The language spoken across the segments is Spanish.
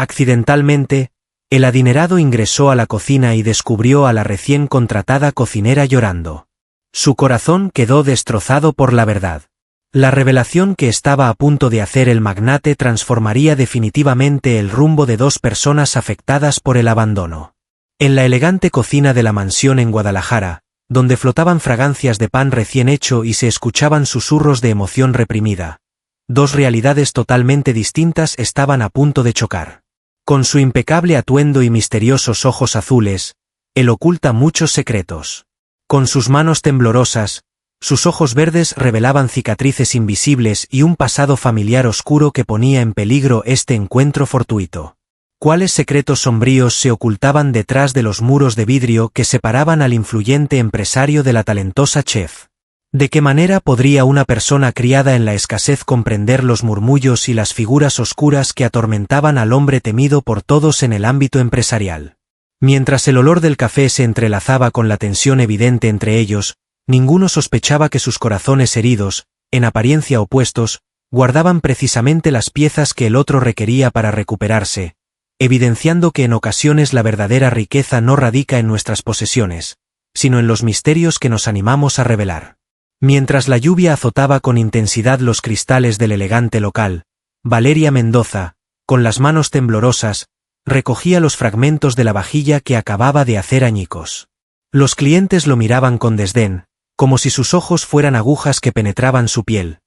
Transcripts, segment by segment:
Accidentalmente, el adinerado ingresó a la cocina y descubrió a la recién contratada cocinera llorando. Su corazón quedó destrozado por la verdad. La revelación que estaba a punto de hacer el magnate transformaría definitivamente el rumbo de dos personas afectadas por el abandono. En la elegante cocina de la mansión en Guadalajara, donde flotaban fragancias de pan recién hecho y se escuchaban susurros de emoción reprimida, dos realidades totalmente distintas estaban a punto de chocar. Con su impecable atuendo y misteriosos ojos azules, él oculta muchos secretos. Con sus manos temblorosas, sus ojos verdes revelaban cicatrices invisibles y un pasado familiar oscuro que ponía en peligro este encuentro fortuito. ¿Cuáles secretos sombríos se ocultaban detrás de los muros de vidrio que separaban al influyente empresario de la talentosa chef? ¿De qué manera podría una persona criada en la escasez comprender los murmullos y las figuras oscuras que atormentaban al hombre temido por todos en el ámbito empresarial? Mientras el olor del café se entrelazaba con la tensión evidente entre ellos, ninguno sospechaba que sus corazones heridos, en apariencia opuestos, guardaban precisamente las piezas que el otro requería para recuperarse, evidenciando que en ocasiones la verdadera riqueza no radica en nuestras posesiones, sino en los misterios que nos animamos a revelar. Mientras la lluvia azotaba con intensidad los cristales del elegante local, Valeria Mendoza, con las manos temblorosas, recogía los fragmentos de la vajilla que acababa de hacer añicos. Los clientes lo miraban con desdén, como si sus ojos fueran agujas que penetraban su piel,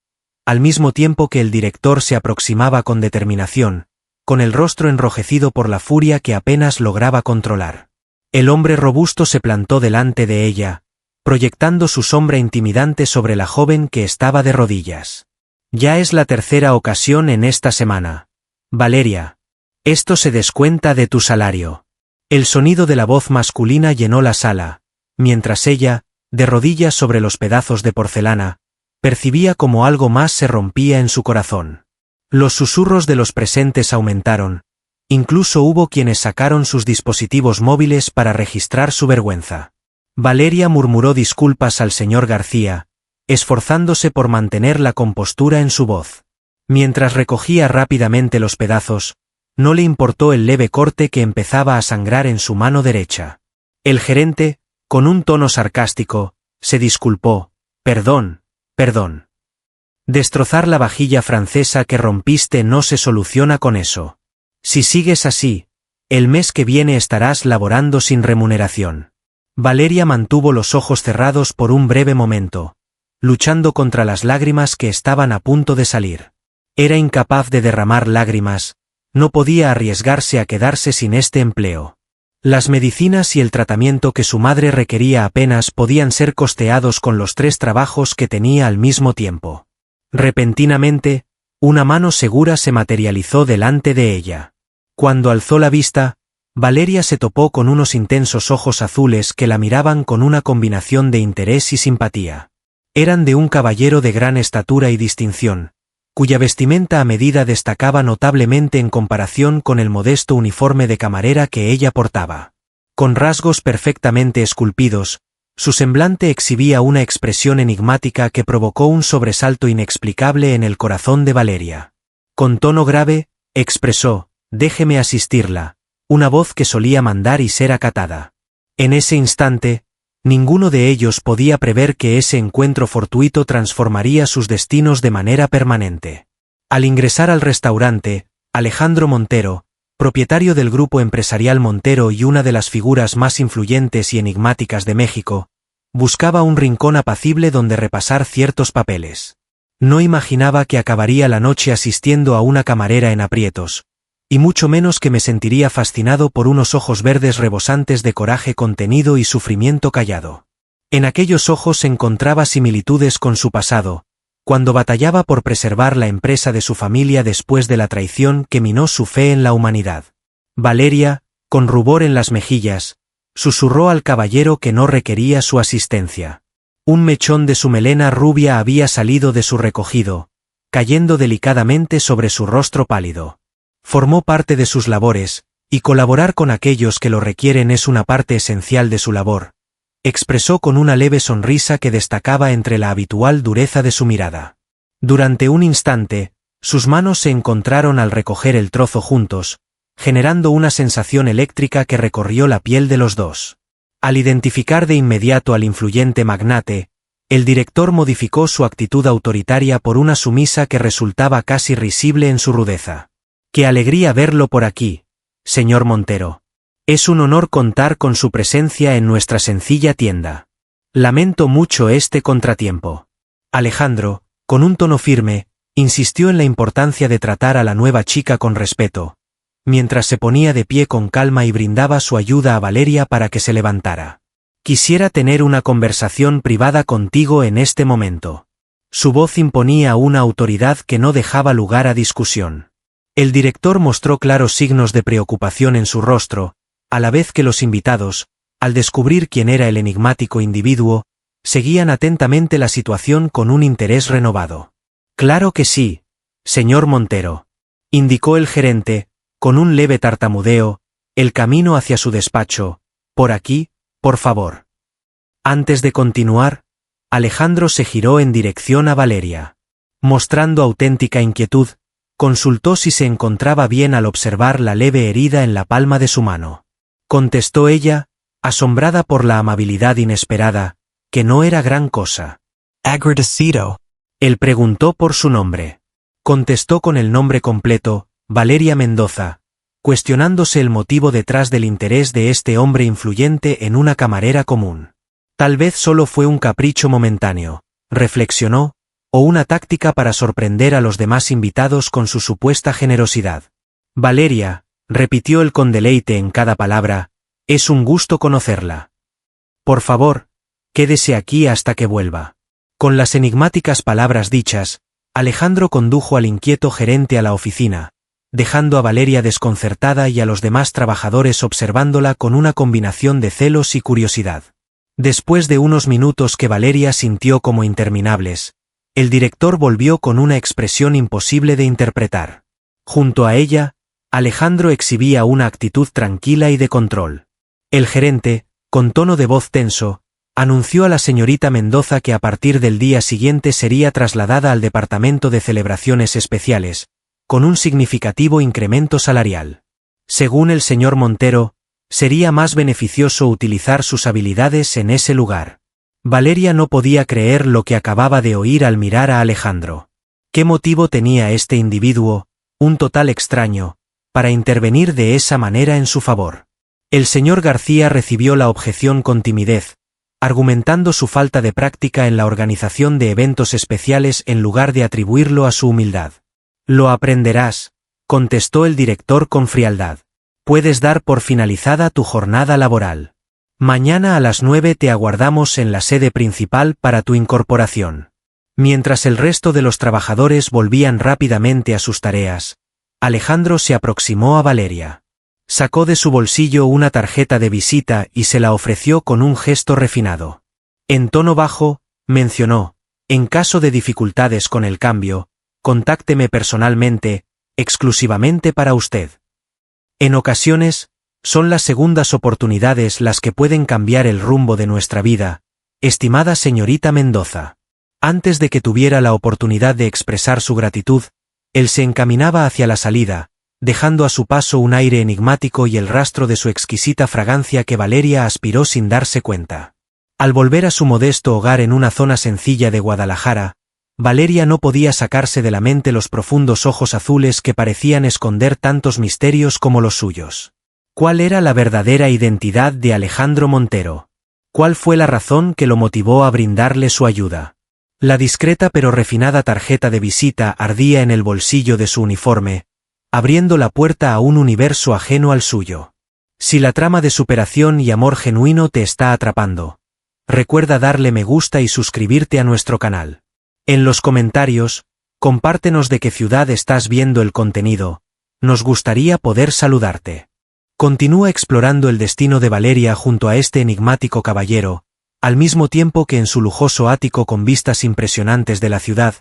al mismo tiempo que el director se aproximaba con determinación, con el rostro enrojecido por la furia que apenas lograba controlar. El hombre robusto se plantó delante de ella, proyectando su sombra intimidante sobre la joven que estaba de rodillas. Ya es la tercera ocasión en esta semana. Valeria. Esto se descuenta de tu salario. El sonido de la voz masculina llenó la sala, mientras ella, de rodillas sobre los pedazos de porcelana, percibía como algo más se rompía en su corazón. Los susurros de los presentes aumentaron, incluso hubo quienes sacaron sus dispositivos móviles para registrar su vergüenza. Valeria murmuró disculpas al señor García, esforzándose por mantener la compostura en su voz. Mientras recogía rápidamente los pedazos, no le importó el leve corte que empezaba a sangrar en su mano derecha. El gerente, con un tono sarcástico, se disculpó. Perdón. Destrozar la vajilla francesa que rompiste no se soluciona con eso. Si sigues así, el mes que viene estarás laborando sin remuneración. Valeria mantuvo los ojos cerrados por un breve momento, luchando contra las lágrimas que estaban a punto de salir. Era incapaz de derramar lágrimas, no podía arriesgarse a quedarse sin este empleo. Las medicinas y el tratamiento que su madre requería apenas podían ser costeados con los 3 trabajos que tenía al mismo tiempo. Repentinamente, una mano segura se materializó delante de ella. Cuando alzó la vista, Valeria se topó con unos intensos ojos azules que la miraban con una combinación de interés y simpatía. Eran de un caballero de gran estatura y distinción, cuya vestimenta a medida destacaba notablemente en comparación con el modesto uniforme de camarera que ella portaba. Con rasgos perfectamente esculpidos, su semblante exhibía una expresión enigmática que provocó un sobresalto inexplicable en el corazón de Valeria. Con tono grave, expresó: «Déjeme asistirla», una voz que solía mandar y ser acatada. En ese instante, ninguno de ellos podía prever que ese encuentro fortuito transformaría sus destinos de manera permanente. Al ingresar al restaurante, Alejandro Montero, propietario del grupo empresarial Montero y una de las figuras más influyentes y enigmáticas de México, buscaba un rincón apacible donde repasar ciertos papeles. No imaginaba que acabaría la noche asistiendo a una camarera en aprietos, y mucho menos que me sentiría fascinado por unos ojos verdes rebosantes de coraje contenido y sufrimiento callado. En aquellos ojos encontraba similitudes con su pasado, cuando batallaba por preservar la empresa de su familia después de la traición que minó su fe en la humanidad. Valeria, con rubor en las mejillas, susurró al caballero que no requería su asistencia. Un mechón de su melena rubia había salido de su recogido, cayendo delicadamente sobre su rostro pálido. Formó parte de sus labores, y colaborar con aquellos que lo requieren es una parte esencial de su labor, expresó con una leve sonrisa que destacaba entre la habitual dureza de su mirada. Durante un instante, sus manos se encontraron al recoger el trozo juntos, generando una sensación eléctrica que recorrió la piel de los dos. Al identificar de inmediato al influyente magnate, el director modificó su actitud autoritaria por una sumisa que resultaba casi risible en su rudeza. ¡Qué alegría verlo por aquí, señor Montero! Es un honor contar con su presencia en nuestra sencilla tienda. Lamento mucho este contratiempo. Alejandro, con un tono firme, insistió en la importancia de tratar a la nueva chica con respeto, mientras se ponía de pie con calma y brindaba su ayuda a Valeria para que se levantara. Quisiera tener una conversación privada contigo en este momento. Su voz imponía una autoridad que no dejaba lugar a discusión. El director mostró claros signos de preocupación en su rostro, a la vez que los invitados, al descubrir quién era el enigmático individuo, seguían atentamente la situación con un interés renovado. «Claro que sí, señor Montero», indicó el gerente, con un leve tartamudeo, el camino hacia su despacho. «Por aquí, por favor». Antes de continuar, Alejandro se giró en dirección a Valeria. Mostrando auténtica inquietud, consultó si se encontraba bien al observar la leve herida en la palma de su mano. Contestó ella, asombrada por la amabilidad inesperada, que no era gran cosa. Agradecido. Él preguntó por su nombre. Contestó con el nombre completo, Valeria Mendoza, cuestionándose el motivo detrás del interés de este hombre influyente en una camarera común. Tal vez solo fue un capricho momentáneo, reflexionó, o una táctica para sorprender a los demás invitados con su supuesta generosidad. Valeria, repitió él con deleite en cada palabra, es un gusto conocerla. Por favor, quédese aquí hasta que vuelva. Con las enigmáticas palabras dichas, Alejandro condujo al inquieto gerente a la oficina, dejando a Valeria desconcertada y a los demás trabajadores observándola con una combinación de celos y curiosidad. Después de unos minutos que Valeria sintió como interminables, el director volvió con una expresión imposible de interpretar. Junto a ella, Alejandro exhibía una actitud tranquila y de control. El gerente, con tono de voz tenso, anunció a la señorita Mendoza que a partir del día siguiente sería trasladada al departamento de celebraciones especiales, con un significativo incremento salarial. Según el señor Montero, sería más beneficioso utilizar sus habilidades en ese lugar. Valeria no podía creer lo que acababa de oír al mirar a Alejandro. ¿Qué motivo tenía este individuo, un total extraño, para intervenir de esa manera en su favor? El señor García recibió la objeción con timidez, argumentando su falta de práctica en la organización de eventos especiales en lugar de atribuirlo a su humildad. «Lo aprenderás», contestó el director con frialdad. «Puedes dar por finalizada tu jornada laboral. Mañana a las 9 te aguardamos en la sede principal para tu incorporación». Mientras el resto de los trabajadores volvían rápidamente a sus tareas, Alejandro se aproximó a Valeria. Sacó de su bolsillo una tarjeta de visita y se la ofreció con un gesto refinado. En tono bajo, mencionó, «En caso de dificultades con el cambio, contácteme personalmente, exclusivamente para usted». En ocasiones, son las segundas oportunidades las que pueden cambiar el rumbo de nuestra vida, estimada señorita Mendoza. Antes de que tuviera la oportunidad de expresar su gratitud, él se encaminaba hacia la salida, dejando a su paso un aire enigmático y el rastro de su exquisita fragancia que Valeria aspiró sin darse cuenta. Al volver a su modesto hogar en una zona sencilla de Guadalajara, Valeria no podía sacarse de la mente los profundos ojos azules que parecían esconder tantos misterios como los suyos. ¿Cuál era la verdadera identidad de Alejandro Montero? ¿Cuál fue la razón que lo motivó a brindarle su ayuda? La discreta pero refinada tarjeta de visita ardía en el bolsillo de su uniforme, abriendo la puerta a un universo ajeno al suyo. Si la trama de superación y amor genuino te está atrapando, recuerda darle me gusta y suscribirte a nuestro canal. En los comentarios, compártenos de qué ciudad estás viendo el contenido, nos gustaría poder saludarte. Continúa explorando el destino de Valeria junto a este enigmático caballero, al mismo tiempo que en su lujoso ático con vistas impresionantes de la ciudad,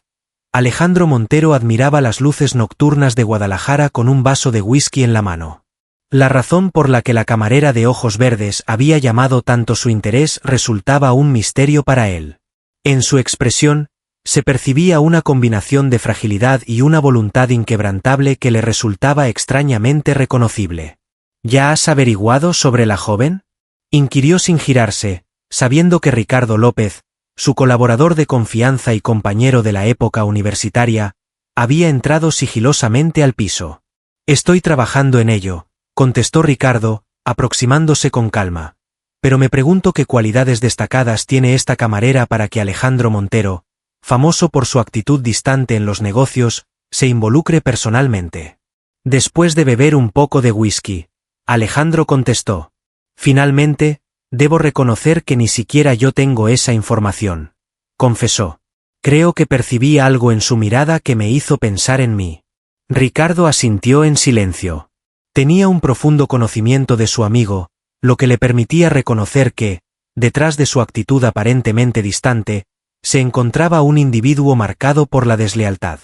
Alejandro Montero admiraba las luces nocturnas de Guadalajara con un vaso de whisky en la mano. La razón por la que la camarera de ojos verdes había llamado tanto su interés resultaba un misterio para él. En su expresión, Se percibía una combinación de fragilidad y una voluntad inquebrantable que le resultaba extrañamente reconocible. ¿Ya has averiguado sobre la joven?, inquirió sin girarse, sabiendo que Ricardo López, su colaborador de confianza y compañero de la época universitaria, había entrado sigilosamente al piso. Estoy trabajando en ello, contestó Ricardo, aproximándose con calma. Pero me pregunto qué cualidades destacadas tiene esta camarera para que Alejandro Montero, famoso por su actitud distante en los negocios, se involucre personalmente. Después de beber un poco de whisky, Alejandro contestó. Finalmente, debo reconocer que ni siquiera yo tengo esa información, confesó. Creo que percibí algo en su mirada que me hizo pensar en mí. Ricardo asintió en silencio. Tenía un profundo conocimiento de su amigo, lo que le permitía reconocer que, detrás de su actitud aparentemente distante, se encontraba un individuo marcado por la deslealtad.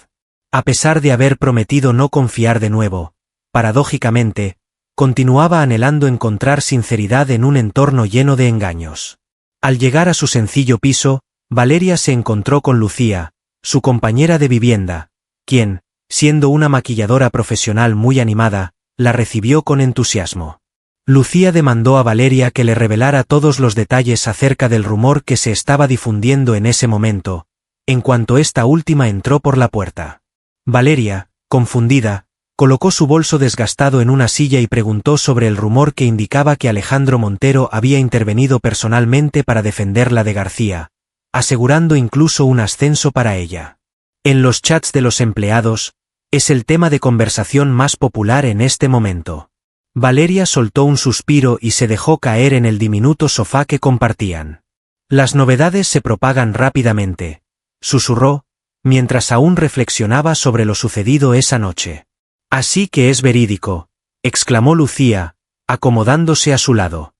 A pesar de haber prometido no confiar de nuevo, paradójicamente, continuaba anhelando encontrar sinceridad en un entorno lleno de engaños. Al llegar a su sencillo piso, Valeria se encontró con Lucía, su compañera de vivienda, quien, siendo una maquilladora profesional muy animada, la recibió con entusiasmo. Lucía demandó a Valeria que le revelara todos los detalles acerca del rumor que se estaba difundiendo en ese momento, en cuanto esta última entró por la puerta. Valeria, confundida, colocó su bolso desgastado en una silla y preguntó sobre el rumor que indicaba que Alejandro Montero había intervenido personalmente para defenderla de García, asegurando incluso un ascenso para ella. En los chats de los empleados, es el tema de conversación más popular en este momento. Valeria soltó un suspiro y se dejó caer en el diminuto sofá que compartían. Las novedades se propagan rápidamente, susurró, mientras aún reflexionaba sobre lo sucedido esa noche. Así que es verídico, exclamó Lucía, acomodándose a su lado.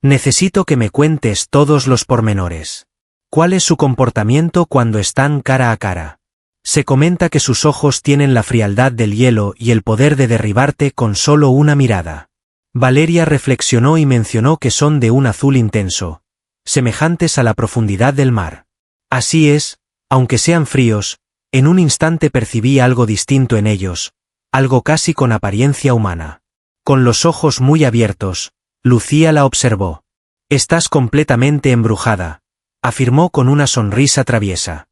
Necesito que me cuentes todos los pormenores. ¿Cuál es su comportamiento cuando están cara a cara? Se comenta que sus ojos tienen la frialdad del hielo y el poder de derribarte con solo una mirada. Valeria reflexionó y mencionó que son de un azul intenso, semejantes a la profundidad del mar. Así es, aunque sean fríos, en un instante percibí algo distinto en ellos, algo casi con apariencia humana. Con los ojos muy abiertos, Lucía la observó. Estás completamente embrujada, afirmó con una sonrisa traviesa.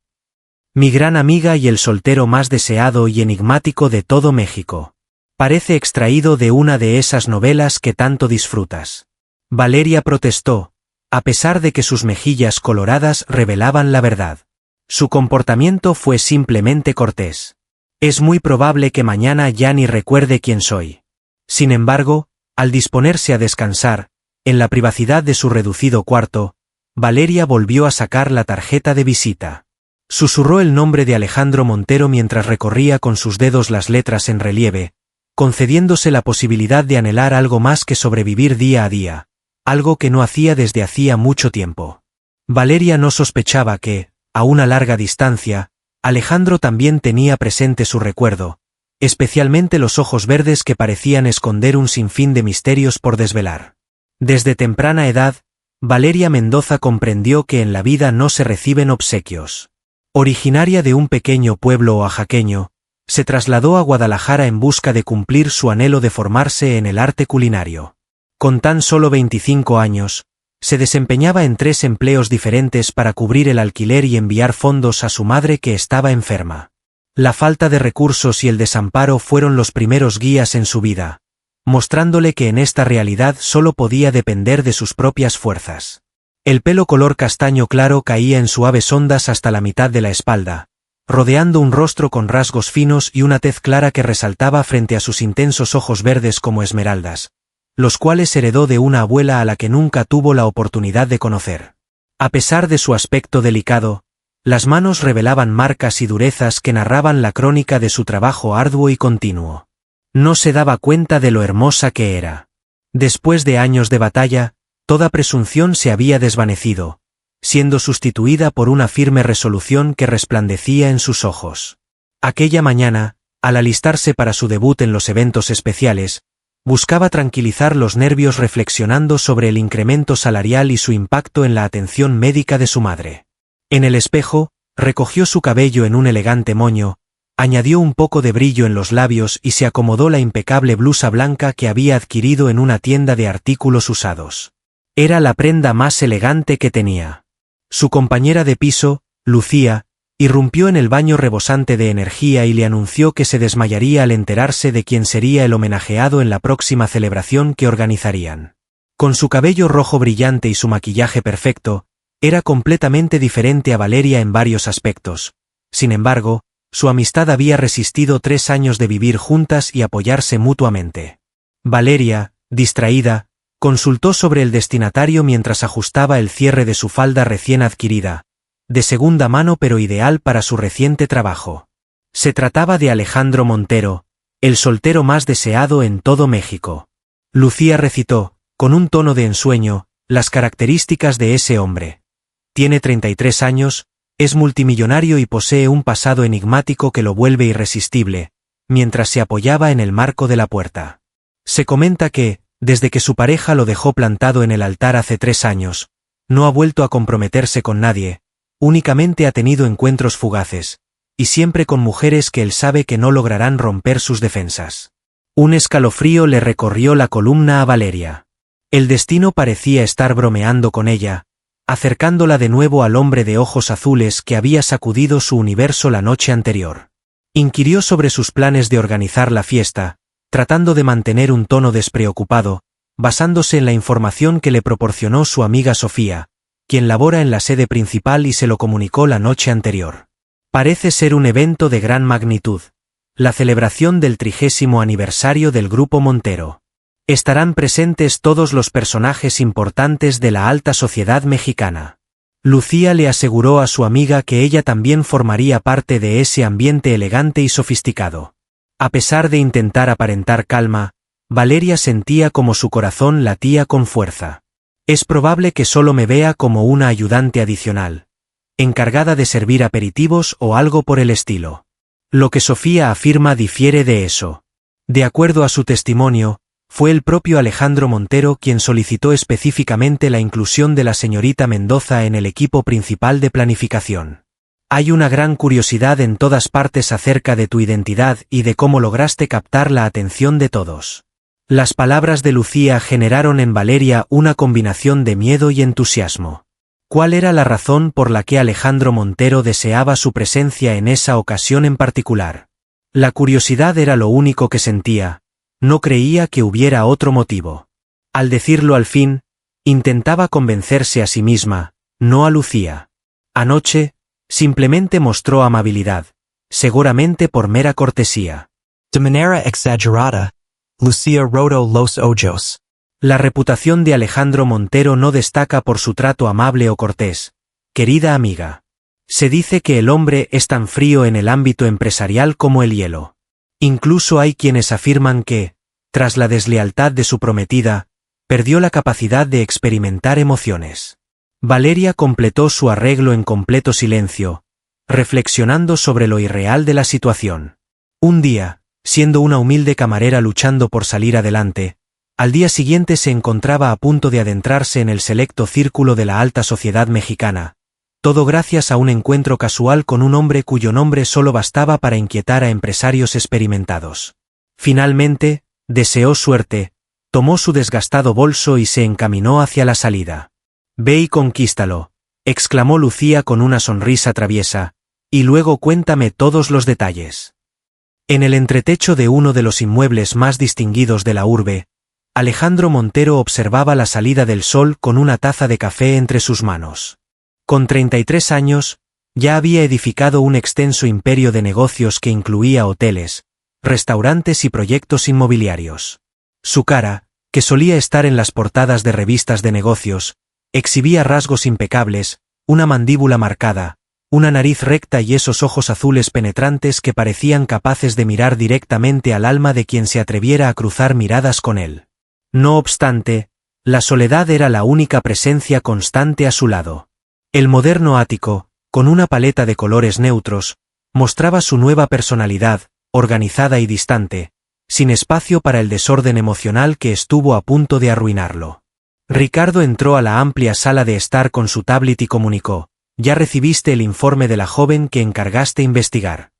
Mi gran amiga y el soltero más deseado y enigmático de todo México. Parece extraído de una de esas novelas que tanto disfrutas. Valeria protestó, a pesar de que sus mejillas coloradas revelaban la verdad. Su comportamiento fue simplemente cortés. Es muy probable que mañana ya ni recuerde quién soy. Sin embargo, al disponerse a descansar, en la privacidad de su reducido cuarto, Valeria volvió a sacar la tarjeta de visita. Susurró el nombre de Alejandro Montero mientras recorría con sus dedos las letras en relieve, concediéndose la posibilidad de anhelar algo más que sobrevivir día a día, algo que no hacía desde hacía mucho tiempo. Valeria no sospechaba que, a una larga distancia, Alejandro también tenía presente su recuerdo, especialmente los ojos verdes que parecían esconder un sinfín de misterios por desvelar. Desde temprana edad, Valeria Mendoza comprendió que en la vida no se reciben obsequios. Originaria de un pequeño pueblo oaxaqueño, se trasladó a Guadalajara en busca de cumplir su anhelo de formarse en el arte culinario. Con tan solo 25 años, se desempeñaba en 3 empleos diferentes para cubrir el alquiler y enviar fondos a su madre que estaba enferma. La falta de recursos y el desamparo fueron los primeros guías en su vida, mostrándole que en esta realidad solo podía depender de sus propias fuerzas. El pelo color castaño claro caía en suaves ondas hasta la mitad de la espalda, rodeando un rostro con rasgos finos y una tez clara que resaltaba frente a sus intensos ojos verdes como esmeraldas, los cuales heredó de una abuela a la que nunca tuvo la oportunidad de conocer. A pesar de su aspecto delicado, las manos revelaban marcas y durezas que narraban la crónica de su trabajo arduo y continuo. No se daba cuenta de lo hermosa que era. Después de años de batalla, toda presunción se había desvanecido, siendo sustituida por una firme resolución que resplandecía en sus ojos. Aquella mañana, al alistarse para su debut en los eventos especiales, buscaba tranquilizar los nervios reflexionando sobre el incremento salarial y su impacto en la atención médica de su madre. En el espejo, Recogió su cabello en un elegante moño, añadió un poco de brillo en los labios y se acomodó la impecable blusa blanca que había adquirido en una tienda de artículos usados. Era la prenda más elegante que tenía. Su compañera de piso, Lucía, irrumpió en el baño rebosante de energía y le anunció que se desmayaría al enterarse de quién sería el homenajeado en la próxima celebración que organizarían. Con su cabello rojo brillante y su maquillaje perfecto, era completamente diferente a Valeria en varios aspectos. Sin embargo, su amistad había resistido 3 años de vivir juntas y apoyarse mutuamente. Valeria, distraída, consultó sobre el destinatario mientras ajustaba el cierre de su falda recién adquirida, de segunda mano pero ideal para su reciente trabajo. Se trataba de Alejandro Montero, el soltero más deseado en todo México. Lucía recitó, con un tono de ensueño, las características de ese hombre. Tiene 33 años, es multimillonario y posee un pasado enigmático que lo vuelve irresistible, mientras se apoyaba en el marco de la puerta. Se comenta que, desde que su pareja lo dejó plantado en el altar hace 3 años, no ha vuelto a comprometerse con nadie, únicamente ha tenido encuentros fugaces, y siempre con mujeres que él sabe que no lograrán romper sus defensas. Un escalofrío le recorrió la columna a Valeria. El destino parecía estar bromeando con ella, acercándola de nuevo al hombre de ojos azules que había sacudido su universo la noche anterior. Inquirió sobre sus planes de organizar la fiesta, tratando de mantener un tono despreocupado, basándose en la información que le proporcionó su amiga Sofía, quien labora en la sede principal y se lo comunicó la noche anterior. Parece ser un evento de gran magnitud, la celebración del 30º aniversario del Grupo Montero. Estarán presentes todos los personajes importantes de la alta sociedad mexicana. Lucía le aseguró a su amiga que ella también formaría parte de ese ambiente elegante y sofisticado. A pesar de intentar aparentar calma, Valeria sentía como su corazón latía con fuerza. Es probable que solo me vea como una ayudante adicional, encargada de servir aperitivos o algo por el estilo. Lo que Sofía afirma difiere de eso. De acuerdo a su testimonio, fue el propio Alejandro Montero quien solicitó específicamente la inclusión de la señorita Mendoza en el equipo principal de planificación. Hay una gran curiosidad en todas partes acerca de tu identidad y de cómo lograste captar la atención de todos. Las palabras de Lucía generaron en Valeria una combinación de miedo y entusiasmo. ¿Cuál era la razón por la que Alejandro Montero deseaba su presencia en esa ocasión en particular? La curiosidad era lo único que sentía. No creía que hubiera otro motivo. Al decirlo al fin, intentaba convencerse a sí misma, no a Lucía. Anoche, simplemente mostró amabilidad, seguramente por mera cortesía. De manera exagerada, Lucía rodó los ojos. La reputación de Alejandro Montero no destaca por su trato amable o cortés, querida amiga. Se dice que el hombre es tan frío en el ámbito empresarial como el hielo. Incluso hay quienes afirman que, tras la deslealtad de su prometida, perdió la capacidad de experimentar emociones. Valeria completó su arreglo en completo silencio, reflexionando sobre lo irreal de la situación. Un día, siendo una humilde camarera luchando por salir adelante, al día siguiente se encontraba a punto de adentrarse en el selecto círculo de la alta sociedad mexicana, todo gracias a un encuentro casual con un hombre cuyo nombre solo bastaba para inquietar a empresarios experimentados. Finalmente, deseó suerte, tomó su desgastado bolso y se encaminó hacia la salida. «Ve y conquístalo», exclamó Lucía con una sonrisa traviesa, «y luego cuéntame todos los detalles». En el entretecho de uno de los inmuebles más distinguidos de la urbe, Alejandro Montero observaba la salida del sol con una taza de café entre sus manos. Con 33 años, ya había edificado un extenso imperio de negocios que incluía hoteles, restaurantes y proyectos inmobiliarios. Su cara, que solía estar en las portadas de revistas de negocios, exhibía rasgos impecables, una mandíbula marcada, una nariz recta y esos ojos azules penetrantes que parecían capaces de mirar directamente al alma de quien se atreviera a cruzar miradas con él. No obstante, la soledad era la única presencia constante a su lado. El moderno ático, con una paleta de colores neutros, mostraba su nueva personalidad, organizada y distante, sin espacio para el desorden emocional que estuvo a punto de arruinarlo. Ricardo entró a la amplia sala de estar con su tablet y comunicó, Ya recibiste el informe de la joven que encargaste investigar.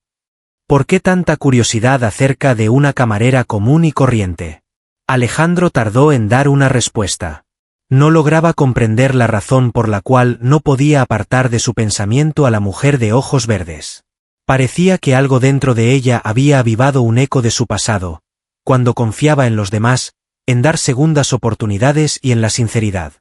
¿Por qué tanta curiosidad acerca de una camarera común y corriente? Alejandro tardó en dar una respuesta. No lograba comprender la razón por la cual no podía apartar de su pensamiento a la mujer de ojos verdes. Parecía que algo dentro de ella había avivado un eco de su pasado, cuando confiaba en los demás, en dar segundas oportunidades y en la sinceridad.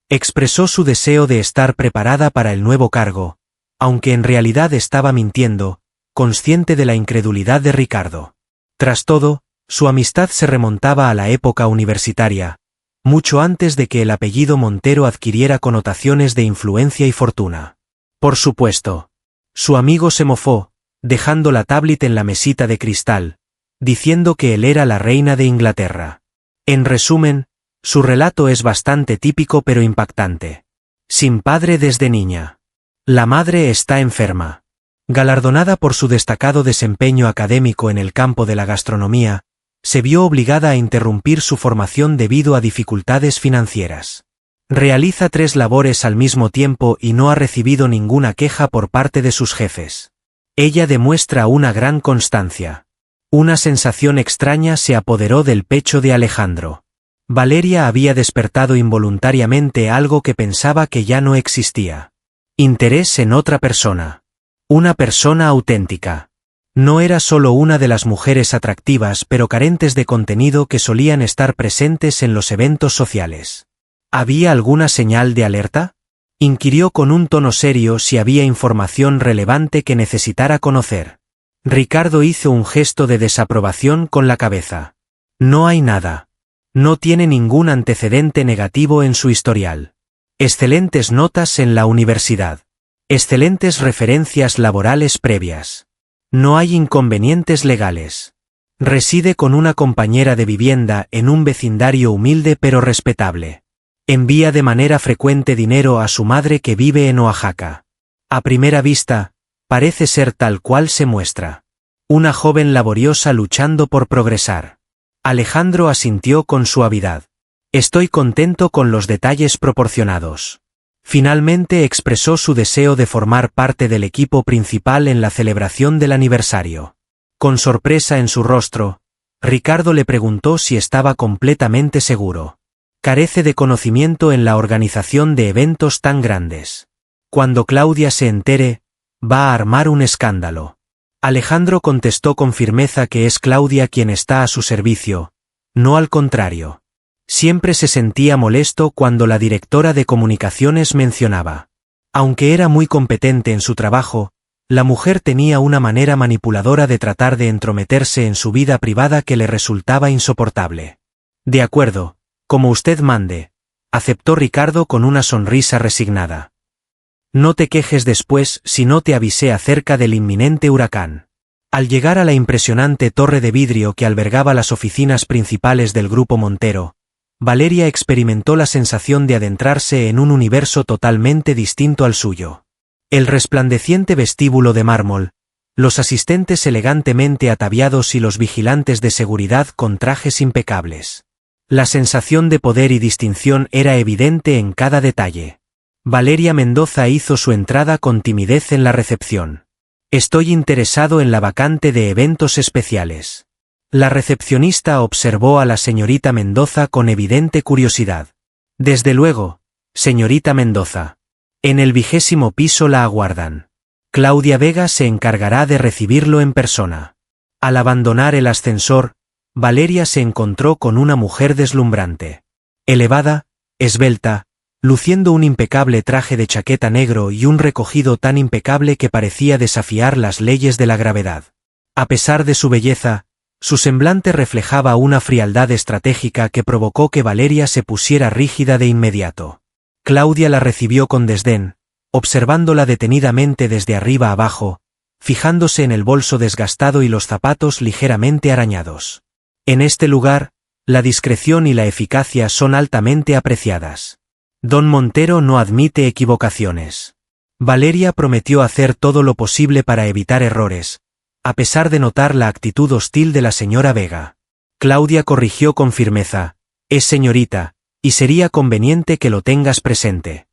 Expresó su deseo de estar preparada para el nuevo cargo, aunque en realidad estaba mintiendo, consciente de la incredulidad de Ricardo. Tras todo, su amistad se remontaba a la época universitaria, mucho antes de que el apellido Montero adquiriera connotaciones de influencia y fortuna. Por supuesto. Su amigo se mofó, dejando la tablet en la mesita de cristal, diciendo que él era la reina de Inglaterra. En resumen, su relato es bastante típico pero impactante. Sin padre desde niña. La madre está enferma. Galardonada por su destacado desempeño académico en el campo de la gastronomía, se vio obligada a interrumpir su formación debido a dificultades financieras. Realiza 3 labores al mismo tiempo y no ha recibido ninguna queja por parte de sus jefes. Ella demuestra una gran constancia. Una sensación extraña se apoderó del pecho de Alejandro. Valeria había despertado involuntariamente algo que pensaba que ya no existía. Interés en otra persona. Una persona auténtica. No era solo una de las mujeres atractivas pero carentes de contenido que solían estar presentes en los eventos sociales. ¿Había alguna señal de alerta? Inquirió con un tono serio si había información relevante que necesitara conocer. Ricardo hizo un gesto de desaprobación con la cabeza. No hay nada. No tiene ningún antecedente negativo en su historial. Excelentes notas en la universidad. Excelentes referencias laborales previas. No hay inconvenientes legales. Reside con una compañera de vivienda en un vecindario humilde pero respetable. Envía de manera frecuente dinero a su madre que vive en Oaxaca. A primera vista, parece ser tal cual se muestra. Una joven laboriosa luchando por progresar. Alejandro asintió con suavidad. Estoy contento con los detalles proporcionados. Finalmente expresó su deseo de formar parte del equipo principal en la celebración del aniversario. Con sorpresa en su rostro, Ricardo le preguntó si estaba completamente seguro. Carece de conocimiento en la organización de eventos tan grandes. Cuando Claudia se entere, va a armar un escándalo. Alejandro contestó con firmeza que es Claudia quien está a su servicio, no al contrario. Siempre se sentía molesto cuando la directora de comunicaciones mencionaba. Aunque era muy competente en su trabajo, la mujer tenía una manera manipuladora de tratar de entrometerse en su vida privada que le resultaba insoportable. De acuerdo, como usted mande, aceptó Ricardo con una sonrisa resignada. No te quejes después si no te avisé acerca del inminente huracán. Al llegar a la impresionante torre de vidrio que albergaba las oficinas principales del Grupo Montero, Valeria experimentó la sensación de adentrarse en un universo totalmente distinto al suyo. El resplandeciente vestíbulo de mármol, los asistentes elegantemente ataviados y los vigilantes de seguridad con trajes impecables. La sensación de poder y distinción era evidente en cada detalle. Valeria Mendoza hizo su entrada con timidez en la recepción. Estoy interesado en la vacante de eventos especiales. La recepcionista observó a la señorita Mendoza con evidente curiosidad. Desde luego, señorita Mendoza. En el 20º piso la aguardan. Claudia Vega se encargará de recibirlo en persona. Al abandonar el ascensor, Valeria se encontró con una mujer deslumbrante. Elevada, esbelta, luciendo un impecable traje de chaqueta negro y un recogido tan impecable que parecía desafiar las leyes de la gravedad. A pesar de su belleza, su semblante reflejaba una frialdad estratégica que provocó que Valeria se pusiera rígida de inmediato. Claudia la recibió con desdén, observándola detenidamente desde arriba abajo, fijándose en el bolso desgastado y los zapatos ligeramente arañados. En este lugar, la discreción y la eficacia son altamente apreciadas. Don Montero no admite equivocaciones. Valeria prometió hacer todo lo posible para evitar errores, a pesar de notar la actitud hostil de la señora Vega. Claudia corrigió con firmeza, es señorita, y sería conveniente que lo tengas presente.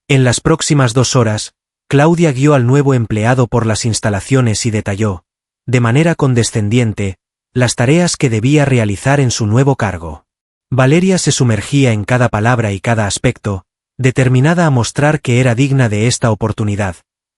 En las próximas 2 horas, Claudia guió al nuevo empleado por las instalaciones y detalló, de manera condescendiente, las tareas que debía realizar en su nuevo cargo. Valeria se sumergía en cada palabra y cada aspecto, determinada a mostrar que era digna de esta oportunidad,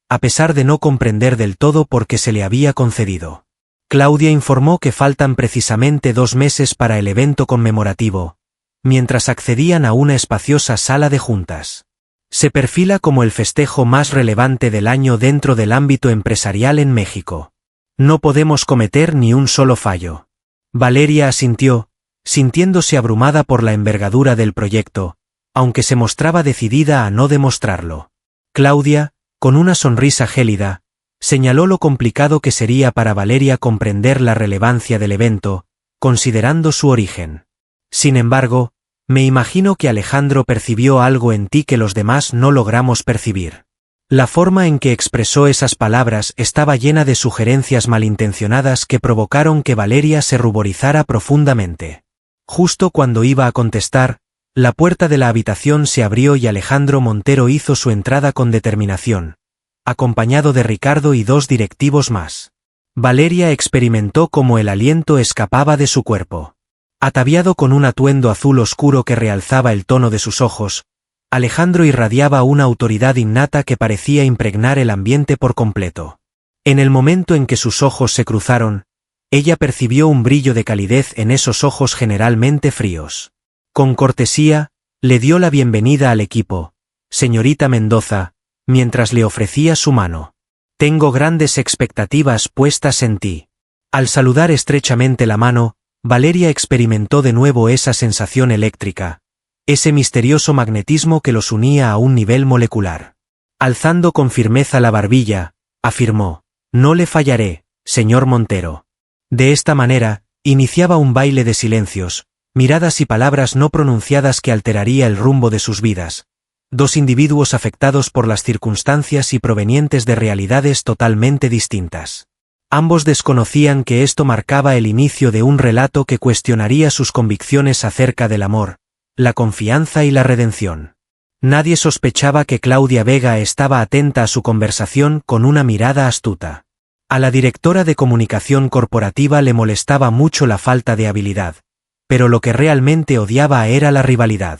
a pesar de no comprender del todo por qué se le había concedido. Claudia informó que faltan precisamente 2 meses para el evento conmemorativo, mientras accedían a una espaciosa sala de juntas. Se perfila como el festejo más relevante del año dentro del ámbito empresarial en México. No podemos cometer ni un solo fallo. Valeria asintió, sintiéndose abrumada por la envergadura del proyecto, aunque se mostraba decidida a no demostrarlo. Claudia, con una sonrisa gélida, señaló lo complicado que sería para Valeria comprender la relevancia del evento, considerando su origen. Sin embargo, me imagino que Alejandro percibió algo en ti que los demás no logramos percibir. La forma en que expresó esas palabras estaba llena de sugerencias malintencionadas que provocaron que Valeria se ruborizara profundamente. Justo cuando iba a contestar, la puerta de la habitación se abrió y Alejandro Montero hizo su entrada con determinación, acompañado de Ricardo y 2 directivos más. Valeria experimentó cómo el aliento escapaba de su cuerpo. Ataviado con un atuendo azul oscuro que realzaba el tono de sus ojos, Alejandro irradiaba una autoridad innata que parecía impregnar el ambiente por completo. En el momento en que sus ojos se cruzaron, ella percibió un brillo de calidez en esos ojos generalmente fríos. Con cortesía, le dio la bienvenida al equipo, señorita Mendoza, mientras le ofrecía su mano. Tengo grandes expectativas puestas en ti. Al saludar estrechamente la mano, Valeria experimentó de nuevo esa sensación eléctrica, ese misterioso magnetismo que los unía a un nivel molecular. Alzando con firmeza la barbilla, afirmó, no le fallaré, señor Montero. De esta manera, iniciaba un baile de silencios, miradas y palabras no pronunciadas que alteraría el rumbo de sus vidas. 2 individuos afectados por las circunstancias y provenientes de realidades totalmente distintas. Ambos desconocían que esto marcaba el inicio de un relato que cuestionaría sus convicciones acerca del amor, la confianza y la redención. Nadie sospechaba que Claudia Vega estaba atenta a su conversación con una mirada astuta. A la directora de comunicación corporativa le molestaba mucho la falta de habilidad, pero lo que realmente odiaba era la rivalidad.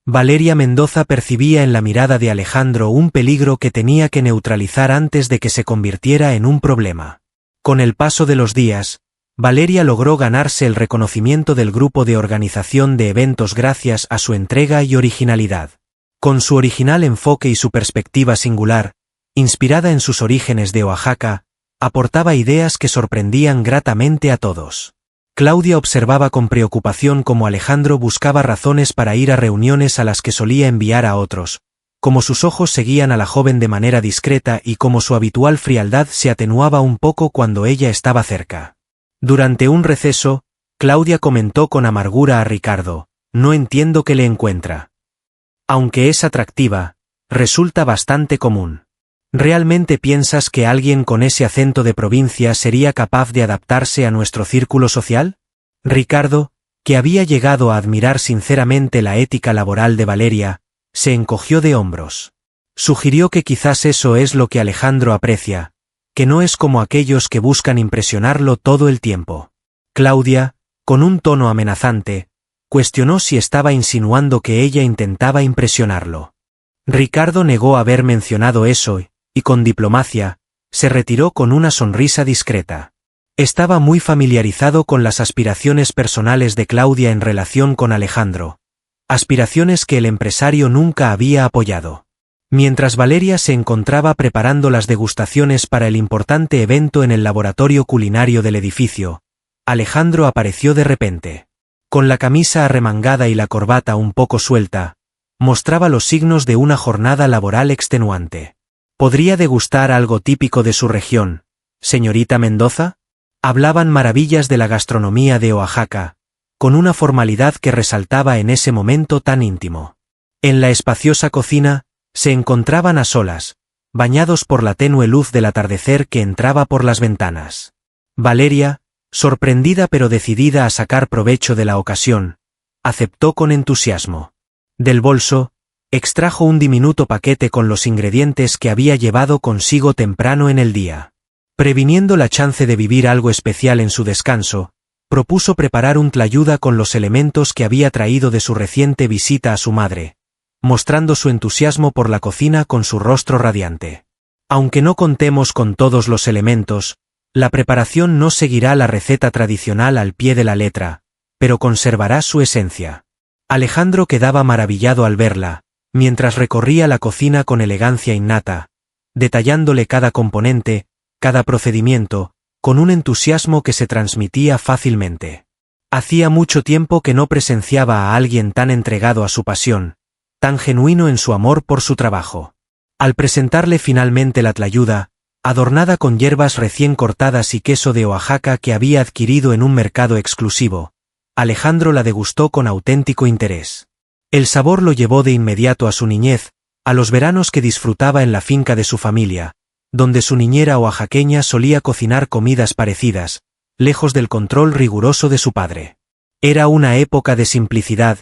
Valeria Mendoza percibía en la mirada de Alejandro un peligro que tenía que neutralizar antes de que se convirtiera en un problema. Con el paso de los días, Valeria logró ganarse el reconocimiento del grupo de organización de eventos gracias a su entrega y originalidad. Con su original enfoque y su perspectiva singular, inspirada en sus orígenes de Oaxaca, aportaba ideas que sorprendían gratamente a todos. Claudia observaba con preocupación cómo Alejandro buscaba razones para ir a reuniones a las que solía enviar a otros, cómo sus ojos seguían a la joven de manera discreta y cómo su habitual frialdad se atenuaba un poco cuando ella estaba cerca. Durante un receso, Claudia comentó con amargura a Ricardo, no entiendo qué le encuentra. Aunque es atractiva, resulta bastante común. ¿Realmente piensas que alguien con ese acento de provincia sería capaz de adaptarse a nuestro círculo social? Ricardo, que había llegado a admirar sinceramente la ética laboral de Valeria, se encogió de hombros. Sugirió que quizás eso es lo que Alejandro aprecia, que no es como aquellos que buscan impresionarlo todo el tiempo. Claudia, con un tono amenazante, cuestionó si estaba insinuando que ella intentaba impresionarlo. Ricardo negó haber mencionado eso y con diplomacia, se retiró con una sonrisa discreta. Estaba muy familiarizado con las aspiraciones personales de Claudia en relación con Alejandro, aspiraciones que el empresario nunca había apoyado. Mientras Valeria se encontraba preparando las degustaciones para el importante evento en el laboratorio culinario del edificio, Alejandro apareció de repente. Con la camisa arremangada y la corbata un poco suelta, mostraba los signos de una jornada laboral extenuante. ¿Podría degustar algo típico de su región, señorita Mendoza? Hablaban maravillas de la gastronomía de Oaxaca, con una formalidad que resaltaba en ese momento tan íntimo. En la espaciosa cocina, se encontraban a solas, bañados por la tenue luz del atardecer que entraba por las ventanas. Valeria, sorprendida pero decidida a sacar provecho de la ocasión, aceptó con entusiasmo. Del bolso, Extrajo un diminuto paquete con los ingredientes que había llevado consigo temprano en el día. Previniendo la chance de vivir algo especial en su descanso, propuso preparar un tlayuda con los elementos que había traído de su reciente visita a su madre, mostrando su entusiasmo por la cocina con su rostro radiante. Aunque no contemos con todos los elementos, la preparación no seguirá la receta tradicional al pie de la letra, pero conservará su esencia. Alejandro quedaba maravillado al verla, mientras recorría la cocina con elegancia innata, detallándole cada componente, cada procedimiento, con un entusiasmo que se transmitía fácilmente. Hacía mucho tiempo que no presenciaba a alguien tan entregado a su pasión, tan genuino en su amor por su trabajo. Al presentarle finalmente la tlayuda, adornada con hierbas recién cortadas y queso de Oaxaca que había adquirido en un mercado exclusivo, Alejandro la degustó con auténtico interés. El sabor lo llevó de inmediato a su niñez, a los veranos que disfrutaba en la finca de su familia, donde su niñera oaxaqueña solía cocinar comidas parecidas, lejos del control riguroso de su padre. Era una época de simplicidad,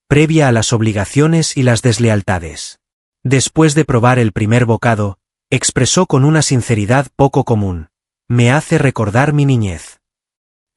previa a las obligaciones y las deslealtades. Después de probar el primer bocado, expresó con una sinceridad poco común: «Me hace recordar mi niñez».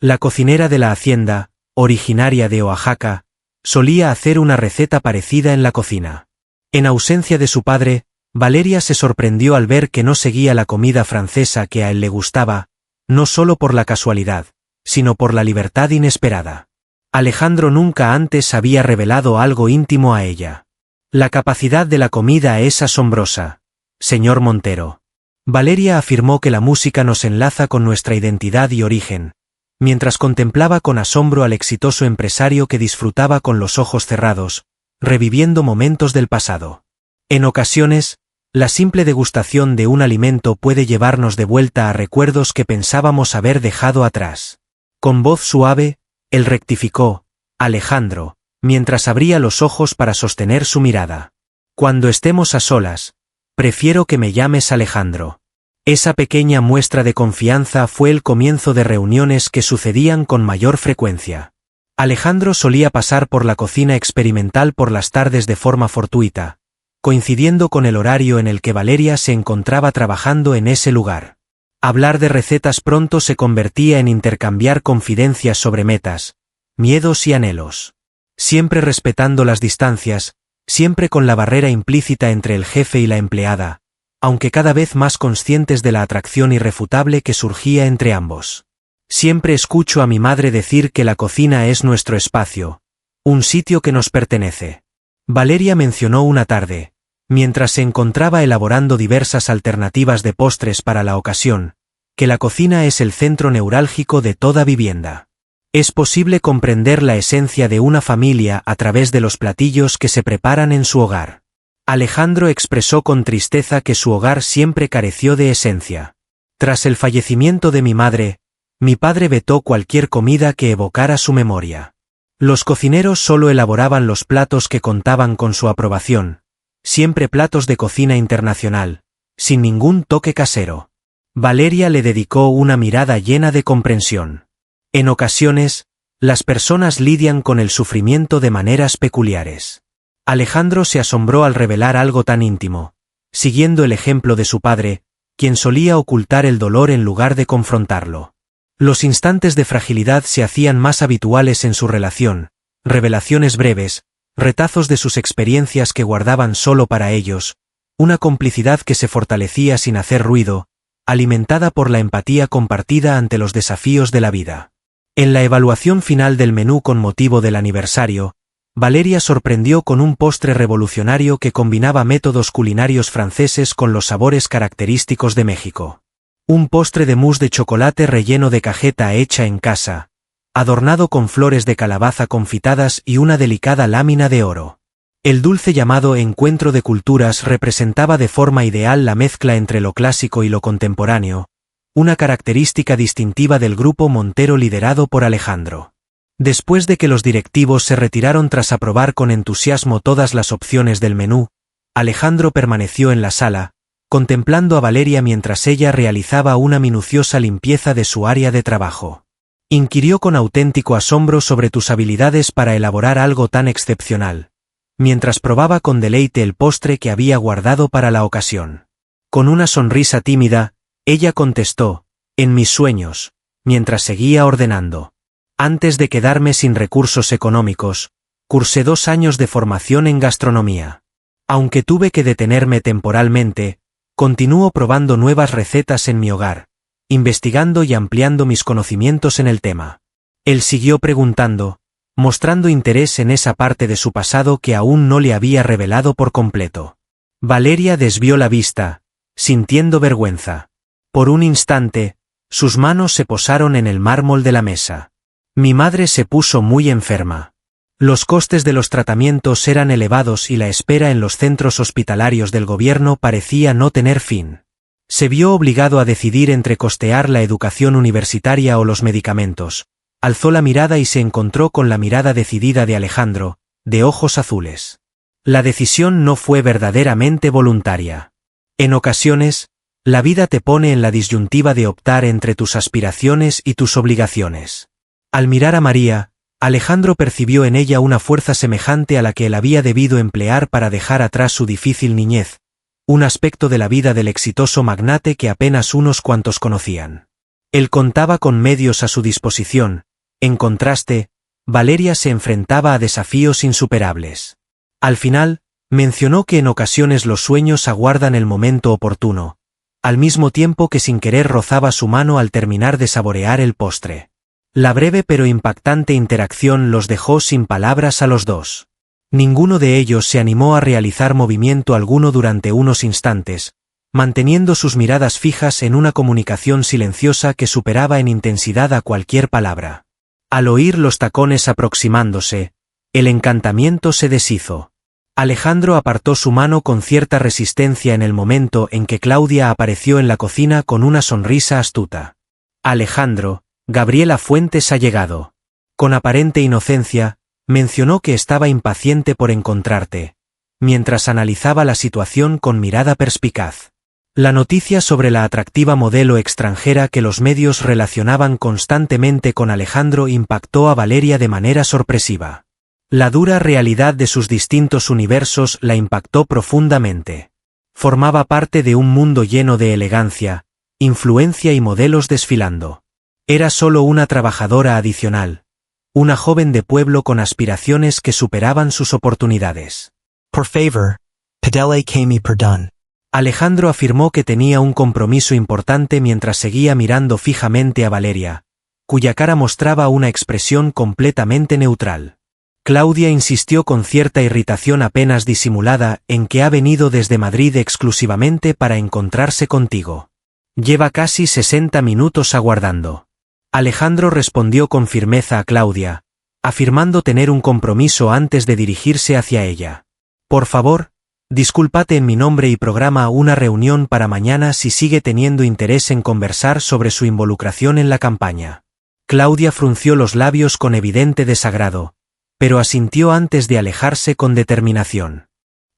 La cocinera de la hacienda, originaria de Oaxaca, solía hacer una receta parecida en la cocina. En ausencia de su padre, Valeria se sorprendió al ver que no seguía la comida francesa que a él le gustaba, no solo por la casualidad, sino por la libertad inesperada. Alejandro nunca antes había revelado algo íntimo a ella. «La capacidad de la comida es asombrosa, señor Montero». Valeria afirmó que la música nos enlaza con nuestra identidad y origen, mientras contemplaba con asombro al exitoso empresario que disfrutaba con los ojos cerrados, reviviendo momentos del pasado. En ocasiones, la simple degustación de un alimento puede llevarnos de vuelta a recuerdos que pensábamos haber dejado atrás. Con voz suave, él rectificó: «Alejandro», mientras abría los ojos para sostener su mirada. «Cuando estemos a solas, prefiero que me llames Alejandro». Esa pequeña muestra de confianza fue el comienzo de reuniones que sucedían con mayor frecuencia. Alejandro solía pasar por la cocina experimental por las tardes de forma fortuita, coincidiendo con el horario en el que Valeria se encontraba trabajando en ese lugar. Hablar de recetas pronto se convertía en intercambiar confidencias sobre metas, miedos y anhelos. Siempre respetando las distancias, siempre con la barrera implícita entre el jefe y la empleada, aunque cada vez más conscientes de la atracción irrefutable que surgía entre ambos. «Siempre escucho a mi madre decir que la cocina es nuestro espacio, un sitio que nos pertenece». Valeria mencionó una tarde, mientras se encontraba elaborando diversas alternativas de postres para la ocasión, que la cocina es el centro neurálgico de toda vivienda. Es posible comprender la esencia de una familia a través de los platillos que se preparan en su hogar. Alejandro expresó con tristeza que su hogar siempre careció de esencia. «Tras el fallecimiento de mi madre, mi padre vetó cualquier comida que evocara su memoria. Los cocineros solo elaboraban los platos que contaban con su aprobación, siempre platos de cocina internacional, sin ningún toque casero». Valeria le dedicó una mirada llena de comprensión. En ocasiones, las personas lidian con el sufrimiento de maneras peculiares. Alejandro se asombró al revelar algo tan íntimo, siguiendo el ejemplo de su padre, quien solía ocultar el dolor en lugar de confrontarlo. Los instantes de fragilidad se hacían más habituales en su relación, revelaciones breves, retazos de sus experiencias que guardaban solo para ellos, una complicidad que se fortalecía sin hacer ruido, alimentada por la empatía compartida ante los desafíos de la vida. En la evaluación final del menú con motivo del aniversario, Valeria sorprendió con un postre revolucionario que combinaba métodos culinarios franceses con los sabores característicos de México. Un postre de mousse de chocolate relleno de cajeta hecha en casa, adornado con flores de calabaza confitadas y una delicada lámina de oro. El dulce llamado Encuentro de Culturas representaba de forma ideal la mezcla entre lo clásico y lo contemporáneo, una característica distintiva del grupo Montero liderado por Alejandro. Después de que los directivos se retiraron tras aprobar con entusiasmo todas las opciones del menú, Alejandro permaneció en la sala, contemplando a Valeria mientras ella realizaba una minuciosa limpieza de su área de trabajo. Inquirió con auténtico asombro sobre tus habilidades para elaborar algo tan excepcional. mientras probaba con deleite el postre que había guardado para la ocasión. Con una sonrisa tímida, ella contestó, en mis sueños, mientras seguía ordenando. Antes de quedarme sin recursos económicos, cursé 2 años de formación en gastronomía. Aunque tuve que detenerme temporalmente, continúo probando nuevas recetas en mi hogar, investigando y ampliando mis conocimientos en el tema. Él siguió preguntando, mostrando interés en esa parte de su pasado que aún no le había revelado por completo. Valeria desvió la vista, sintiendo vergüenza. Por un instante, sus manos se posaron en el mármol de la mesa. Mi madre se puso muy enferma. Los costes de los tratamientos eran elevados y la espera en los centros hospitalarios del gobierno parecía no tener fin. Se vio obligado a decidir entre costear la educación universitaria o los medicamentos. Alzó la mirada y se encontró con la mirada decidida de Alejandro, de ojos azules. La decisión no fue verdaderamente voluntaria. En ocasiones, la vida te pone en la disyuntiva de optar entre tus aspiraciones y tus obligaciones. Al mirar a María, Alejandro percibió en ella una fuerza semejante a la que él había debido emplear para dejar atrás su difícil niñez, un aspecto de la vida del exitoso magnate que apenas unos cuantos conocían. Él contaba con medios a su disposición. En contraste, Valeria se enfrentaba a desafíos insuperables. Al final, mencionó que en ocasiones los sueños aguardan el momento oportuno, al mismo tiempo que sin querer rozaba su mano al terminar de saborear el postre. La breve pero impactante interacción los dejó sin palabras a los dos. Ninguno de ellos se animó a realizar movimiento alguno durante unos instantes, manteniendo sus miradas fijas en una comunicación silenciosa que superaba en intensidad a cualquier palabra. Al oír los tacones aproximándose, el encantamiento se deshizo. Alejandro apartó su mano con cierta resistencia en el momento en que Claudia apareció en la cocina con una sonrisa astuta. Alejandro, Gabriela Fuentes ha llegado. Con aparente inocencia, mencionó que estaba impaciente por encontrarte, mientras analizaba la situación con mirada perspicaz. La noticia sobre la atractiva modelo extranjera que los medios relacionaban constantemente con Alejandro impactó a Valeria de manera sorpresiva. La dura realidad de sus distintos universos la impactó profundamente. Formaba parte de un mundo lleno de elegancia, influencia y modelos desfilando. Era solo una trabajadora adicional, una joven de pueblo con aspiraciones que superaban sus oportunidades. Por favor, pedele que me perdone. Alejandro afirmó que tenía un compromiso importante mientras seguía mirando fijamente a Valeria, cuya cara mostraba una expresión completamente neutral. Claudia insistió con cierta irritación apenas disimulada en que ha venido desde Madrid exclusivamente para encontrarse contigo. Lleva casi 60 minutos aguardando. Alejandro respondió con firmeza a Claudia, afirmando tener un compromiso antes de dirigirse hacia ella. Por favor, discúlpate en mi nombre y programa una reunión para mañana si sigue teniendo interés en conversar sobre su involucración en la campaña. Claudia frunció los labios con evidente desagrado, pero asintió antes de alejarse con determinación.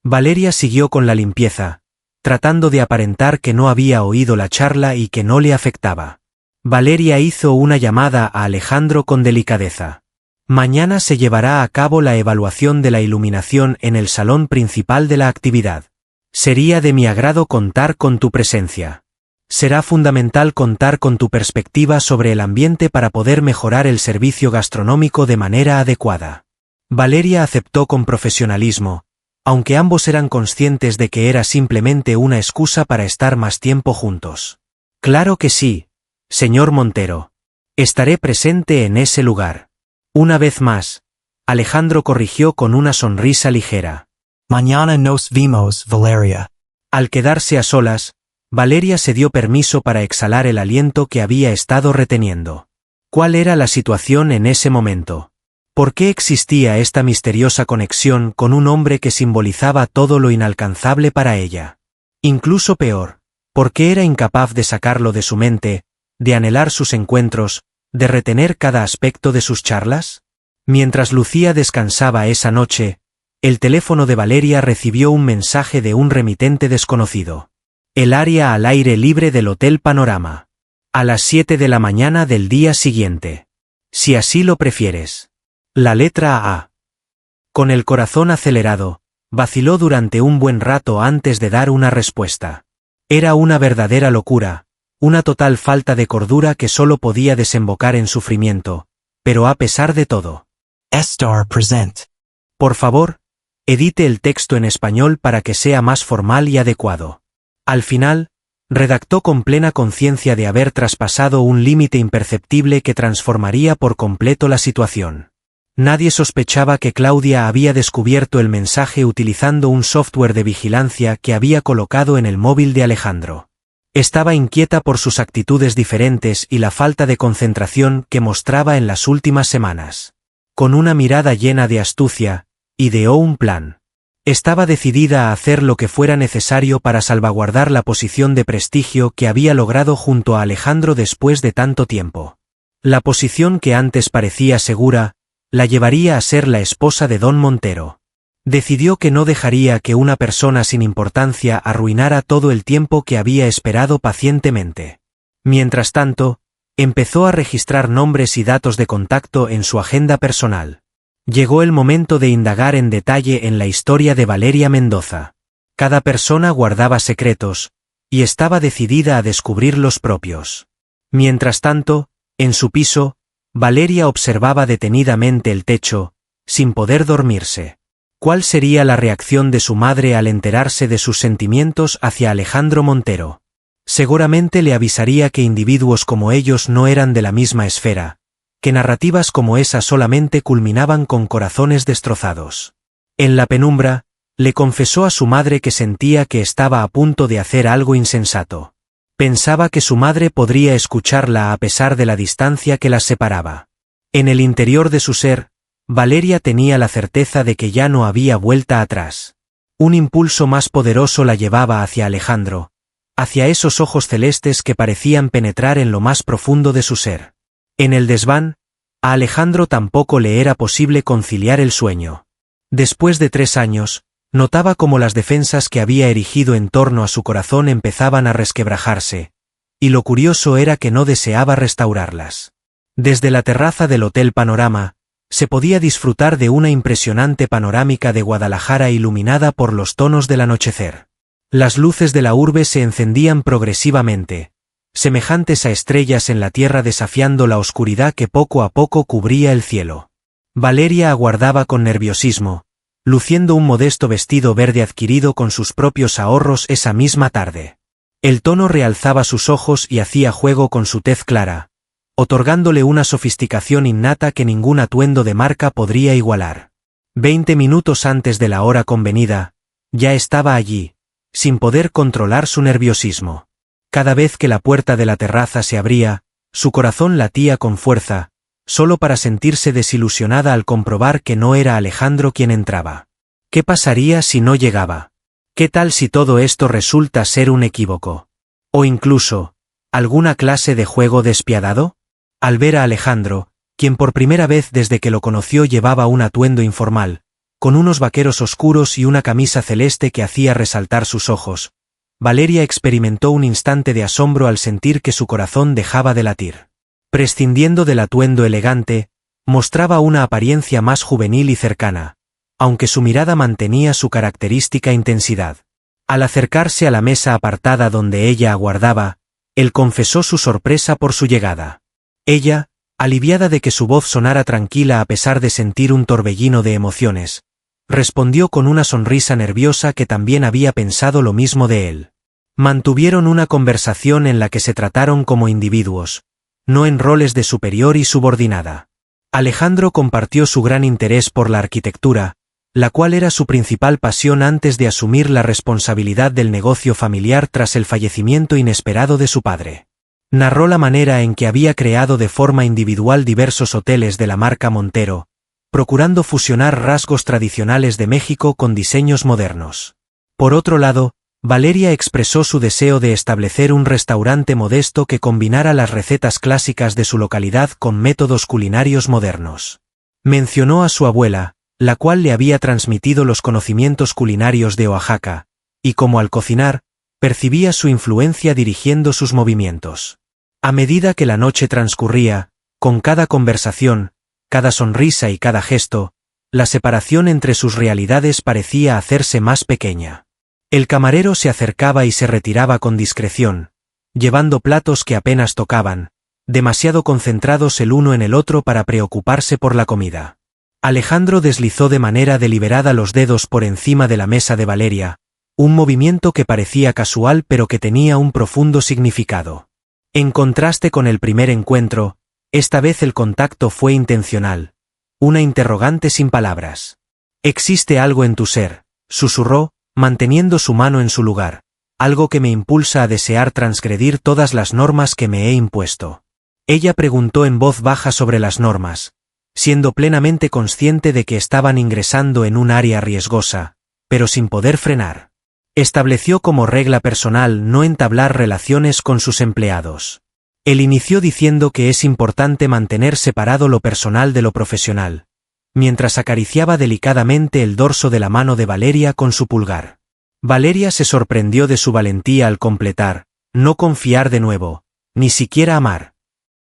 Valeria siguió con la limpieza, tratando de aparentar que no había oído la charla y que no le afectaba. Valeria hizo una llamada a Alejandro con delicadeza. Mañana se llevará a cabo la evaluación de la iluminación en el salón principal de la actividad. Sería de mi agrado contar con tu presencia. Será fundamental contar con tu perspectiva sobre el ambiente para poder mejorar el servicio gastronómico de manera adecuada. Valeria aceptó con profesionalismo, aunque ambos eran conscientes de que era simplemente una excusa para estar más tiempo juntos. Claro que sí, señor Montero. Estaré presente en ese lugar. Una vez más, Alejandro corrigió con una sonrisa ligera. Mañana nos vimos, Valeria. Al quedarse a solas, Valeria se dio permiso para exhalar el aliento que había estado reteniendo. ¿Cuál era la situación en ese momento? ¿Por qué existía esta misteriosa conexión con un hombre que simbolizaba todo lo inalcanzable para ella? Incluso peor, ¿por qué era incapaz de sacarlo de su mente, de anhelar sus encuentros, de retener cada aspecto de sus charlas? Mientras Lucía descansaba esa noche, el teléfono de Valeria recibió un mensaje de un remitente desconocido. El área al aire libre del Hotel Panorama. A las 7 de la mañana del día siguiente. Si así lo prefieres. La letra A. Con el corazón acelerado, vaciló durante un buen rato antes de dar una respuesta. Era una verdadera locura, una total falta de cordura que solo podía desembocar en sufrimiento, pero a pesar de todo. Star present. Por favor, edite el texto en español para que sea más formal y adecuado. Al final, redactó con plena conciencia de haber traspasado un límite imperceptible que transformaría por completo la situación. Nadie sospechaba que Claudia había descubierto el mensaje utilizando un software de vigilancia que había colocado en el móvil de Alejandro. Estaba inquieta por sus actitudes diferentes y la falta de concentración que mostraba en las últimas semanas. Con una mirada llena de astucia, ideó un plan. Estaba decidida a hacer lo que fuera necesario para salvaguardar la posición de prestigio que había logrado junto a Alejandro después de tanto tiempo. La posición que antes parecía segura, la llevaría a ser la esposa de Don Montero. Decidió que no dejaría que una persona sin importancia arruinara todo el tiempo que había esperado pacientemente. Mientras tanto, empezó a registrar nombres y datos de contacto en su agenda personal. Llegó el momento de indagar en detalle en la historia de Valeria Mendoza. Cada persona guardaba secretos, y estaba decidida a descubrir los propios. Mientras tanto, en su piso, Valeria observaba detenidamente el techo, sin poder dormirse. ¿Cuál sería la reacción de su madre al enterarse de sus sentimientos hacia Alejandro Montero? Seguramente le avisaría que individuos como ellos no eran de la misma esfera, que narrativas como esa solamente culminaban con corazones destrozados. En la penumbra, le confesó a su madre que sentía que estaba a punto de hacer algo insensato. Pensaba que su madre podría escucharla a pesar de la distancia que las separaba. En el interior de su ser, Valeria tenía la certeza de que ya no había vuelta atrás. Un impulso más poderoso la llevaba hacia Alejandro, hacia esos ojos celestes que parecían penetrar en lo más profundo de su ser. En el desván, a Alejandro tampoco le era posible conciliar el sueño. Después de 3 años, notaba cómo las defensas que había erigido en torno a su corazón empezaban a resquebrajarse, y lo curioso era que no deseaba restaurarlas. Desde la terraza del Hotel Panorama, se podía disfrutar de una impresionante panorámica de Guadalajara iluminada por los tonos del anochecer. Las luces de la urbe se encendían progresivamente, semejantes a estrellas en la tierra desafiando la oscuridad que poco a poco cubría el cielo. Valeria aguardaba con nerviosismo, luciendo un modesto vestido verde adquirido con sus propios ahorros esa misma tarde. El tono realzaba sus ojos y hacía juego con su tez clara, otorgándole una sofisticación innata que ningún atuendo de marca podría igualar. 20 minutos antes de la hora convenida, ya estaba allí, sin poder controlar su nerviosismo. Cada vez que la puerta de la terraza se abría, su corazón latía con fuerza, solo para sentirse desilusionada al comprobar que no era Alejandro quien entraba. ¿Qué pasaría si no llegaba? ¿Qué tal si todo esto resulta ser un equívoco? ¿O incluso, alguna clase de juego despiadado? Al ver a Alejandro, quien por primera vez desde que lo conoció llevaba un atuendo informal, con unos vaqueros oscuros y una camisa celeste que hacía resaltar sus ojos, Valeria experimentó un instante de asombro al sentir que su corazón dejaba de latir. Prescindiendo del atuendo elegante, mostraba una apariencia más juvenil y cercana, aunque su mirada mantenía su característica intensidad. Al acercarse a la mesa apartada donde ella aguardaba, él confesó su sorpresa por su llegada. Ella, aliviada de que su voz sonara tranquila a pesar de sentir un torbellino de emociones, respondió con una sonrisa nerviosa que también había pensado lo mismo de él. Mantuvieron una conversación en la que se trataron como individuos, no en roles de superior y subordinada. Alejandro compartió su gran interés por la arquitectura, la cual era su principal pasión antes de asumir la responsabilidad del negocio familiar tras el fallecimiento inesperado de su padre. Narró la manera en que había creado de forma individual diversos hoteles de la marca Montero, procurando fusionar rasgos tradicionales de México con diseños modernos. Por otro lado, Valeria expresó su deseo de establecer un restaurante modesto que combinara las recetas clásicas de su localidad con métodos culinarios modernos. Mencionó a su abuela, la cual le había transmitido los conocimientos culinarios de Oaxaca, y como al cocinar, percibía su influencia dirigiendo sus movimientos. A medida que la noche transcurría, con cada conversación, cada sonrisa y cada gesto, la separación entre sus realidades parecía hacerse más pequeña. El camarero se acercaba y se retiraba con discreción, llevando platos que apenas tocaban, demasiado concentrados el uno en el otro para preocuparse por la comida. Alejandro deslizó de manera deliberada los dedos por encima de la mesa de Valeria, un movimiento que parecía casual pero que tenía un profundo significado. En contraste con el primer encuentro, esta vez el contacto fue intencional, una interrogante sin palabras. «Existe algo en tu ser», susurró, manteniendo su mano en su lugar, «algo que me impulsa a desear transgredir todas las normas que me he impuesto». Ella preguntó en voz baja sobre las normas, siendo plenamente consciente de que estaban ingresando en un área riesgosa, pero sin poder frenar. Estableció como regla personal no entablar relaciones con sus empleados. Él inició diciendo que es importante mantener separado lo personal de lo profesional, mientras acariciaba delicadamente el dorso de la mano de Valeria con su pulgar. Valeria se sorprendió de su valentía al completar, no confiar de nuevo, ni siquiera amar.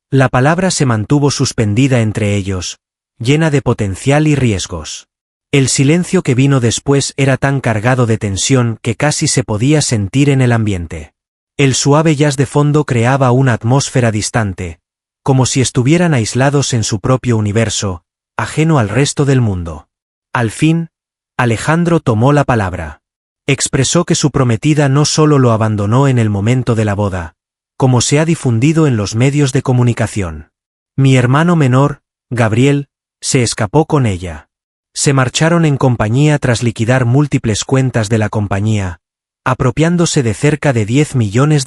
La palabra se mantuvo suspendida entre ellos, llena de potencial y riesgos. El silencio que vino después era tan cargado de tensión que casi se podía sentir en el ambiente. El suave jazz de fondo creaba una atmósfera distante, como si estuvieran aislados en su propio universo, ajeno al resto del mundo. Al fin, Alejandro tomó la palabra. Expresó que su prometida no solo lo abandonó en el momento de la boda, como se ha difundido en los medios de comunicación. Mi hermano menor, Gabriel, se escapó con ella. Se marcharon en compañía tras liquidar múltiples cuentas de la compañía, apropiándose de cerca de $10 millones.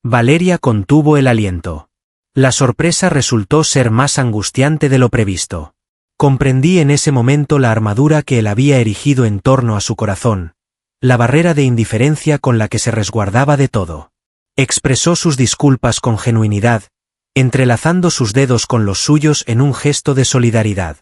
Valeria contuvo el aliento. La sorpresa resultó ser más angustiante de lo previsto. Comprendí en ese momento la armadura que él había erigido en torno a su corazón, la barrera de indiferencia con la que se resguardaba de todo. Expresó sus disculpas con genuinidad, entrelazando sus dedos con los suyos en un gesto de solidaridad.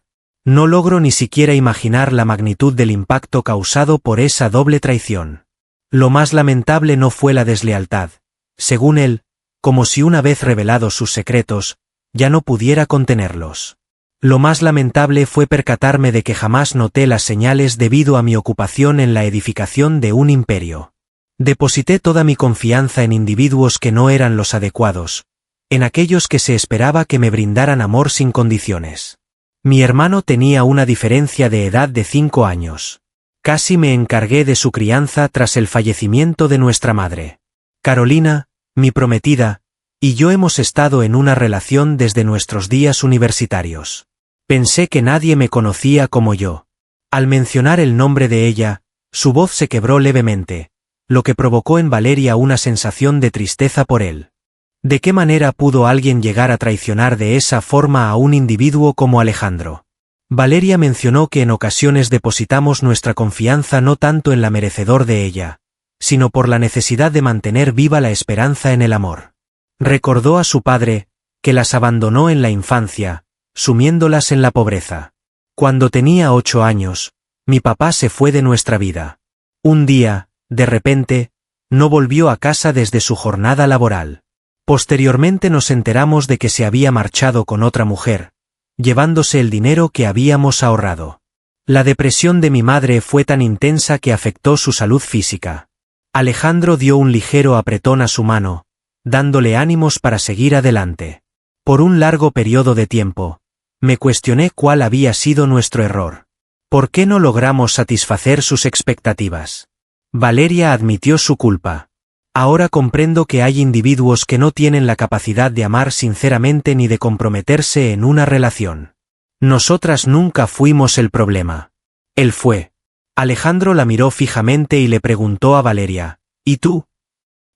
No logro ni siquiera imaginar la magnitud del impacto causado por esa doble traición. Lo más lamentable no fue la deslealtad, según él, como si una vez revelados sus secretos, ya no pudiera contenerlos. Lo más lamentable fue percatarme de que jamás noté las señales debido a mi ocupación en la edificación de un imperio. Deposité toda mi confianza en individuos que no eran los adecuados, en aquellos que se esperaba que me brindaran amor sin condiciones. Mi hermano tenía una diferencia de edad de 5 años. Casi me encargué de su crianza tras el fallecimiento de nuestra madre. Carolina, mi prometida, y yo hemos estado en una relación desde nuestros días universitarios. Pensé que nadie me conocía como yo. Al mencionar el nombre de ella, su voz se quebró levemente, lo que provocó en Valeria una sensación de tristeza por él. ¿De qué manera pudo alguien llegar a traicionar de esa forma a un individuo como Alejandro? Valeria mencionó que en ocasiones depositamos nuestra confianza no tanto en la merecedor de ella, sino por la necesidad de mantener viva la esperanza en el amor. Recordó a su padre, que las abandonó en la infancia, sumiéndolas en la pobreza. Cuando tenía 8 años, mi papá se fue de nuestra vida. Un día, de repente, no volvió a casa desde su jornada laboral. Posteriormente nos enteramos de que se había marchado con otra mujer, llevándose el dinero que habíamos ahorrado. La depresión de mi madre fue tan intensa que afectó su salud física. Alejandro dio un ligero apretón a su mano, dándole ánimos para seguir adelante. Por un largo periodo de tiempo, me cuestioné cuál había sido nuestro error. ¿Por qué no logramos satisfacer sus expectativas? Valeria admitió su culpa. Ahora comprendo que hay individuos que no tienen la capacidad de amar sinceramente ni de comprometerse en una relación. Nosotras nunca fuimos el problema. Él fue. Alejandro la miró fijamente y le preguntó a Valeria, ¿y tú?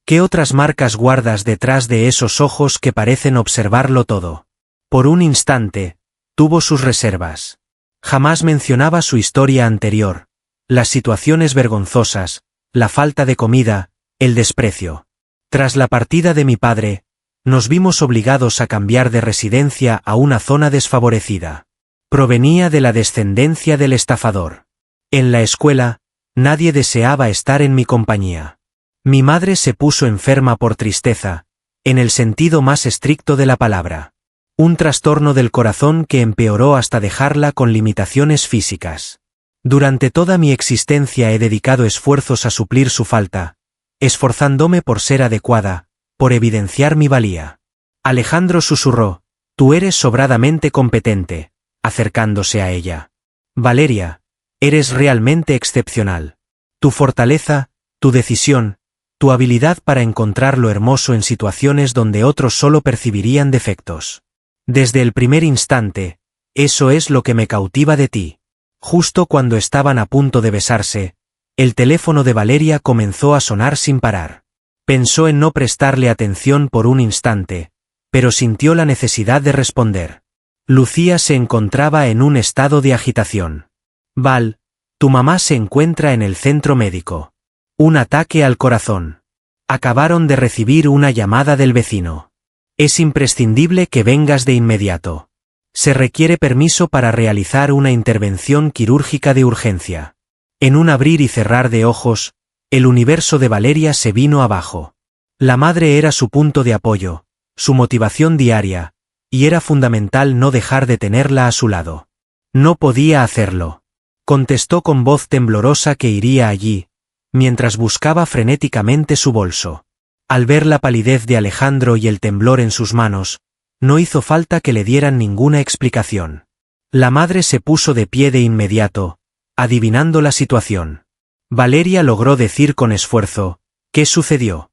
¿Qué otras marcas guardas detrás de esos ojos que parecen observarlo todo? Por un instante, tuvo sus reservas. Jamás mencionaba su historia anterior, las situaciones vergonzosas, la falta de comida, el desprecio. Tras la partida de mi padre, nos vimos obligados a cambiar de residencia a una zona desfavorecida. Provenía de la descendencia del estafador. En la escuela, nadie deseaba estar en mi compañía. Mi madre se puso enferma por tristeza, en el sentido más estricto de la palabra. Un trastorno del corazón que empeoró hasta dejarla con limitaciones físicas. Durante toda mi existencia he dedicado esfuerzos a suplir su falta, esforzándome por ser adecuada, por evidenciar mi valía. Alejandro susurró, tú eres sobradamente competente, acercándose a ella. Valeria, eres realmente excepcional. Tu fortaleza, tu decisión, tu habilidad para encontrar lo hermoso en situaciones donde otros solo percibirían defectos. Desde el primer instante, eso es lo que me cautiva de ti. Justo cuando estaban a punto de besarse, el teléfono de Valeria comenzó a sonar sin parar. Pensó en no prestarle atención por un instante, pero sintió la necesidad de responder. Lucía se encontraba en un estado de agitación. Val, tu mamá se encuentra en el centro médico. Un ataque al corazón. Acabaron de recibir una llamada del vecino. Es imprescindible que vengas de inmediato. Se requiere permiso para realizar una intervención quirúrgica de urgencia. En un abrir y cerrar de ojos, el universo de Valeria se vino abajo. La madre era su punto de apoyo, su motivación diaria, y era fundamental no dejar de tenerla a su lado. No podía hacerlo. Contestó con voz temblorosa que iría allí, mientras buscaba frenéticamente su bolso. Al ver la palidez de Alejandro y el temblor en sus manos, no hizo falta que le dieran ninguna explicación. La madre se puso de pie de inmediato, adivinando la situación. Valeria logró decir con esfuerzo, ¿qué sucedió?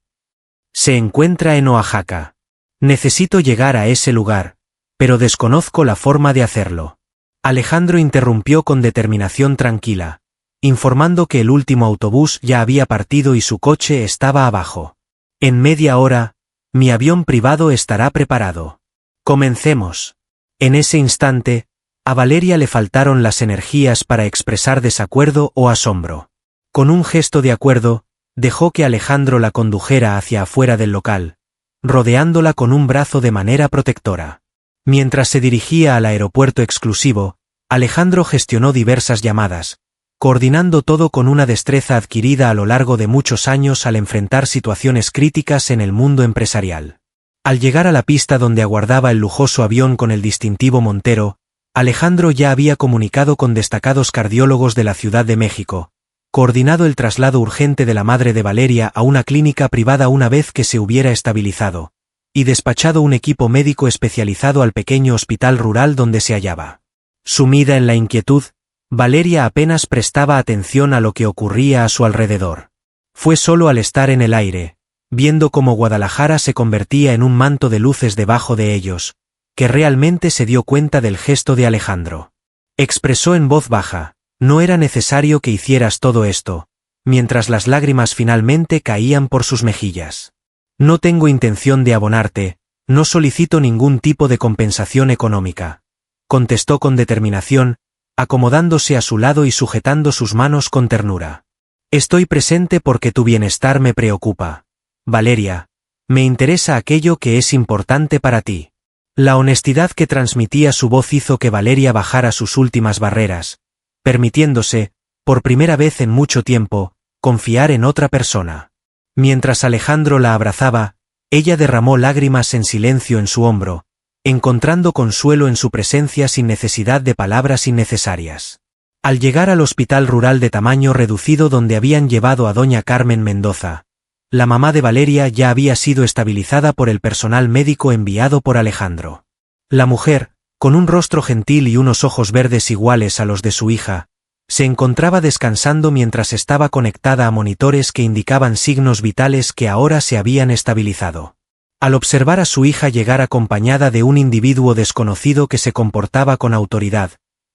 Se encuentra en Oaxaca. Necesito llegar a ese lugar, pero desconozco la forma de hacerlo. Alejandro interrumpió con determinación tranquila, informando que el último autobús ya había partido y su coche estaba abajo. En media hora, mi avión privado estará preparado. Comencemos. En ese instante, a Valeria le faltaron las energías para expresar desacuerdo o asombro. Con un gesto de acuerdo, dejó que Alejandro la condujera hacia afuera del local, rodeándola con un brazo de manera protectora. Mientras se dirigía al aeropuerto exclusivo, Alejandro gestionó diversas llamadas, coordinando todo con una destreza adquirida a lo largo de muchos años al enfrentar situaciones críticas en el mundo empresarial. Al llegar a la pista donde aguardaba el lujoso avión con el distintivo Montero, Alejandro ya había comunicado con destacados cardiólogos de la Ciudad de México, coordinado el traslado urgente de la madre de Valeria a una clínica privada una vez que se hubiera estabilizado, y despachado un equipo médico especializado al pequeño hospital rural donde se hallaba. Sumida en la inquietud, Valeria apenas prestaba atención a lo que ocurría a su alrededor. Fue solo al estar en el aire, viendo cómo Guadalajara se convertía en un manto de luces debajo de ellos, que realmente se dio cuenta del gesto de Alejandro. Expresó en voz baja, no era necesario que hicieras todo esto, mientras las lágrimas finalmente caían por sus mejillas. No tengo intención de abonarte, no solicito ningún tipo de compensación económica, contestó con determinación, acomodándose a su lado y sujetando sus manos con ternura. Estoy presente porque tu bienestar me preocupa. Valeria, me interesa aquello que es importante para ti. La honestidad que transmitía su voz hizo que Valeria bajara sus últimas barreras, permitiéndose, por primera vez en mucho tiempo, confiar en otra persona. Mientras Alejandro la abrazaba, ella derramó lágrimas en silencio en su hombro, encontrando consuelo en su presencia sin necesidad de palabras innecesarias. Al llegar al hospital rural de tamaño reducido donde habían llevado a doña Carmen Mendoza, la mamá de Valeria ya había sido estabilizada por el personal médico enviado por Alejandro. La mujer, con un rostro gentil y unos ojos verdes iguales a los de su hija, se encontraba descansando mientras estaba conectada a monitores que indicaban signos vitales que ahora se habían estabilizado. Al observar a su hija llegar acompañada de un individuo desconocido que se comportaba con autoridad,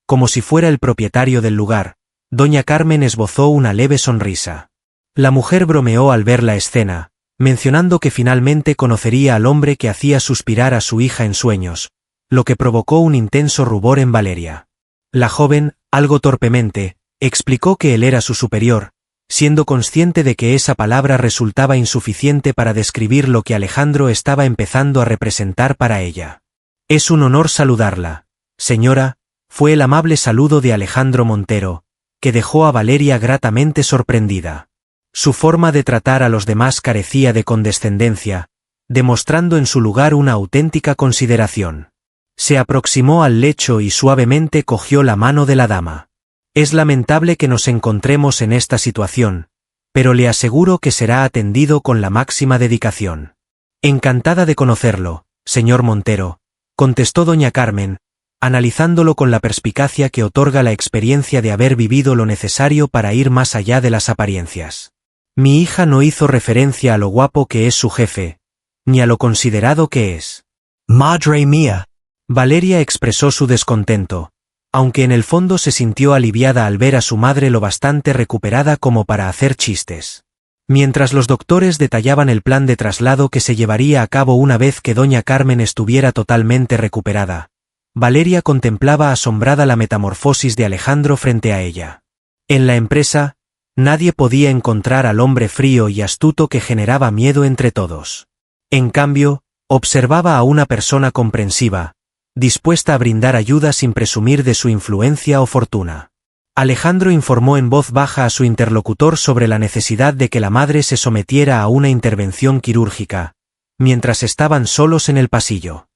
como si fuera el propietario del lugar, doña Carmen esbozó una leve sonrisa. La mujer bromeó al ver la escena, mencionando que finalmente conocería al hombre que hacía suspirar a su hija en sueños, lo que provocó un intenso rubor en Valeria. La joven, algo torpemente, explicó que él era su superior, siendo consciente de que esa palabra resultaba insuficiente para describir lo que Alejandro estaba empezando a representar para ella. Es un honor saludarla, señora, fue el amable saludo de Alejandro Montero, que dejó a Valeria gratamente sorprendida. Su forma de tratar a los demás carecía de condescendencia, demostrando en su lugar una auténtica consideración. Se aproximó al lecho y suavemente cogió la mano de la dama. Es lamentable que nos encontremos en esta situación, pero le aseguro que será atendido con la máxima dedicación. Encantada de conocerlo, señor Montero, contestó doña Carmen, analizándolo con la perspicacia que otorga la experiencia de haber vivido lo necesario para ir más allá de las apariencias. Mi hija no hizo referencia a lo guapo que es su jefe, ni a lo considerado que es. Madre mía. Valeria expresó su descontento, aunque en el fondo se sintió aliviada al ver a su madre lo bastante recuperada como para hacer chistes. Mientras los doctores detallaban el plan de traslado que se llevaría a cabo una vez que doña Carmen estuviera totalmente recuperada, Valeria contemplaba asombrada la metamorfosis de Alejandro frente a ella. En la empresa, nadie podía encontrar al hombre frío y astuto que generaba miedo entre todos. En cambio, observaba a una persona comprensiva, dispuesta a brindar ayuda sin presumir de su influencia o fortuna. Alejandro informó en voz baja a su interlocutor sobre la necesidad de que la madre se sometiera a una intervención quirúrgica, mientras estaban solos en el pasillo.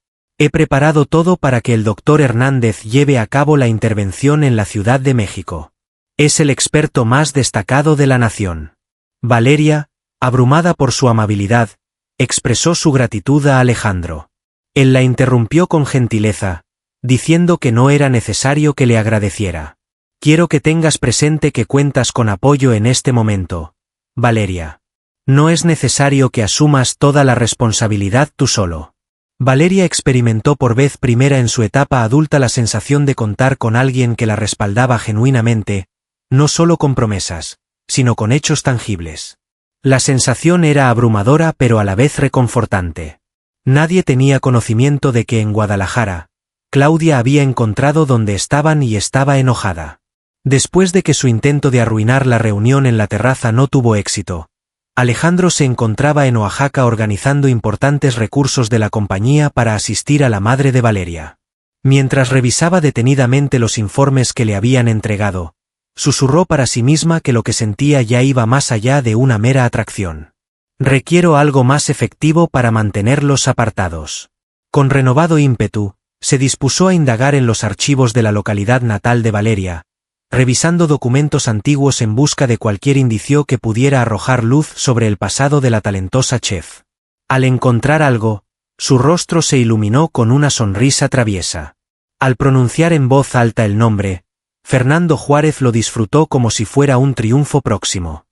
He preparado todo para que el doctor Hernández lleve a cabo la intervención en la Ciudad de México. Es el experto más destacado de la nación. Valeria, abrumada por su amabilidad, expresó su gratitud a Alejandro. Él la interrumpió con gentileza, diciendo que no era necesario que le agradeciera. Quiero que tengas presente que cuentas con apoyo en este momento, Valeria. No es necesario que asumas toda la responsabilidad tú solo. Valeria experimentó por vez primera en su etapa adulta la sensación de contar con alguien que la respaldaba genuinamente, no solo con promesas, sino con hechos tangibles. La sensación era abrumadora pero a la vez reconfortante. Nadie tenía conocimiento de que en Guadalajara, Claudia había encontrado donde estaban y estaba enojada. Después de que su intento de arruinar la reunión en la terraza no tuvo éxito, Alejandro se encontraba en Oaxaca organizando importantes recursos de la compañía para asistir a la madre de Valeria. Mientras revisaba detenidamente los informes que le habían entregado, susurró para sí misma que lo que sentía ya iba más allá de una mera atracción. Requiero algo más efectivo para mantenerlos apartados. Con renovado ímpetu, se dispuso a indagar en los archivos de la localidad natal de Valeria, revisando documentos antiguos en busca de cualquier indicio que pudiera arrojar luz sobre el pasado de la talentosa chef. Al encontrar algo, su rostro se iluminó con una sonrisa traviesa. Al pronunciar en voz alta el nombre, Fernando Juárez lo disfrutó como si fuera un triunfo próximo.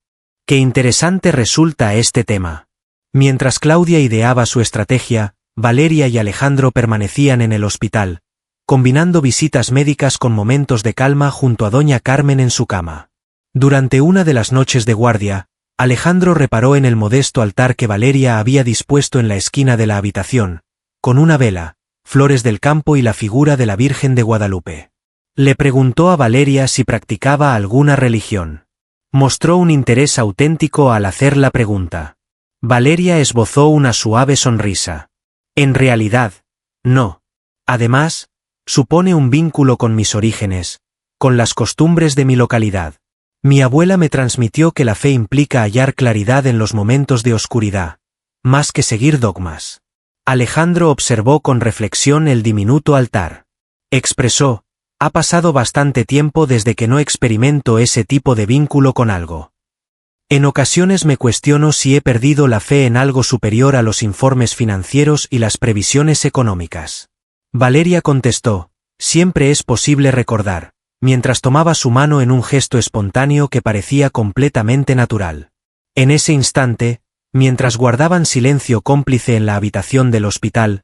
Qué interesante resulta este tema. Mientras Claudia ideaba su estrategia, Valeria y Alejandro permanecían en el hospital, combinando visitas médicas con momentos de calma junto a doña Carmen en su cama. Durante una de las noches de guardia, Alejandro reparó en el modesto altar que Valeria había dispuesto en la esquina de la habitación, con una vela, flores del campo y la figura de la Virgen de Guadalupe. Le preguntó a Valeria si practicaba alguna religión. Mostró un interés auténtico al hacer la pregunta. Valeria esbozó una suave sonrisa. En realidad, no. Además, supone un vínculo con mis orígenes, con las costumbres de mi localidad. Mi abuela me transmitió que la fe implica hallar claridad en los momentos de oscuridad, más que seguir dogmas. Alejandro observó con reflexión el diminuto altar. Expresó, ha pasado bastante tiempo desde que no experimento ese tipo de vínculo con algo. En ocasiones me cuestiono si he perdido la fe en algo superior a los informes financieros y las previsiones económicas. Valeria contestó, siempre es posible recordar, mientras tomaba su mano en un gesto espontáneo que parecía completamente natural. En ese instante, mientras guardaban silencio cómplice en la habitación del hospital,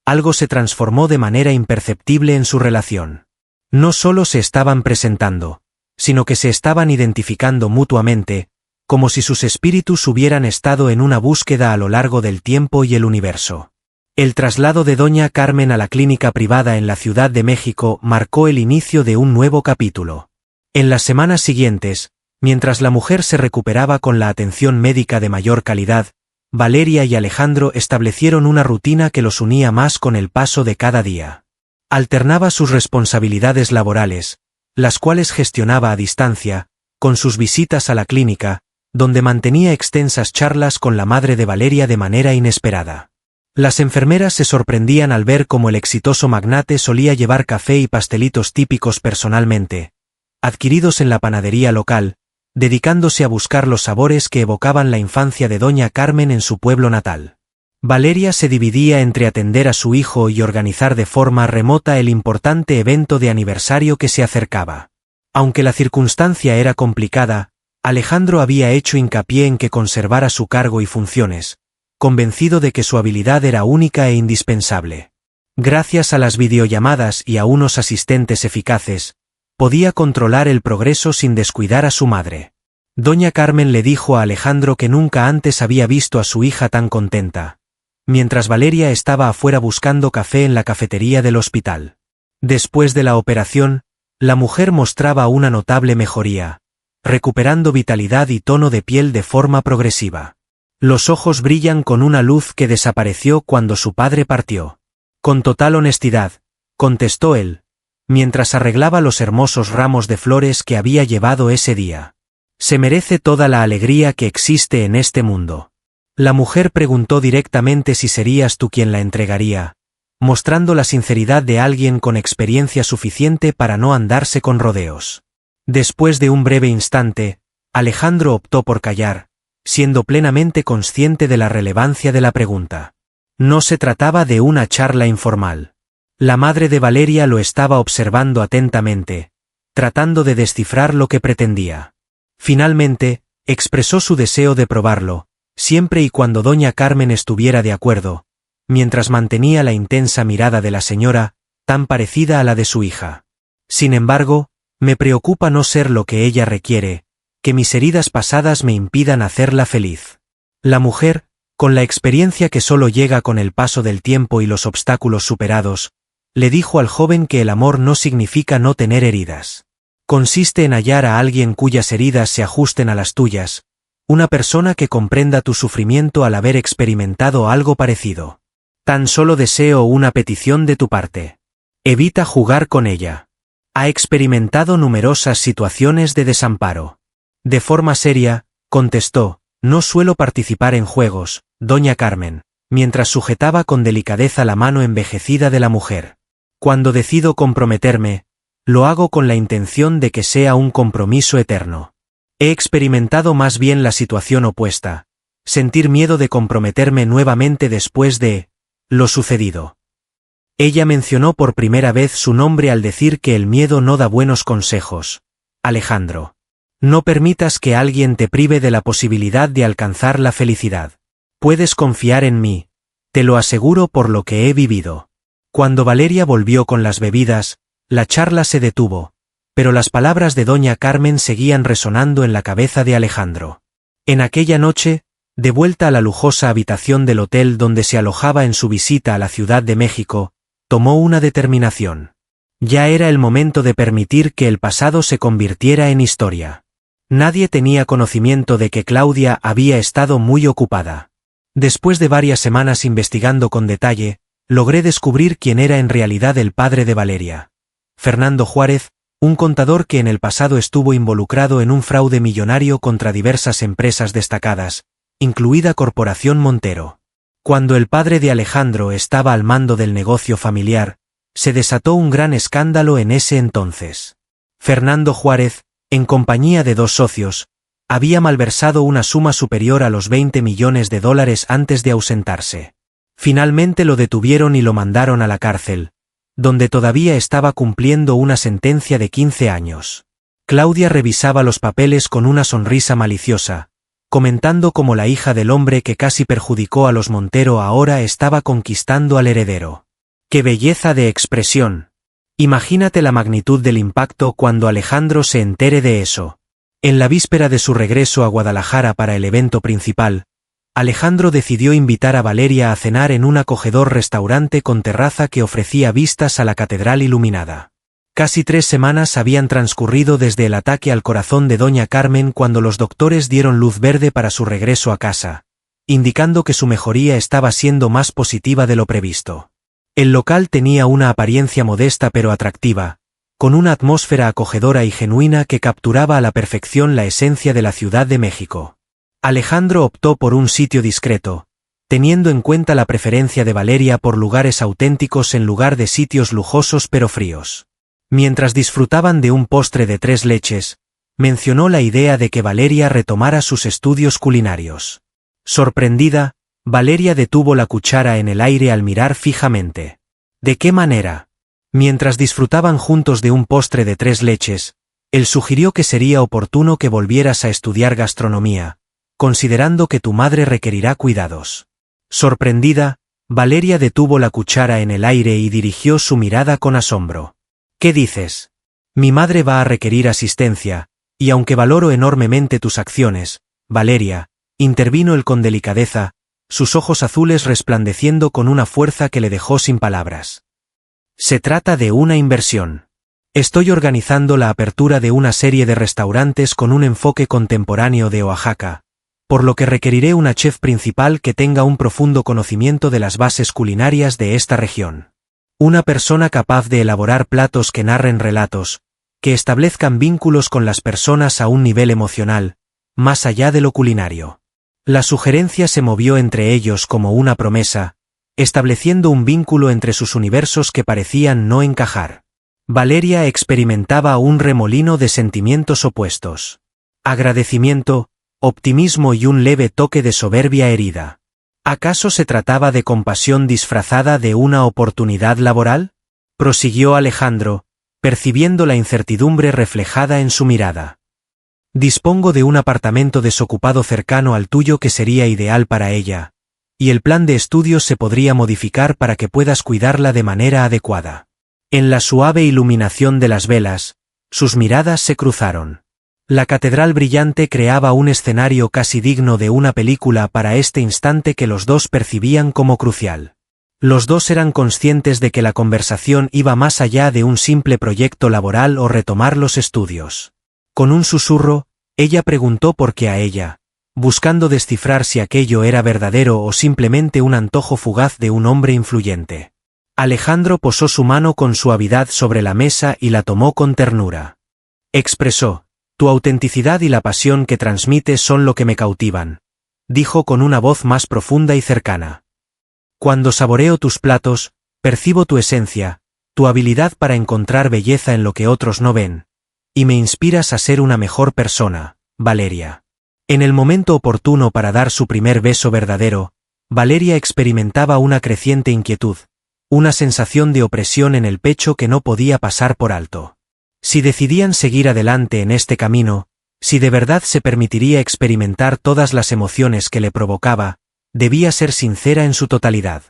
algo se transformó de manera imperceptible en su relación. No solo se estaban presentando, sino que se estaban identificando mutuamente, como si sus espíritus hubieran estado en una búsqueda a lo largo del tiempo y el universo. El traslado de doña Carmen a la clínica privada en la Ciudad de México marcó el inicio de un nuevo capítulo. En las semanas siguientes, mientras la mujer se recuperaba con la atención médica de mayor calidad, Valeria y Alejandro establecieron una rutina que los unía más con el paso de cada día. Alternaba sus responsabilidades laborales, las cuales gestionaba a distancia, con sus visitas a la clínica, donde mantenía extensas charlas con la madre de Valeria de manera inesperada. Las enfermeras se sorprendían al ver cómo el exitoso magnate solía llevar café y pastelitos típicos personalmente, adquiridos en la panadería local, dedicándose a buscar los sabores que evocaban la infancia de doña Carmen en su pueblo natal. Valeria se dividía entre atender a su hijo y organizar de forma remota el importante evento de aniversario que se acercaba. Aunque la circunstancia era complicada, Alejandro había hecho hincapié en que conservara su cargo y funciones, convencido de que su habilidad era única e indispensable. Gracias a las videollamadas y a unos asistentes eficaces, podía controlar el progreso sin descuidar a su madre. Doña Carmen le dijo a Alejandro que nunca antes había visto a su hija tan contenta, mientras Valeria estaba afuera buscando café en la cafetería del hospital. Después de la operación, la mujer mostraba una notable mejoría, recuperando vitalidad y tono de piel de forma progresiva. Los ojos brillan con una luz que desapareció cuando su padre partió. Con total honestidad, contestó él, mientras arreglaba los hermosos ramos de flores que había llevado ese día. Se merece toda la alegría que existe en este mundo. La mujer preguntó directamente si serías tú quien la entregaría, mostrando la sinceridad de alguien con experiencia suficiente para no andarse con rodeos. Después de un breve instante, Alejandro optó por callar, siendo plenamente consciente de la relevancia de la pregunta. No se trataba de una charla informal. La madre de Valeria lo estaba observando atentamente, tratando de descifrar lo que pretendía. Finalmente, expresó su deseo de probarlo, siempre y cuando doña Carmen estuviera de acuerdo, mientras mantenía la intensa mirada de la señora, tan parecida a la de su hija. Sin embargo, me preocupa no ser lo que ella requiere, que mis heridas pasadas me impidan hacerla feliz. La mujer, con la experiencia que solo llega con el paso del tiempo y los obstáculos superados, le dijo al joven que el amor no significa no tener heridas. Consiste en hallar a alguien cuyas heridas se ajusten a las tuyas, una persona que comprenda tu sufrimiento al haber experimentado algo parecido. Tan solo deseo una petición de tu parte. Evita jugar con ella. Ha experimentado numerosas situaciones de desamparo. De forma seria, contestó, no suelo participar en juegos, doña Carmen, mientras sujetaba con delicadeza la mano envejecida de la mujer. Cuando decido comprometerme, lo hago con la intención de que sea un compromiso eterno. He experimentado más bien la situación opuesta, sentir miedo de comprometerme nuevamente después de lo sucedido. Ella mencionó por primera vez su nombre al decir que el miedo no da buenos consejos. Alejandro. No permitas que alguien te prive de la posibilidad de alcanzar la felicidad. Puedes confiar en mí, te lo aseguro por lo que he vivido. Cuando Valeria volvió con las bebidas, la charla se detuvo, pero las palabras de doña Carmen seguían resonando en la cabeza de Alejandro. En aquella noche, de vuelta a la lujosa habitación del hotel donde se alojaba en su visita a la Ciudad de México, tomó una determinación. Ya era el momento de permitir que el pasado se convirtiera en historia. Nadie tenía conocimiento de que Claudia había estado muy ocupada. Después de varias semanas investigando con detalle, logré descubrir quién era en realidad el padre de Valeria. Fernando Juárez, un contador que en el pasado estuvo involucrado en un fraude millonario contra diversas empresas destacadas, incluida Corporación Montero. Cuando el padre de Alejandro estaba al mando del negocio familiar, se desató un gran escándalo en ese entonces. Fernando Juárez, en compañía de dos socios, había malversado una suma superior a los $20 millones antes de ausentarse. Finalmente lo detuvieron y lo mandaron a la cárcel, donde todavía estaba cumpliendo una sentencia de 15 años. Claudia revisaba los papeles con una sonrisa maliciosa, comentando cómo la hija del hombre que casi perjudicó a los Montero ahora estaba conquistando al heredero. ¡Qué belleza de expresión! Imagínate la magnitud del impacto cuando Alejandro se entere de eso. En la víspera de su regreso a Guadalajara para el evento principal, Alejandro decidió invitar a Valeria a cenar en un acogedor restaurante con terraza que ofrecía vistas a la catedral iluminada. Casi 3 semanas habían transcurrido desde el ataque al corazón de doña Carmen cuando los doctores dieron luz verde para su regreso a casa, indicando que su mejoría estaba siendo más positiva de lo previsto. El local tenía una apariencia modesta pero atractiva, con una atmósfera acogedora y genuina que capturaba a la perfección la esencia de la Ciudad de México. Alejandro optó por un sitio discreto, teniendo en cuenta la preferencia de Valeria por lugares auténticos en lugar de sitios lujosos pero fríos. Mientras disfrutaban de un postre de 3 leches, mencionó la idea de que Valeria retomara sus estudios culinarios. Sorprendida, Valeria detuvo la cuchara en el aire al mirar fijamente. ¿De qué manera? Mientras disfrutaban juntos de un postre de 3 leches, él sugirió que sería oportuno que volvieras a estudiar gastronomía, considerando que tu madre requerirá cuidados. Sorprendida, Valeria detuvo la cuchara en el aire y dirigió su mirada con asombro. ¿Qué dices? Mi madre va a requerir asistencia, y aunque valoro enormemente tus acciones, Valeria, intervino él con delicadeza, sus ojos azules resplandeciendo con una fuerza que le dejó sin palabras. Se trata de una inversión. Estoy organizando la apertura de una serie de restaurantes con un enfoque contemporáneo de Oaxaca, por lo que requeriré una chef principal que tenga un profundo conocimiento de las bases culinarias de esta región. Una persona capaz de elaborar platos que narren relatos, que establezcan vínculos con las personas a un nivel emocional, más allá de lo culinario. La sugerencia se movió entre ellos como una promesa, estableciendo un vínculo entre sus universos que parecían no encajar. Valeria experimentaba un remolino de sentimientos opuestos. Agradecimiento, optimismo y un leve toque de soberbia herida. ¿Acaso se trataba de compasión disfrazada de una oportunidad laboral? Prosiguió Alejandro, percibiendo la incertidumbre reflejada en su mirada. Dispongo de un apartamento desocupado cercano al tuyo que sería ideal para ella, y el plan de estudios se podría modificar para que puedas cuidarla de manera adecuada. En la suave iluminación de las velas, sus miradas se cruzaron. La catedral brillante creaba un escenario casi digno de una película para este instante que los dos percibían como crucial. Los dos eran conscientes de que la conversación iba más allá de un simple proyecto laboral o retomar los estudios. Con un susurro, ella preguntó por qué a ella, buscando descifrar si aquello era verdadero o simplemente un antojo fugaz de un hombre influyente. Alejandro posó su mano con suavidad sobre la mesa y la tomó con ternura. Expresó: tu autenticidad y la pasión que transmites son lo que me cautivan, dijo con una voz más profunda y cercana. Cuando saboreo tus platos, percibo tu esencia, tu habilidad para encontrar belleza en lo que otros no ven, y me inspiras a ser una mejor persona, Valeria. En el momento oportuno para dar su primer beso verdadero, Valeria experimentaba una creciente inquietud, una sensación de opresión en el pecho que no podía pasar por alto. Si decidían seguir adelante en este camino, si de verdad se permitiría experimentar todas las emociones que le provocaba, debía ser sincera en su totalidad.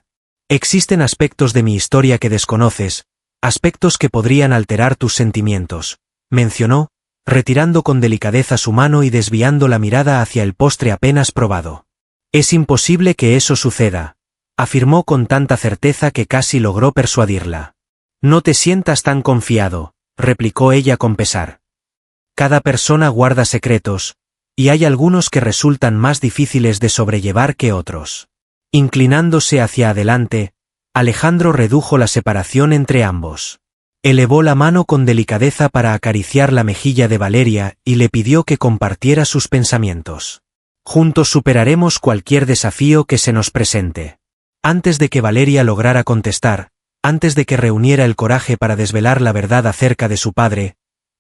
Existen aspectos de mi historia que desconoces, aspectos que podrían alterar tus sentimientos, mencionó, retirando con delicadeza su mano y desviando la mirada hacia el postre apenas probado. Es imposible que eso suceda, afirmó con tanta certeza que casi logró persuadirla. No te sientas tan confiado, replicó ella con pesar. Cada persona guarda secretos, y hay algunos que resultan más difíciles de sobrellevar que otros. Inclinándose hacia adelante, Alejandro redujo la separación entre ambos. Elevó la mano con delicadeza para acariciar la mejilla de Valeria y le pidió que compartiera sus pensamientos. Juntos superaremos cualquier desafío que se nos presente. Antes de que Valeria lograra contestar, antes de que reuniera el coraje para desvelar la verdad acerca de su padre,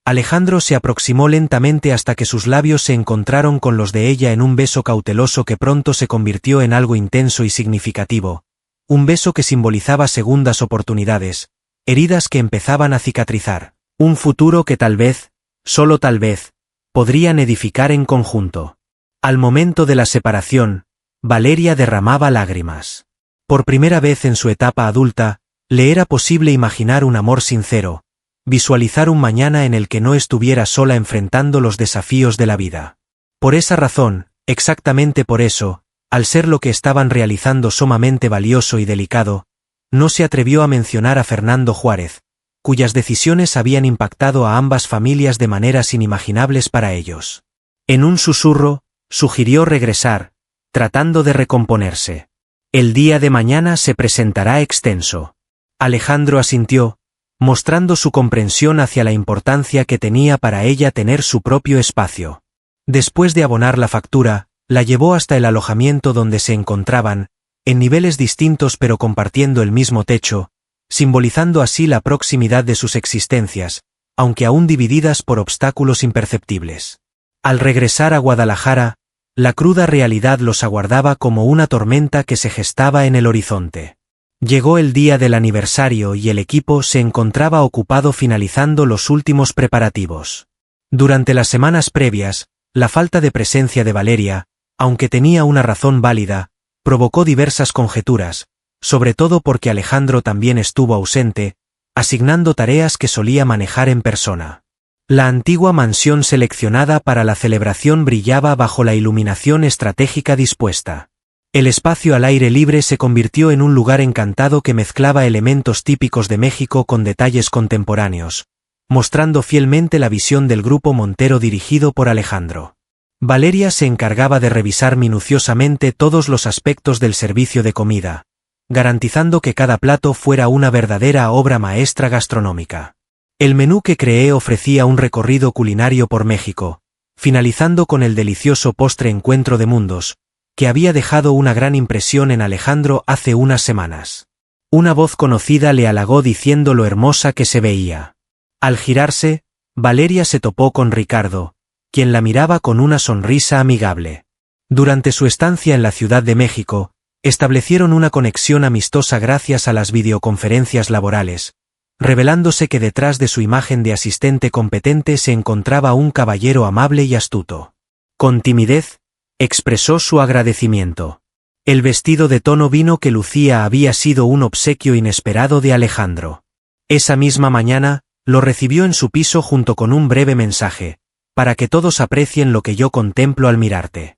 Alejandro se aproximó lentamente hasta que sus labios se encontraron con los de ella en un beso cauteloso que pronto se convirtió en algo intenso y significativo, un beso que simbolizaba segundas oportunidades, heridas que empezaban a cicatrizar, un futuro que tal vez, solo tal vez, podrían edificar en conjunto. Al momento de la separación, Valeria derramaba lágrimas. Por primera vez en su etapa adulta, le era posible imaginar un amor sincero, visualizar un mañana en el que no estuviera sola enfrentando los desafíos de la vida. Por esa razón, exactamente por eso, al ser lo que estaban realizando sumamente valioso y delicado, no se atrevió a mencionar a Fernando Juárez, cuyas decisiones habían impactado a ambas familias de maneras inimaginables para ellos. En un susurro, sugirió regresar, tratando de recomponerse. El día de mañana se presentará extenso. Alejandro asintió, mostrando su comprensión hacia la importancia que tenía para ella tener su propio espacio. Después de abonar la factura, la llevó hasta el alojamiento donde se encontraban, en niveles distintos pero compartiendo el mismo techo, simbolizando así la proximidad de sus existencias, aunque aún divididas por obstáculos imperceptibles. Al regresar a Guadalajara, la cruda realidad los aguardaba como una tormenta que se gestaba en el horizonte. Llegó el día del aniversario y el equipo se encontraba ocupado finalizando los últimos preparativos. Durante las semanas previas, la falta de presencia de Valeria, aunque tenía una razón válida, provocó diversas conjeturas, sobre todo porque Alejandro también estuvo ausente, asignando tareas que solía manejar en persona. La antigua mansión seleccionada para la celebración brillaba bajo la iluminación estratégica dispuesta. El espacio al aire libre se convirtió en un lugar encantado que mezclaba elementos típicos de México con detalles contemporáneos, mostrando fielmente la visión del grupo Montero dirigido por Alejandro. Valeria se encargaba de revisar minuciosamente todos los aspectos del servicio de comida, garantizando que cada plato fuera una verdadera obra maestra gastronómica. El menú que creé ofrecía un recorrido culinario por México, finalizando con el delicioso postre Encuentro de Mundos, que había dejado una gran impresión en Alejandro hace unas semanas. Una voz conocida le halagó diciendo lo hermosa que se veía. Al girarse, Valeria se topó con Ricardo, quien la miraba con una sonrisa amigable. Durante su estancia en la Ciudad de México, establecieron una conexión amistosa gracias a las videoconferencias laborales, revelándose que detrás de su imagen de asistente competente se encontraba un caballero amable y astuto. Con timidez, expresó su agradecimiento. El vestido de tono vino que lucía había sido un obsequio inesperado de Alejandro. Esa misma mañana, lo recibió en su piso junto con un breve mensaje, para que todos aprecien lo que yo contemplo al mirarte.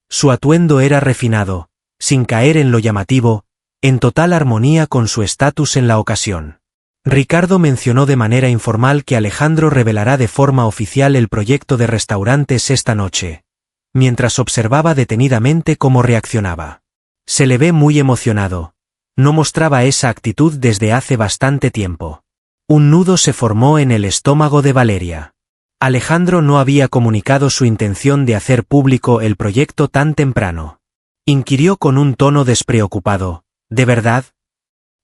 Su atuendo era refinado, sin caer en lo llamativo, en total armonía con su estatus en la ocasión. Ricardo mencionó de manera informal que Alejandro revelará de forma oficial el proyecto de restaurantes esta noche, mientras observaba detenidamente cómo reaccionaba. Se le ve muy emocionado. No mostraba esa actitud desde hace bastante tiempo. Un nudo se formó en el estómago de Valeria. Alejandro no había comunicado su intención de hacer público el proyecto tan temprano. Inquirió con un tono despreocupado. ¿De verdad?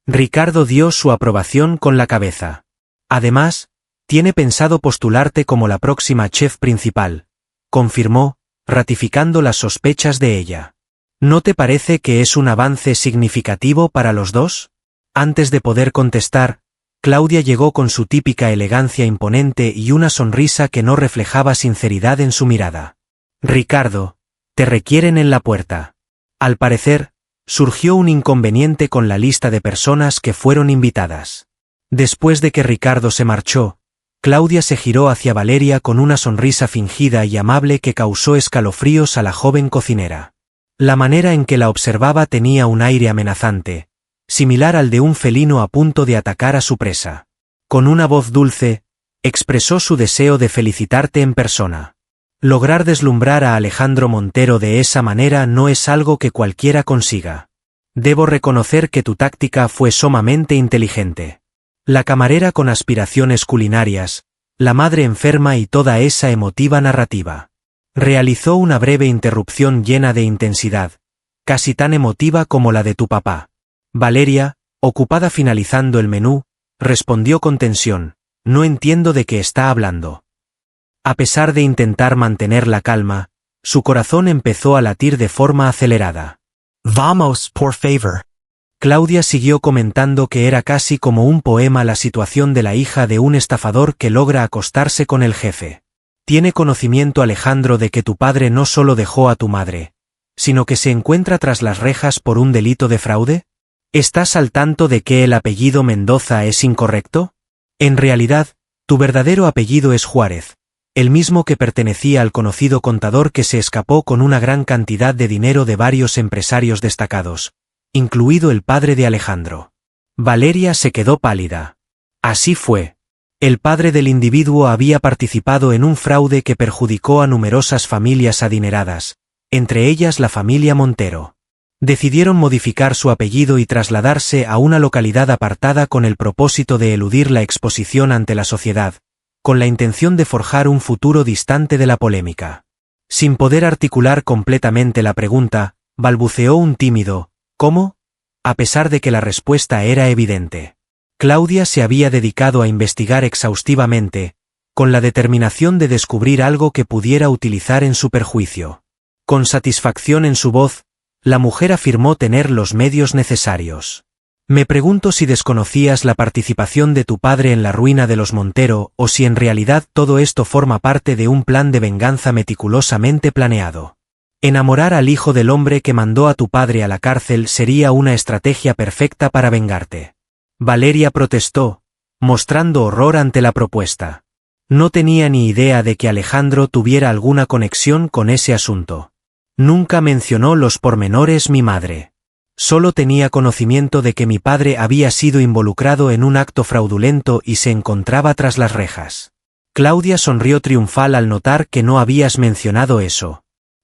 Ricardo dio su aprobación con la cabeza. Además, tiene pensado postularte como la próxima chef principal, confirmó, ratificando las sospechas de ella. ¿No te parece que es un avance significativo para los dos? Antes de poder contestar, Claudia llegó con su típica elegancia imponente y una sonrisa que no reflejaba sinceridad en su mirada. Ricardo, te requieren en la puerta. Al parecer, surgió un inconveniente con la lista de personas que fueron invitadas. Después de que Ricardo se marchó, Claudia se giró hacia Valeria con una sonrisa fingida y amable que causó escalofríos a la joven cocinera. La manera en que la observaba tenía un aire amenazante, similar al de un felino a punto de atacar a su presa. Con una voz dulce, expresó su deseo de felicitarte en persona. Lograr deslumbrar a Alejandro Montero de esa manera no es algo que cualquiera consiga. Debo reconocer que tu táctica fue sumamente inteligente. La camarera con aspiraciones culinarias, la madre enferma y toda esa emotiva narrativa. Realizó una breve interrupción llena de intensidad, casi tan emotiva como la de tu papá. Valeria, ocupada finalizando el menú, respondió con tensión, no entiendo de qué está hablando. A pesar de intentar mantener la calma, su corazón empezó a latir de forma acelerada. Vamos, por favor. Claudia siguió comentando que era casi como un poema la situación de la hija de un estafador que logra acostarse con el jefe. ¿Tiene conocimiento Alejandro de que tu padre no solo dejó a tu madre, sino que se encuentra tras las rejas por un delito de fraude? ¿Estás al tanto de que el apellido Mendoza es incorrecto? En realidad, tu verdadero apellido es Juárez, el mismo que pertenecía al conocido contador que se escapó con una gran cantidad de dinero de varios empresarios destacados, incluido el padre de Alejandro. Valeria se quedó pálida. Así fue. El padre del individuo había participado en un fraude que perjudicó a numerosas familias adineradas, entre ellas la familia Montero. Decidieron modificar su apellido y trasladarse a una localidad apartada con el propósito de eludir la exposición ante la sociedad, con la intención de forjar un futuro distante de la polémica. Sin poder articular completamente la pregunta, balbuceó un tímido, ¿Cómo? A pesar de que la respuesta era evidente. Claudia se había dedicado a investigar exhaustivamente, con la determinación de descubrir algo que pudiera utilizar en su perjuicio. Con satisfacción en su voz, la mujer afirmó tener los medios necesarios. Me pregunto si desconocías la participación de tu padre en la ruina de los Montero o si en realidad todo esto forma parte de un plan de venganza meticulosamente planeado. Enamorar al hijo del hombre que mandó a tu padre a la cárcel sería una estrategia perfecta para vengarte. Valeria protestó, mostrando horror ante la propuesta. No tenía ni idea de que Alejandro tuviera alguna conexión con ese asunto. Nunca mencionó los pormenores mi madre. Solo tenía conocimiento de que mi padre había sido involucrado en un acto fraudulento y se encontraba tras las rejas. Claudia sonrió triunfal al notar que no habías mencionado eso.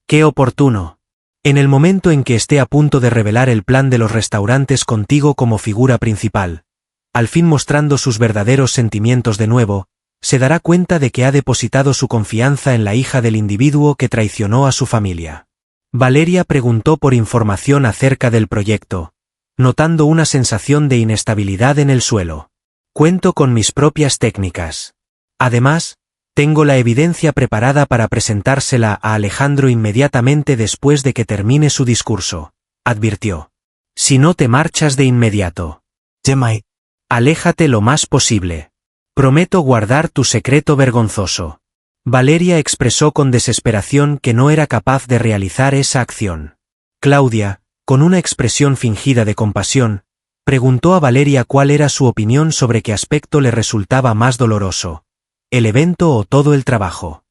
¡Qué oportuno! En el momento en que esté a punto de revelar el plan de los restaurantes contigo como figura principal, al fin mostrando sus verdaderos sentimientos de nuevo, se dará cuenta de que ha depositado su confianza en la hija del individuo que traicionó a su familia. Valeria preguntó por información acerca del proyecto, notando una sensación de inestabilidad en el suelo. Cuento con mis propias técnicas. Además, tengo la evidencia preparada para presentársela a Alejandro inmediatamente después de que termine su discurso, advirtió. Si no te marchas de inmediato. Aléjate lo más posible. Prometo guardar tu secreto vergonzoso. Valeria expresó con desesperación que no era capaz de realizar esa acción. Claudia, con una expresión fingida de compasión, preguntó a Valeria cuál era su opinión sobre qué aspecto le resultaba más doloroso, el evento o todo el trabajo.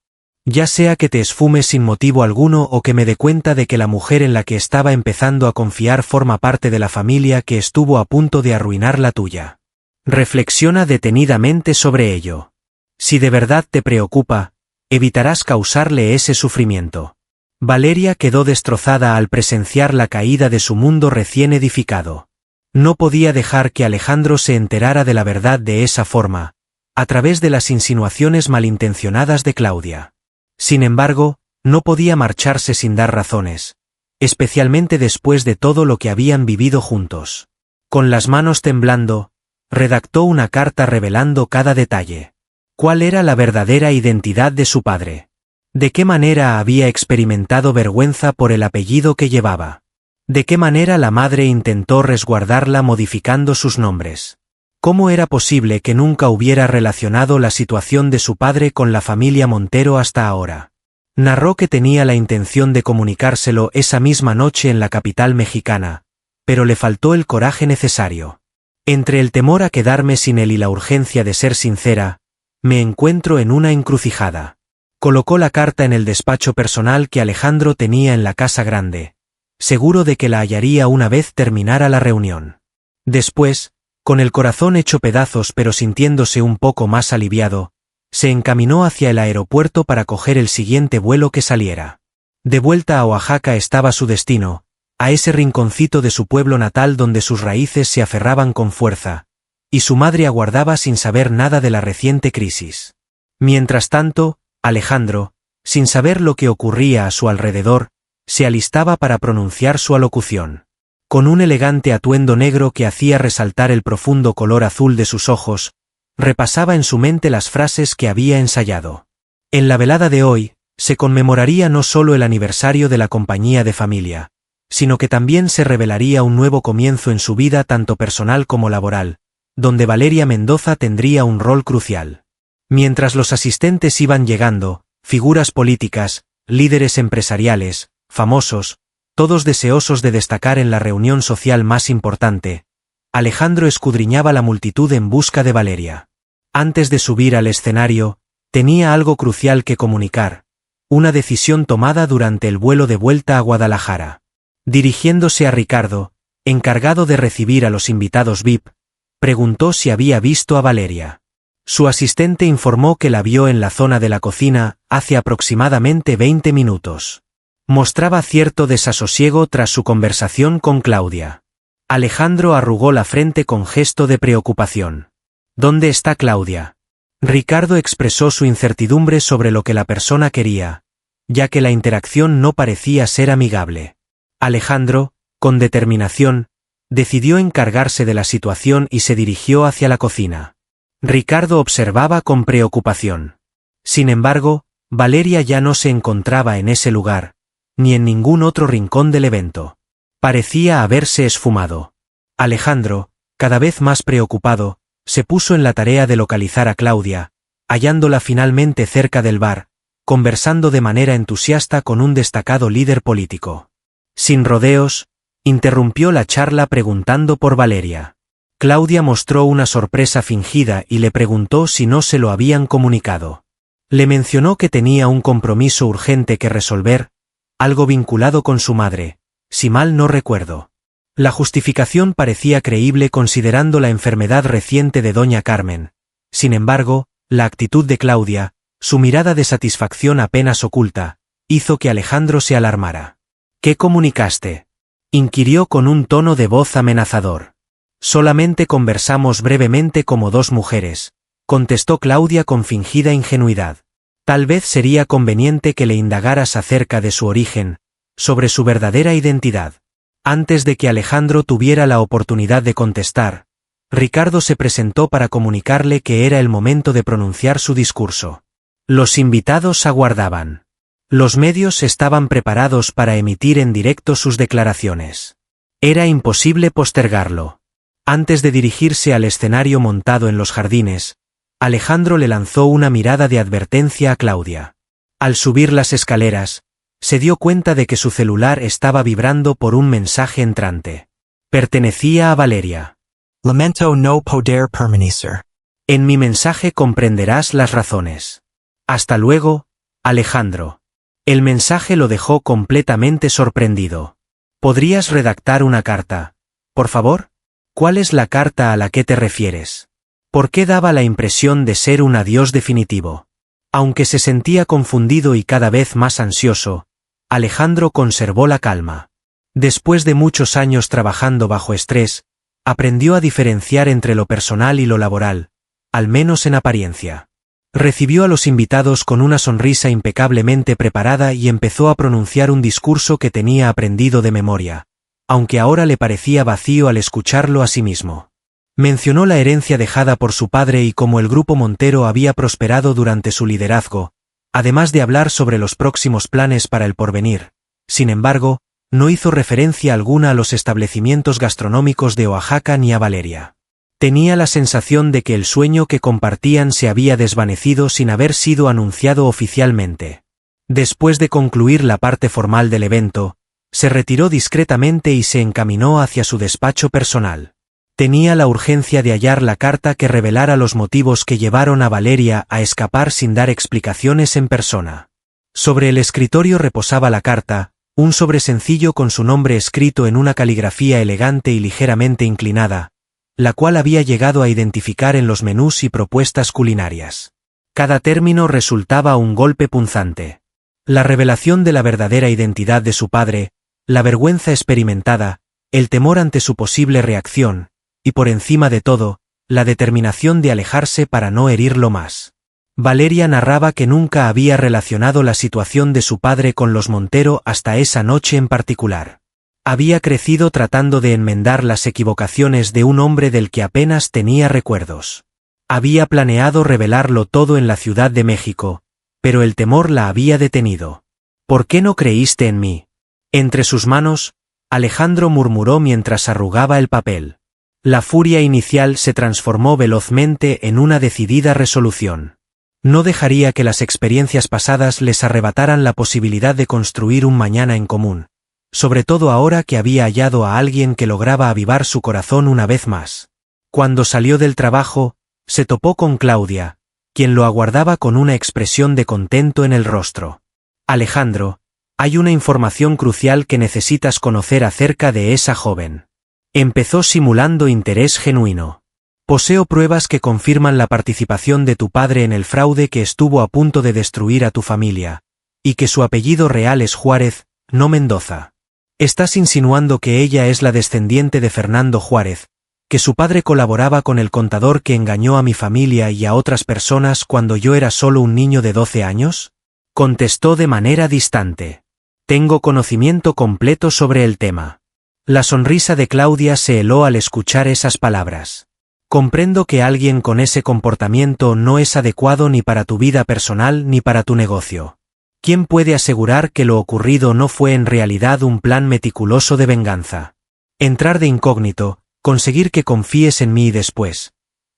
Ya sea que te esfumes sin motivo alguno o que me dé cuenta de que la mujer en la que estaba empezando a confiar forma parte de la familia que estuvo a punto de arruinar la tuya. Reflexiona detenidamente sobre ello. Si de verdad te preocupa, evitarás causarle ese sufrimiento. Valeria quedó destrozada al presenciar la caída de su mundo recién edificado. No podía dejar que Alejandro se enterara de la verdad de esa forma, a través de las insinuaciones malintencionadas de Claudia. Sin embargo, no podía marcharse sin dar razones, especialmente después de todo lo que habían vivido juntos. Con las manos temblando, redactó una carta revelando cada detalle. ¿Cuál era la verdadera identidad de su padre? ¿De qué manera había experimentado vergüenza por el apellido que llevaba? ¿De qué manera la madre intentó resguardarla modificando sus nombres? ¿Cómo era posible que nunca hubiera relacionado la situación de su padre con la familia Montero hasta ahora? Narró que tenía la intención de comunicárselo esa misma noche en la capital mexicana, pero le faltó el coraje necesario. Entre el temor a quedarme sin él y la urgencia de ser sincera, me encuentro en una encrucijada. Colocó la carta en el despacho personal que Alejandro tenía en la casa grande, seguro de que la hallaría una vez terminara la reunión. Después, con el corazón hecho pedazos pero sintiéndose un poco más aliviado, se encaminó hacia el aeropuerto para coger el siguiente vuelo que saliera. De vuelta a Oaxaca estaba su destino, a ese rinconcito de su pueblo natal donde sus raíces se aferraban con fuerza, y su madre aguardaba sin saber nada de la reciente crisis. Mientras tanto, Alejandro, sin saber lo que ocurría a su alrededor, se alistaba para pronunciar su alocución. Con un elegante atuendo negro que hacía resaltar el profundo color azul de sus ojos, repasaba en su mente las frases que había ensayado. En la velada de hoy, se conmemoraría no solo el aniversario de la compañía de familia, sino que también se revelaría un nuevo comienzo en su vida tanto personal como laboral, donde Valeria Mendoza tendría un rol crucial. Mientras los asistentes iban llegando, figuras políticas, líderes empresariales, famosos, todos deseosos de destacar en la reunión social más importante, Alejandro escudriñaba la multitud en busca de Valeria. Antes de subir al escenario, tenía algo crucial que comunicar, una decisión tomada durante el vuelo de vuelta a Guadalajara. Dirigiéndose a Ricardo, encargado de recibir a los invitados VIP, preguntó si había visto a Valeria. Su asistente informó que la vio en la zona de la cocina, hace aproximadamente 20 minutos. Mostraba cierto desasosiego tras su conversación con Claudia. Alejandro arrugó la frente con gesto de preocupación. ¿Dónde está Claudia? Ricardo expresó su incertidumbre sobre lo que la persona quería, ya que la interacción no parecía ser amigable. Alejandro, Con determinación, decidió encargarse de la situación y se dirigió hacia la cocina. Ricardo observaba con preocupación. Sin embargo, Valeria ya no se encontraba en ese lugar, ni en ningún otro rincón del evento. Parecía haberse esfumado. Alejandro, cada vez más preocupado, se puso en la tarea de localizar a Claudia, hallándola finalmente cerca del bar, conversando de manera entusiasta con un destacado líder político. Sin rodeos, interrumpió la charla preguntando por Valeria. Claudia mostró una sorpresa fingida y le preguntó si no se lo habían comunicado. Le mencionó que tenía un compromiso urgente que resolver, algo vinculado con su madre, si mal no recuerdo. La justificación parecía creíble considerando la enfermedad reciente de doña Carmen. Sin embargo, la actitud de Claudia, su mirada de satisfacción apenas oculta, hizo que Alejandro se alarmara. ¿Qué comunicaste?, inquirió con un tono de voz amenazador. Solamente conversamos brevemente como dos mujeres, contestó Claudia con fingida ingenuidad. Tal vez sería conveniente que le indagaras acerca de su origen, sobre su verdadera identidad. Antes de que Alejandro tuviera la oportunidad de contestar, Ricardo se presentó para comunicarle que era el momento de pronunciar su discurso. Los invitados aguardaban. Los medios estaban preparados para emitir en directo sus declaraciones. Era imposible postergarlo. Antes de dirigirse al escenario montado en los jardines, Alejandro le lanzó una mirada de advertencia a Claudia. Al subir las escaleras, se dio cuenta de que su celular estaba vibrando por un mensaje entrante. Pertenecía a Valeria. Lamento no poder permanecer. En mi mensaje comprenderás las razones. Hasta luego, Alejandro. El mensaje lo dejó completamente sorprendido. ¿Podrías redactar una carta, por favor? ¿Cuál es la carta a la que te refieres? ¿Por qué daba la impresión de ser un adiós definitivo? Aunque se sentía confundido y cada vez más ansioso, Alejandro conservó la calma. Después de muchos años trabajando bajo estrés, aprendió a diferenciar entre lo personal y lo laboral, al menos en apariencia. Recibió a los invitados con una sonrisa impecablemente preparada y empezó a pronunciar un discurso que tenía aprendido de memoria, aunque ahora le parecía vacío al escucharlo a sí mismo. Mencionó la herencia dejada por su padre y cómo el Grupo Montero había prosperado durante su liderazgo, además de hablar sobre los próximos planes para el porvenir. Sin embargo, no hizo referencia alguna a los establecimientos gastronómicos de Oaxaca ni a Valeria. Tenía la sensación de que el sueño que compartían se había desvanecido sin haber sido anunciado oficialmente. Después de concluir la parte formal del evento, se retiró discretamente y se encaminó hacia su despacho personal. Tenía la urgencia de hallar la carta que revelara los motivos que llevaron a Valeria a escapar sin dar explicaciones en persona. Sobre el escritorio reposaba la carta, un sobre sencillo con su nombre escrito en una caligrafía elegante y ligeramente inclinada, la cual había llegado a identificar en los menús y propuestas culinarias. Cada término resultaba un golpe punzante. La revelación de la verdadera identidad de su padre, la vergüenza experimentada, el temor ante su posible reacción, y por encima de todo, la determinación de alejarse para no herirlo más. Valeria narraba que nunca había relacionado la situación de su padre con los Montero hasta esa noche en particular. Había crecido tratando de enmendar las equivocaciones de un hombre del que apenas tenía recuerdos. Había planeado revelarlo todo en la Ciudad de México, pero el temor la había detenido. ¿Por qué no creíste en mí? Entre sus manos, Alejandro murmuró mientras arrugaba el papel. La furia inicial se transformó velozmente en una decidida resolución. No dejaría que las experiencias pasadas les arrebataran la posibilidad de construir un mañana en común, sobre todo ahora que había hallado a alguien que lograba avivar su corazón una vez más. Cuando salió del trabajo, se topó con Claudia, quien lo aguardaba con una expresión de contento en el rostro. Alejandro, hay una información crucial que necesitas conocer acerca de esa joven. Empezó simulando interés genuino. Poseo pruebas que confirman la participación de tu padre en el fraude que estuvo a punto de destruir a tu familia, y que su apellido real es Juárez, no Mendoza. Estás insinuando que ella es la descendiente de Fernando Juárez, que su padre colaboraba con el contador que engañó a mi familia y a otras personas cuando yo era solo un niño de 12 años? Contestó de manera distante. Tengo conocimiento completo sobre el tema. La sonrisa de Claudia se heló al escuchar esas palabras. Comprendo que alguien con ese comportamiento no es adecuado ni para tu vida personal ni para tu negocio. ¿Quién puede asegurar que lo ocurrido no fue en realidad un plan meticuloso de venganza? Entrar de incógnito, conseguir que confíes en mí y después.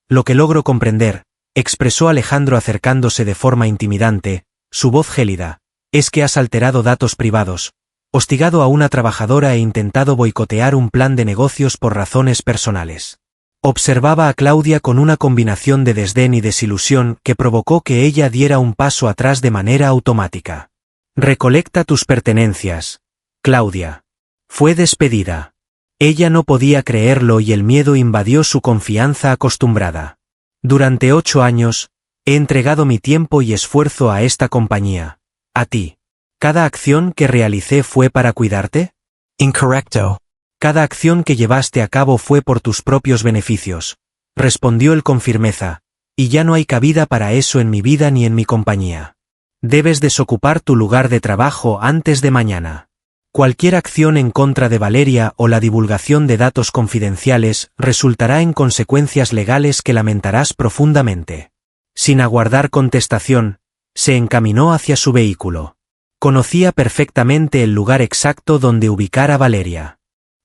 Lo que logro comprender, expresó Alejandro acercándose de forma intimidante, su voz gélida, es que has alterado datos privados, hostigado a una trabajadora e intentado boicotear un plan de negocios por razones personales. Observaba a Claudia con una combinación de desdén y desilusión que provocó que ella diera un paso atrás de manera automática. Recolecta tus pertenencias, Claudia. Fue despedida. Ella no podía creerlo y el miedo invadió su confianza acostumbrada. Durante 8 años, he entregado mi tiempo y esfuerzo a esta compañía. A ti. ¿Cada acción que realicé fue para cuidarte? Incorrecto. Cada acción que llevaste a cabo fue por tus propios beneficios, respondió él con firmeza, y ya no hay cabida para eso en mi vida ni en mi compañía. Debes desocupar tu lugar de trabajo antes de mañana. Cualquier acción en contra de Valeria o la divulgación de datos confidenciales resultará en consecuencias legales que lamentarás profundamente. Sin aguardar contestación, se encaminó hacia su vehículo. Conocía perfectamente el lugar exacto donde ubicar a Valeria.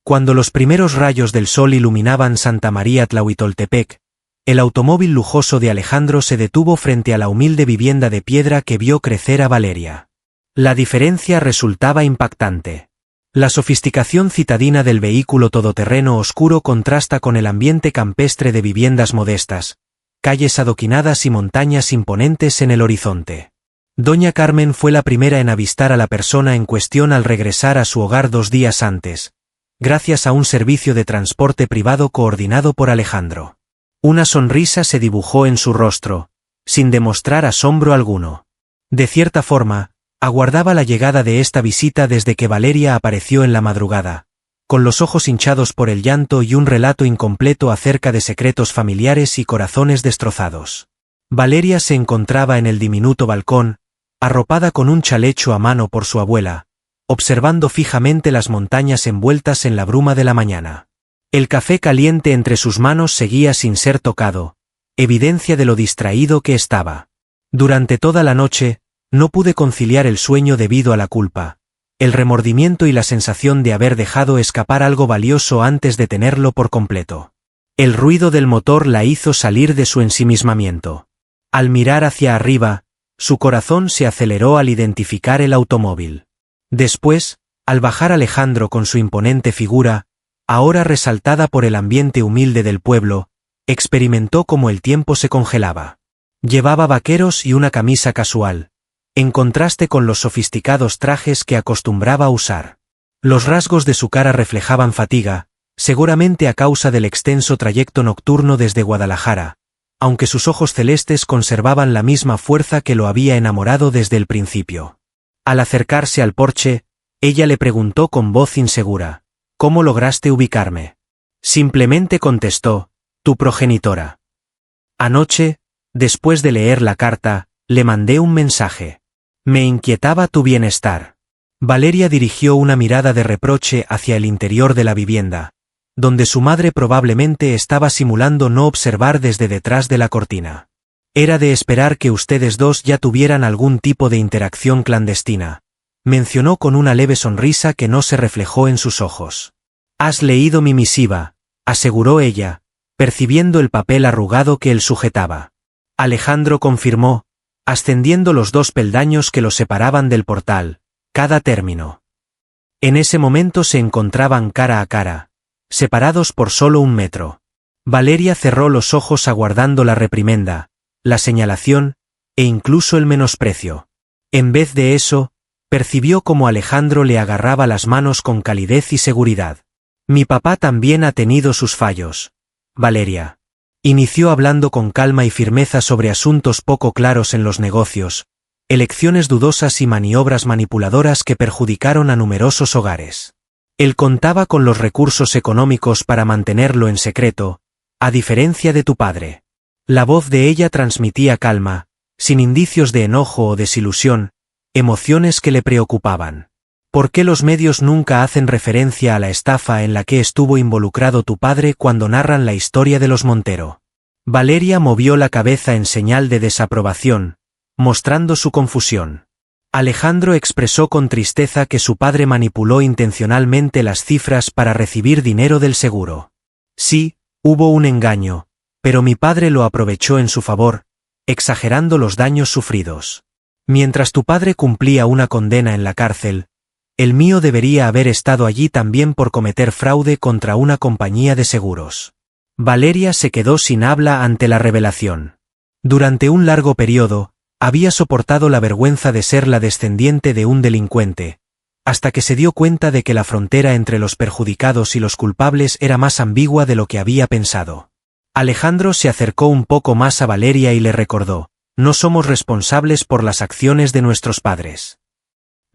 Cuando los primeros rayos del sol iluminaban Santa María Tlahuitoltepec, el automóvil lujoso de Alejandro se detuvo frente a la humilde vivienda de piedra que vio crecer a Valeria. La diferencia resultaba impactante. La sofisticación citadina del vehículo todoterreno oscuro contrasta con el ambiente campestre de viviendas modestas, calles adoquinadas y montañas imponentes en el horizonte. Doña Carmen fue la primera en avistar a la persona en cuestión al regresar a su hogar 2 días antes, gracias a un servicio de transporte privado coordinado por Alejandro. Una sonrisa se dibujó en su rostro, sin demostrar asombro alguno. De cierta forma, aguardaba la llegada de esta visita desde que Valeria apareció en la madrugada, con los ojos hinchados por el llanto y un relato incompleto acerca de secretos familiares y corazones destrozados. Valeria se encontraba en el diminuto balcón, arropada con un chalecho a mano por su abuela, observando fijamente las montañas envueltas en la bruma de la mañana. El café caliente entre sus manos seguía sin ser tocado, evidencia de lo distraído que estaba. Durante toda la noche, no pude conciliar el sueño debido a la culpa, el remordimiento y la sensación de haber dejado escapar algo valioso antes de tenerlo por completo. El ruido del motor la hizo salir de su ensimismamiento. Al mirar hacia arriba, su corazón se aceleró al identificar el automóvil. Después, al bajar Alejandro con su imponente figura, ahora resaltada por el ambiente humilde del pueblo, experimentó cómo el tiempo se congelaba. Llevaba vaqueros y una camisa casual, en contraste con los sofisticados trajes que acostumbraba a usar. Los rasgos de su cara reflejaban fatiga, seguramente a causa del extenso trayecto nocturno desde Guadalajara, aunque sus ojos celestes conservaban la misma fuerza que lo había enamorado desde el principio. Al acercarse al porche, ella le preguntó con voz insegura, ¿cómo lograste ubicarme? Simplemente contestó, tu progenitora. Anoche, después de leer la carta, le mandé un mensaje. Me inquietaba tu bienestar. Valeria dirigió una mirada de reproche hacia el interior de la vivienda, donde su madre probablemente estaba simulando no observar desde detrás de la cortina. Era de esperar que ustedes dos ya tuvieran algún tipo de interacción clandestina, mencionó con una leve sonrisa que no se reflejó en sus ojos. Has leído mi misiva, aseguró ella, percibiendo el papel arrugado que él sujetaba. Alejandro confirmó, ascendiendo los 2 peldaños que los separaban del portal, cada término. En ese momento se encontraban cara a cara, separados por solo 1 metro. Valeria cerró los ojos aguardando la reprimenda, la señalación, e incluso el menosprecio. En vez de eso, percibió como Alejandro le agarraba las manos con calidez y seguridad. Mi papá también ha tenido sus fallos, Valeria. Inició hablando con calma y firmeza sobre asuntos poco claros en los negocios, elecciones dudosas y maniobras manipuladoras que perjudicaron a numerosos hogares. Él contaba con los recursos económicos para mantenerlo en secreto, a diferencia de tu padre. La voz de ella transmitía calma, sin indicios de enojo o desilusión, emociones que le preocupaban. ¿Por qué los medios nunca hacen referencia a la estafa en la que estuvo involucrado tu padre cuando narran la historia de los Montero? Valeria movió la cabeza en señal de desaprobación, mostrando su confusión. Alejandro expresó con tristeza que su padre manipuló intencionalmente las cifras para recibir dinero del seguro. Sí, hubo un engaño, pero mi padre lo aprovechó en su favor, exagerando los daños sufridos. Mientras tu padre cumplía una condena en la cárcel, el mío debería haber estado allí también por cometer fraude contra una compañía de seguros. Valeria se quedó sin habla ante la revelación. Durante un largo periodo, había soportado la vergüenza de ser la descendiente de un delincuente, hasta que se dio cuenta de que la frontera entre los perjudicados y los culpables era más ambigua de lo que había pensado. Alejandro se acercó un poco más a Valeria y le recordó: no somos responsables por las acciones de nuestros padres.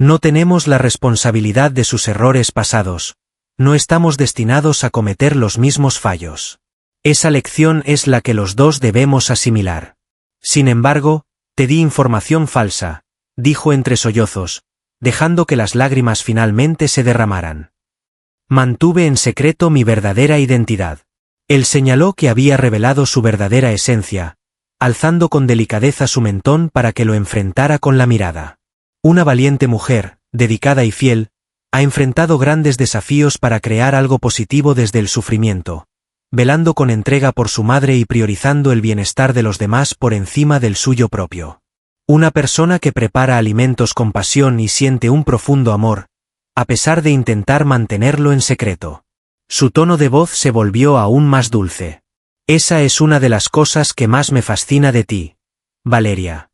No tenemos la responsabilidad de sus errores pasados, no estamos destinados a cometer los mismos fallos. Esa lección es la que los dos debemos asimilar. Sin embargo, te di información falsa, dijo entre sollozos, dejando que las lágrimas finalmente se derramaran. Mantuve en secreto mi verdadera identidad. Él señaló que había revelado su verdadera esencia, alzando con delicadeza su mentón para que lo enfrentara con la mirada. Una valiente mujer, dedicada y fiel, ha enfrentado grandes desafíos para crear algo positivo desde el sufrimiento, velando con entrega por su madre y priorizando el bienestar de los demás por encima del suyo propio. Una persona que prepara alimentos con pasión y siente un profundo amor, a pesar de intentar mantenerlo en secreto. Su tono de voz se volvió aún más dulce. Esa es una de las cosas que más me fascina de ti, Valeria.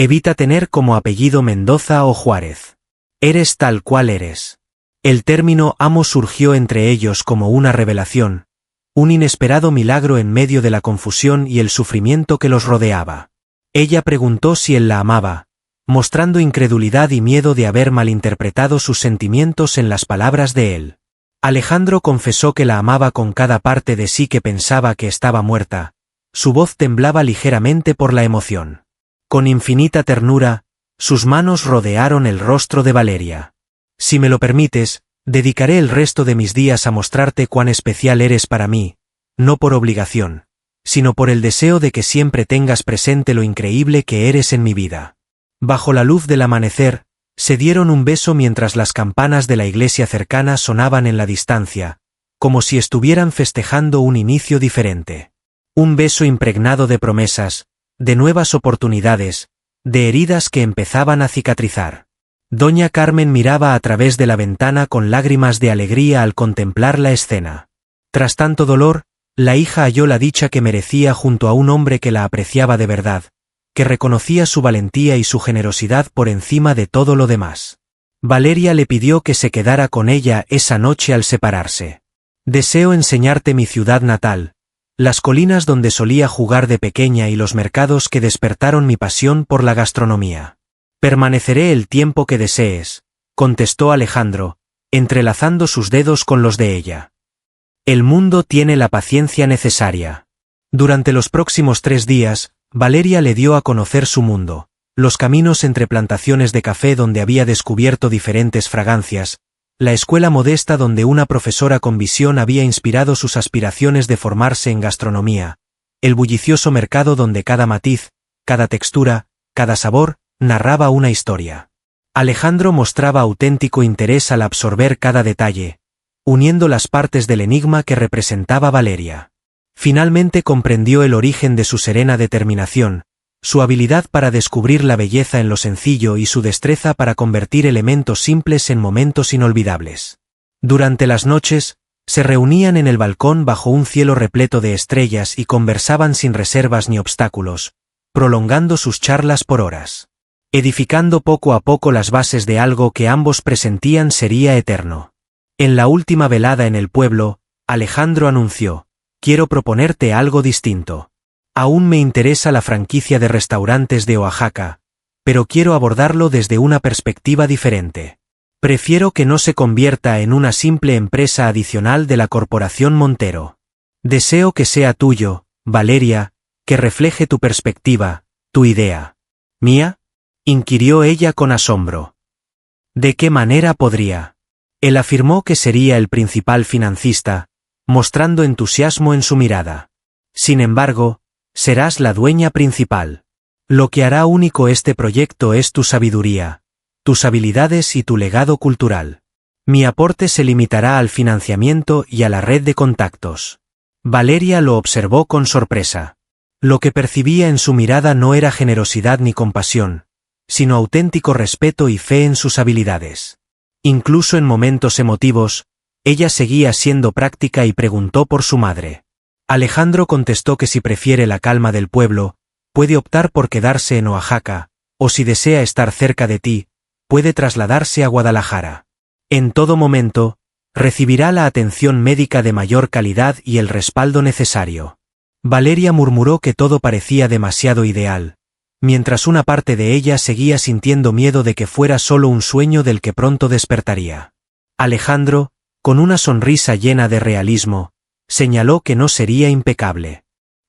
Evita tener como apellido Mendoza o Juárez. Eres tal cual eres. El término amo surgió entre ellos como una revelación, un inesperado milagro en medio de la confusión y el sufrimiento que los rodeaba. Ella preguntó si él la amaba, mostrando incredulidad y miedo de haber malinterpretado sus sentimientos en las palabras de él. Alejandro confesó que la amaba con cada parte de sí que pensaba que estaba muerta. Su voz temblaba ligeramente por la emoción. Con infinita ternura, sus manos rodearon el rostro de Valeria. Si me lo permites, dedicaré el resto de mis días a mostrarte cuán especial eres para mí, no por obligación, sino por el deseo de que siempre tengas presente lo increíble que eres en mi vida. Bajo la luz del amanecer, se dieron un beso mientras las campanas de la iglesia cercana sonaban en la distancia, como si estuvieran festejando un inicio diferente. Un beso impregnado de promesas, de nuevas oportunidades, de heridas que empezaban a cicatrizar. Doña Carmen miraba a través de la ventana con lágrimas de alegría al contemplar la escena. Tras tanto dolor, la hija halló la dicha que merecía junto a un hombre que la apreciaba de verdad, que reconocía su valentía y su generosidad por encima de todo lo demás. Valeria le pidió que se quedara con ella esa noche al separarse. Deseo enseñarte mi ciudad natal, las colinas donde solía jugar de pequeña y los mercados que despertaron mi pasión por la gastronomía. Permaneceré el tiempo que desees, contestó Alejandro, entrelazando sus dedos con los de ella. El mundo tiene la paciencia necesaria. Durante los próximos 3 días, Valeria le dio a conocer su mundo, los caminos entre plantaciones de café donde había descubierto diferentes fragancias, la escuela modesta donde una profesora con visión había inspirado sus aspiraciones de formarse en gastronomía, el bullicioso mercado donde cada matiz, cada textura, cada sabor, narraba una historia. Alejandro mostraba auténtico interés al absorber cada detalle, uniendo las partes del enigma que representaba Valeria. Finalmente comprendió el origen de su serena determinación, su habilidad para descubrir la belleza en lo sencillo y su destreza para convertir elementos simples en momentos inolvidables. Durante las noches, se reunían en el balcón bajo un cielo repleto de estrellas y conversaban sin reservas ni obstáculos, prolongando sus charlas por horas, edificando poco a poco las bases de algo que ambos presentían sería eterno. En la última velada en el pueblo, Alejandro anunció: «Quiero proponerte algo distinto. Aún me interesa la franquicia de restaurantes de Oaxaca, pero quiero abordarlo desde una perspectiva diferente. Prefiero que no se convierta en una simple empresa adicional de la Corporación Montero. Deseo que sea tuyo, Valeria, que refleje tu perspectiva, tu idea». «¿Mía?», inquirió ella con asombro. ¿De qué manera podría? Él afirmó que sería el principal financista, mostrando entusiasmo en su mirada. Sin embargo, serás la dueña principal. Lo que hará único este proyecto es tu sabiduría, tus habilidades y tu legado cultural. Mi aporte se limitará al financiamiento y a la red de contactos. Valeria lo observó con sorpresa. Lo que percibía en su mirada no era generosidad ni compasión, sino auténtico respeto y fe en sus habilidades. Incluso en momentos emotivos, ella seguía siendo práctica y preguntó por su madre. Alejandro contestó que si prefiere la calma del pueblo, puede optar por quedarse en Oaxaca, o si desea estar cerca de ti, puede trasladarse a Guadalajara. En todo momento, recibirá la atención médica de mayor calidad y el respaldo necesario. Valeria murmuró que todo parecía demasiado ideal, mientras una parte de ella seguía sintiendo miedo de que fuera solo un sueño del que pronto despertaría. Alejandro, con una sonrisa llena de realismo, señaló que no sería impecable.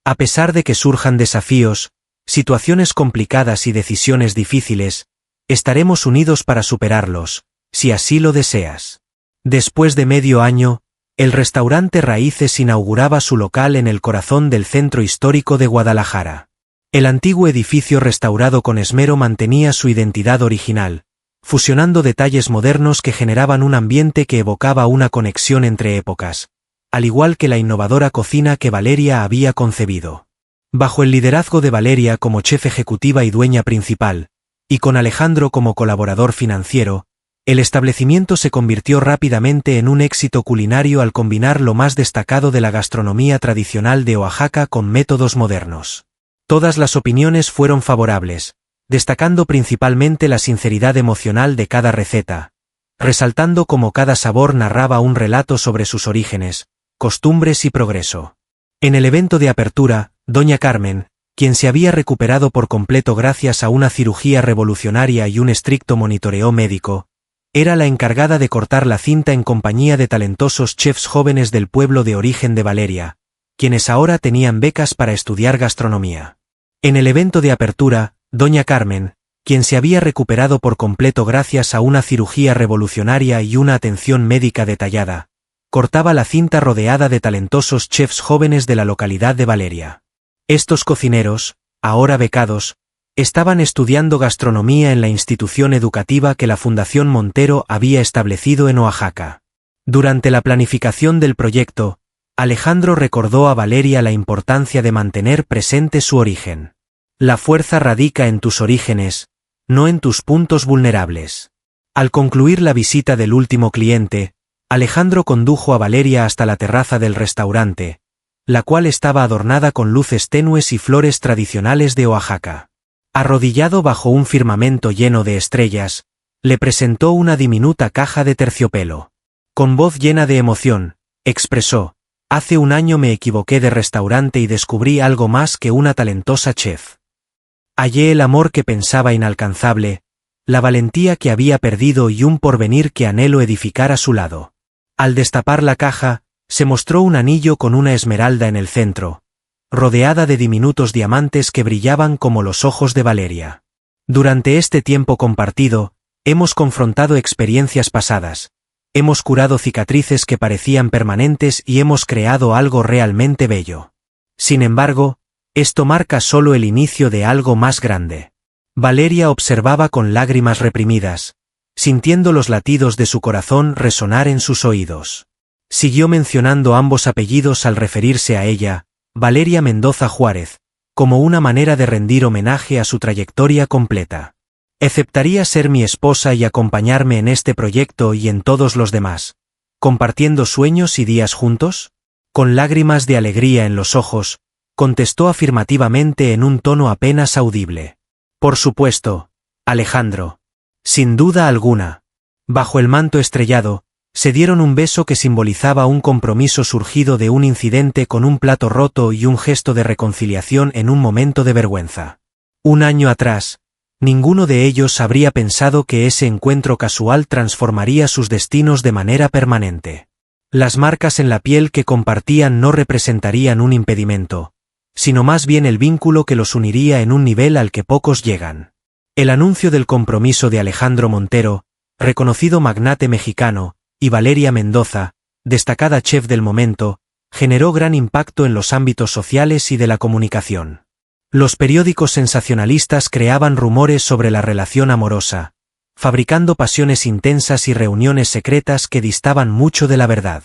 A pesar de que surjan desafíos, situaciones complicadas y decisiones difíciles, estaremos unidos para superarlos, si así lo deseas. Después de medio año, el restaurante Raíces inauguraba su local en el corazón del centro histórico de Guadalajara. El antiguo edificio restaurado con esmero mantenía su identidad original, fusionando detalles modernos que generaban un ambiente que evocaba una conexión entre épocas, al igual que la innovadora cocina que Valeria había concebido. Bajo el liderazgo de Valeria como chef ejecutiva y dueña principal, y con Alejandro como colaborador financiero, el establecimiento se convirtió rápidamente en un éxito culinario al combinar lo más destacado de la gastronomía tradicional de Oaxaca con métodos modernos. Todas las opiniones fueron favorables, destacando principalmente la sinceridad emocional de cada receta, resaltando cómo cada sabor narraba un relato sobre sus orígenes, costumbres y progreso. En el evento de apertura, doña Carmen, quien se había recuperado por completo gracias a una cirugía revolucionaria y un estricto monitoreo médico, era la encargada de cortar la cinta en compañía de talentosos chefs jóvenes del pueblo de origen de Valeria, quienes ahora tenían becas para estudiar gastronomía. En el evento de apertura, doña Carmen, quien se había recuperado por completo gracias a una cirugía revolucionaria y una atención médica detallada, cortaba la cinta rodeada de talentosos chefs jóvenes de la localidad de Valeria. Estos cocineros, ahora becados, estaban estudiando gastronomía en la institución educativa que la Fundación Montero había establecido en Oaxaca. Durante la planificación del proyecto, Alejandro recordó a Valeria la importancia de mantener presente su origen. La fuerza radica en tus orígenes, no en tus puntos vulnerables. Al concluir la visita del último cliente, Alejandro condujo a Valeria hasta la terraza del restaurante, la cual estaba adornada con luces tenues y flores tradicionales de Oaxaca. Arrodillado bajo un firmamento lleno de estrellas, le presentó una diminuta caja de terciopelo. Con voz llena de emoción, expresó: «Hace un año me equivoqué de restaurante y descubrí algo más que una talentosa chef. Hallé el amor que pensaba inalcanzable, la valentía que había perdido y un porvenir que anhelo edificar a su lado». Al destapar la caja, se mostró un anillo con una esmeralda en el centro, rodeada de diminutos diamantes que brillaban como los ojos de Valeria. Durante este tiempo compartido, hemos confrontado experiencias pasadas, hemos curado cicatrices que parecían permanentes y hemos creado algo realmente bello. Sin embargo, esto marca solo el inicio de algo más grande. Valeria observaba con lágrimas reprimidas, sintiendo los latidos de su corazón resonar en sus oídos. Siguió mencionando ambos apellidos al referirse a ella, Valeria Mendoza Juárez, como una manera de rendir homenaje a su trayectoria completa. ¿Aceptaría ser mi esposa y acompañarme en este proyecto y en todos los demás, compartiendo sueños y días juntos? Con lágrimas de alegría en los ojos, contestó afirmativamente en un tono apenas audible. Por supuesto, Alejandro. Sin duda alguna. Bajo el manto estrellado, se dieron un beso que simbolizaba un compromiso surgido de un incidente con un plato roto y un gesto de reconciliación en un momento de vergüenza. Un año atrás, ninguno de ellos habría pensado que ese encuentro casual transformaría sus destinos de manera permanente. Las marcas en la piel que compartían no representarían un impedimento, sino más bien el vínculo que los uniría en un nivel al que pocos llegan. El anuncio del compromiso de Alejandro Montero reconocido magnate mexicano, y Valeria Mendoza, destacada chef del momento, generó gran impacto en los ámbitos sociales y de la comunicación. Los periódicos sensacionalistas creaban rumores sobre la relación amorosa, fabricando pasiones intensas y reuniones secretas que distaban mucho de la verdad.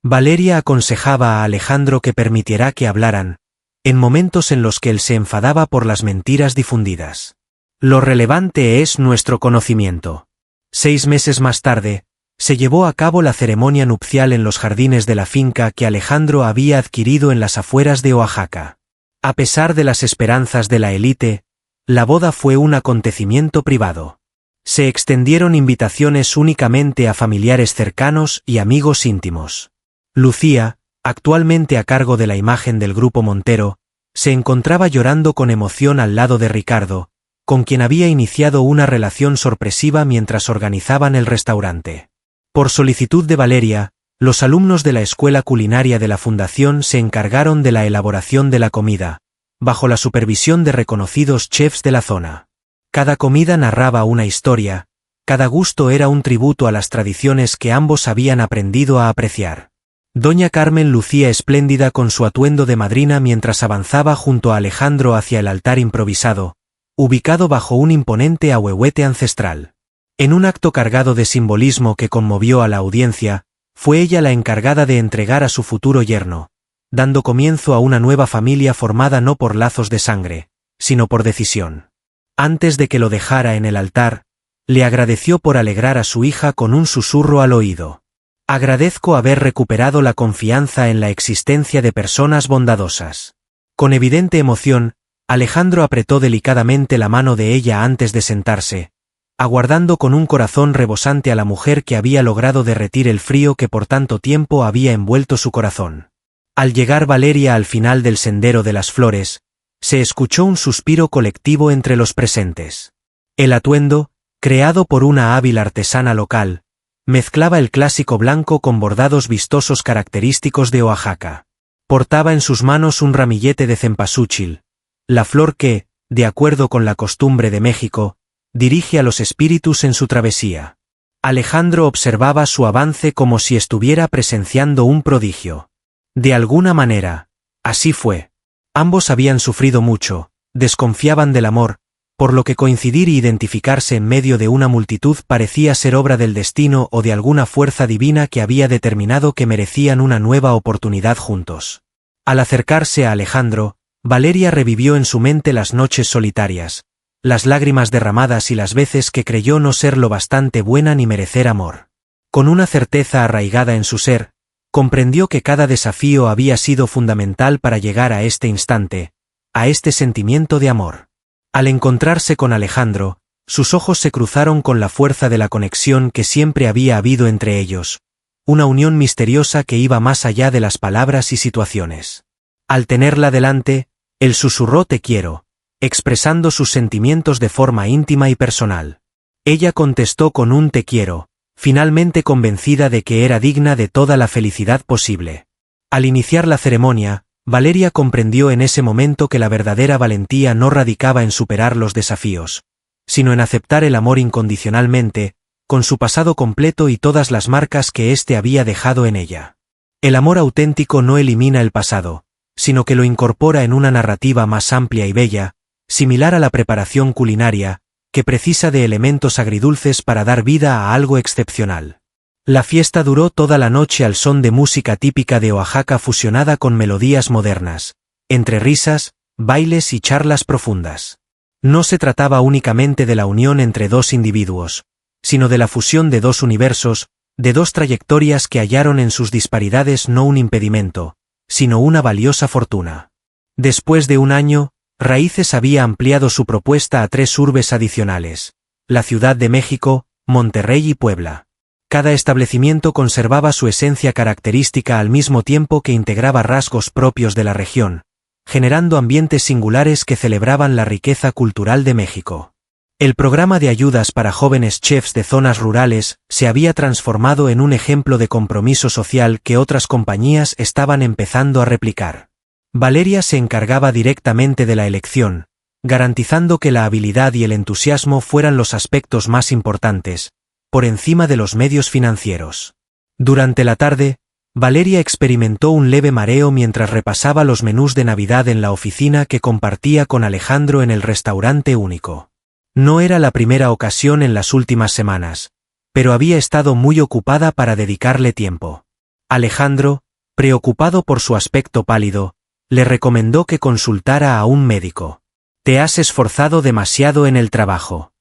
Valeria aconsejaba a Alejandro que permitiera que hablaran, en momentos en los que él se enfadaba por las mentiras difundidas. Lo relevante es nuestro conocimiento. 6 meses más tarde, se llevó a cabo la ceremonia nupcial en los jardines de la finca que Alejandro había adquirido en las afueras de Oaxaca. A pesar de las esperanzas de la élite, la boda fue un acontecimiento privado. Se extendieron invitaciones únicamente a familiares cercanos y amigos íntimos. Lucía, actualmente a cargo de la imagen del Grupo Montero, se encontraba llorando con emoción al lado de Ricardo, con quien había iniciado una relación sorpresiva mientras organizaban el restaurante. Por solicitud de Valeria, los alumnos de la escuela culinaria de la fundación se encargaron de la elaboración de la comida, bajo la supervisión de reconocidos chefs de la zona. Cada comida narraba una historia, cada gusto era un tributo a las tradiciones que ambos habían aprendido a apreciar. Doña Carmen lucía espléndida con su atuendo de madrina mientras avanzaba junto a Alejandro hacia el altar improvisado, ubicado bajo un imponente ahuehuete ancestral. En un acto cargado de simbolismo que conmovió a la audiencia, fue ella la encargada de entregar a su futuro yerno, dando comienzo a una nueva familia formada no por lazos de sangre, sino por decisión. Antes de que lo dejara en el altar, le agradeció por alegrar a su hija con un susurro al oído. Agradezco haber recuperado la confianza en la existencia de personas bondadosas. Con evidente emoción, Alejandro apretó delicadamente la mano de ella antes de sentarse, aguardando con un corazón rebosante a la mujer que había logrado derretir el frío que por tanto tiempo había envuelto su corazón. Al llegar Valeria al final del sendero de las flores, se escuchó un suspiro colectivo entre los presentes. El atuendo, creado por una hábil artesana local, mezclaba el clásico blanco con bordados vistosos característicos de Oaxaca. Portaba en sus manos un ramillete de cempasúchil, la flor que, de acuerdo con la costumbre de México, dirige a los espíritus en su travesía. Alejandro observaba su avance como si estuviera presenciando un prodigio. De alguna manera, así fue. Ambos habían sufrido mucho, desconfiaban del amor, por lo que coincidir y identificarse en medio de una multitud parecía ser obra del destino o de alguna fuerza divina que había determinado que merecían una nueva oportunidad juntos. Al acercarse a Alejandro, Valeria revivió en su mente las noches solitarias, las lágrimas derramadas y las veces que creyó no ser lo bastante buena ni merecer amor. Con una certeza arraigada en su ser, comprendió que cada desafío había sido fundamental para llegar a este instante, a este sentimiento de amor. Al encontrarse con Alejandro, sus ojos se cruzaron con la fuerza de la conexión que siempre había habido entre ellos, una unión misteriosa que iba más allá de las palabras y situaciones. Al tenerla delante, él susurró "te quiero", expresando sus sentimientos de forma íntima y personal. Ella contestó con un "te quiero", finalmente convencida de que era digna de toda la felicidad posible. Al iniciar la ceremonia, Valeria comprendió en ese momento que la verdadera valentía no radicaba en superar los desafíos, sino en aceptar el amor incondicionalmente, con su pasado completo y todas las marcas que éste había dejado en ella. El amor auténtico no elimina el pasado, sino que lo incorpora en una narrativa más amplia y bella, similar a la preparación culinaria, que precisa de elementos agridulces para dar vida a algo excepcional. La fiesta duró toda la noche al son de música típica de Oaxaca fusionada con melodías modernas, entre risas, bailes y charlas profundas. No se trataba únicamente de la unión entre dos individuos, sino de la fusión de dos universos, de dos trayectorias que hallaron en sus disparidades no un impedimento, sino una valiosa fortuna. Después de un año, Raíces había ampliado su propuesta a 3 urbes adicionales: la Ciudad de México, Monterrey y Puebla. Cada establecimiento conservaba su esencia característica al mismo tiempo que integraba rasgos propios de la región, generando ambientes singulares que celebraban la riqueza cultural de México. El programa de ayudas para jóvenes chefs de zonas rurales se había transformado en un ejemplo de compromiso social que otras compañías estaban empezando a replicar. Valeria se encargaba directamente de la elección, garantizando que la habilidad y el entusiasmo fueran los aspectos más importantes, por encima de los medios financieros. Durante la tarde, Valeria experimentó un leve mareo mientras repasaba los menús de Navidad en la oficina que compartía con Alejandro en el restaurante único. No era la primera ocasión en las últimas semanas, pero había estado muy ocupada para dedicarle tiempo. Alejandro, preocupado por su aspecto pálido, le recomendó que consultara a un médico. «Te has esforzado demasiado en el trabajo»,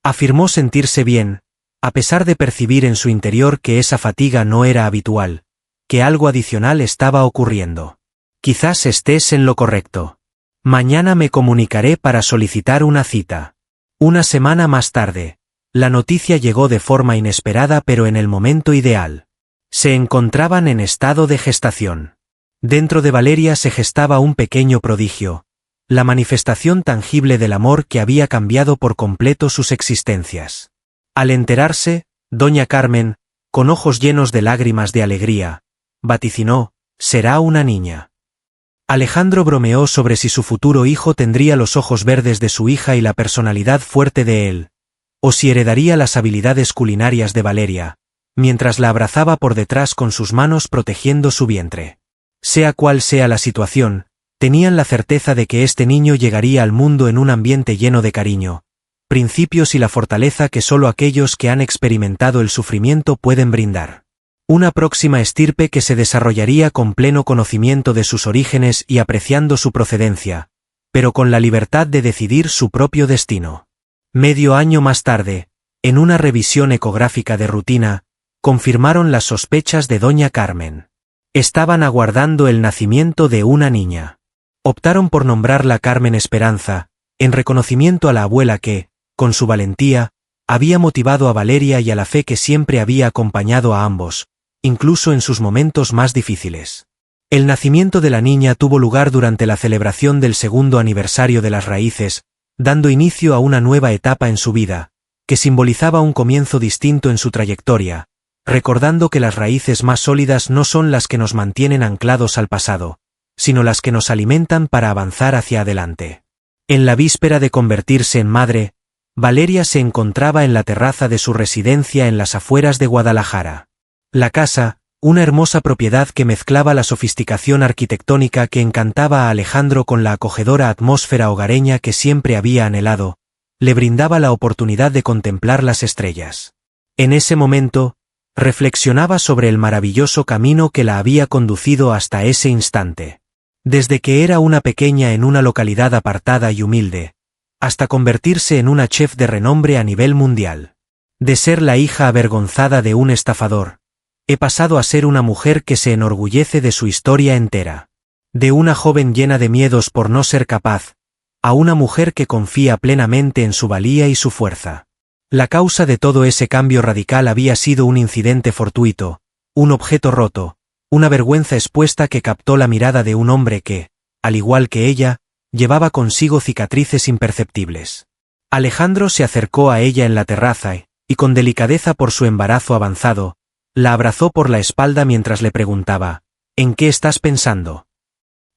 afirmó sentirse bien, a pesar de percibir en su interior que esa fatiga no era habitual, que algo adicional estaba ocurriendo. «Quizás estés en lo correcto. Mañana me comunicaré para solicitar una cita». Una semana más tarde, la noticia llegó de forma inesperada pero en el momento ideal. Se encontraban en estado de gestación. Dentro de Valeria se gestaba un pequeño prodigio, la manifestación tangible del amor que había cambiado por completo sus existencias. Al enterarse, doña Carmen, con ojos llenos de lágrimas de alegría, vaticinó: «Será una niña». Alejandro bromeó sobre si su futuro hijo tendría los ojos verdes de su hija y la personalidad fuerte de él, o si heredaría las habilidades culinarias de Valeria, mientras la abrazaba por detrás con sus manos protegiendo su vientre. Sea cual sea la situación, tenían la certeza de que este niño llegaría al mundo en un ambiente lleno de cariño, principios y la fortaleza que solo aquellos que han experimentado el sufrimiento pueden brindar. Una próxima estirpe que se desarrollaría con pleno conocimiento de sus orígenes y apreciando su procedencia, pero con la libertad de decidir su propio destino. Medio año más tarde, en una revisión ecográfica de rutina, confirmaron las sospechas de doña Carmen. Estaban aguardando el nacimiento de una niña. Optaron por nombrarla Carmen Esperanza, en reconocimiento a la abuela que, con su valentía, había motivado a Valeria y a la fe que siempre había acompañado a ambos, incluso en sus momentos más difíciles. El nacimiento de la niña tuvo lugar durante la celebración del 2º aniversario de las raíces, dando inicio a una nueva etapa en su vida, que simbolizaba un comienzo distinto en su trayectoria, recordando que las raíces más sólidas no son las que nos mantienen anclados al pasado, sino las que nos alimentan para avanzar hacia adelante. En la víspera de convertirse en madre, Valeria se encontraba en la terraza de su residencia en las afueras de Guadalajara. La casa, una hermosa propiedad que mezclaba la sofisticación arquitectónica que encantaba a Alejandro con la acogedora atmósfera hogareña que siempre había anhelado, le brindaba la oportunidad de contemplar las estrellas. En ese momento, reflexionaba sobre el maravilloso camino que la había conducido hasta ese instante. Desde que era una pequeña en una localidad apartada y humilde, hasta convertirse en una chef de renombre a nivel mundial. De ser la hija avergonzada de un estafador, he pasado a ser una mujer que se enorgullece de su historia entera. De una joven llena de miedos por no ser capaz, a una mujer que confía plenamente en su valía y su fuerza. La causa de todo ese cambio radical había sido un incidente fortuito, un objeto roto, una vergüenza expuesta que captó la mirada de un hombre que, al igual que ella, llevaba consigo cicatrices imperceptibles. Alejandro se acercó a ella en la terraza y con delicadeza por su embarazo avanzado, la abrazó por la espalda mientras le preguntaba: «¿En qué estás pensando?».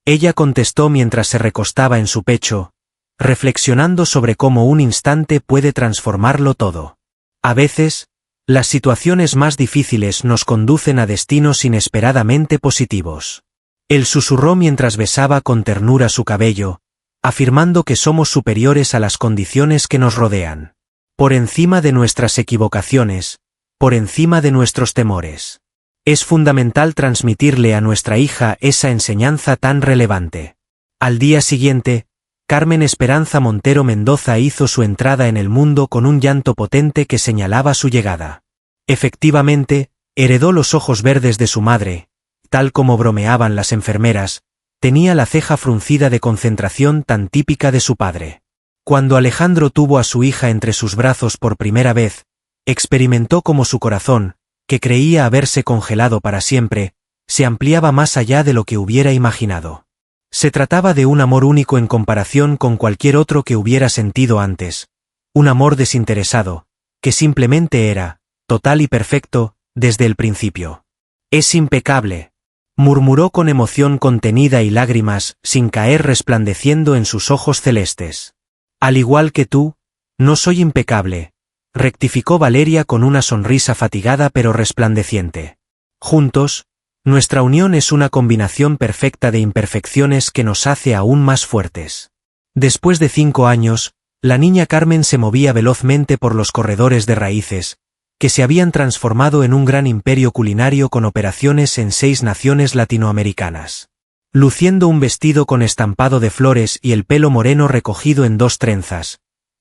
Ella contestó mientras se recostaba en su pecho, reflexionando sobre cómo un instante puede transformarlo todo. A veces, las situaciones más difíciles nos conducen a destinos inesperadamente positivos. Él susurró mientras besaba con ternura su cabello, afirmando que somos superiores a las condiciones que nos rodean. Por encima de nuestras equivocaciones, por encima de nuestros temores. Es fundamental transmitirle a nuestra hija esa enseñanza tan relevante. Al día siguiente, Carmen Esperanza Montero Mendoza hizo su entrada en el mundo con un llanto potente que señalaba su llegada. Efectivamente, heredó los ojos verdes de su madre, tal como bromeaban las enfermeras, tenía la ceja fruncida de concentración tan típica de su padre. Cuando Alejandro tuvo a su hija entre sus brazos por primera vez, experimentó como su corazón, que creía haberse congelado para siempre, se ampliaba más allá de lo que hubiera imaginado. Se trataba de un amor único en comparación con cualquier otro que hubiera sentido antes, un amor desinteresado, que simplemente era, total y perfecto, desde el principio. «Es impecable», murmuró con emoción contenida y lágrimas sin caer resplandeciendo en sus ojos celestes. «Al igual que tú, no soy impecable, rectificó Valeria con una sonrisa fatigada pero resplandeciente. Juntos, nuestra unión es una combinación perfecta de imperfecciones que nos hace aún más fuertes. Después de 5 años, la niña Carmen se movía velozmente por los corredores de raíces, que se habían transformado en un gran imperio culinario con operaciones en 6 naciones latinoamericanas. Luciendo un vestido con estampado de flores y el pelo moreno recogido en 2 trenzas,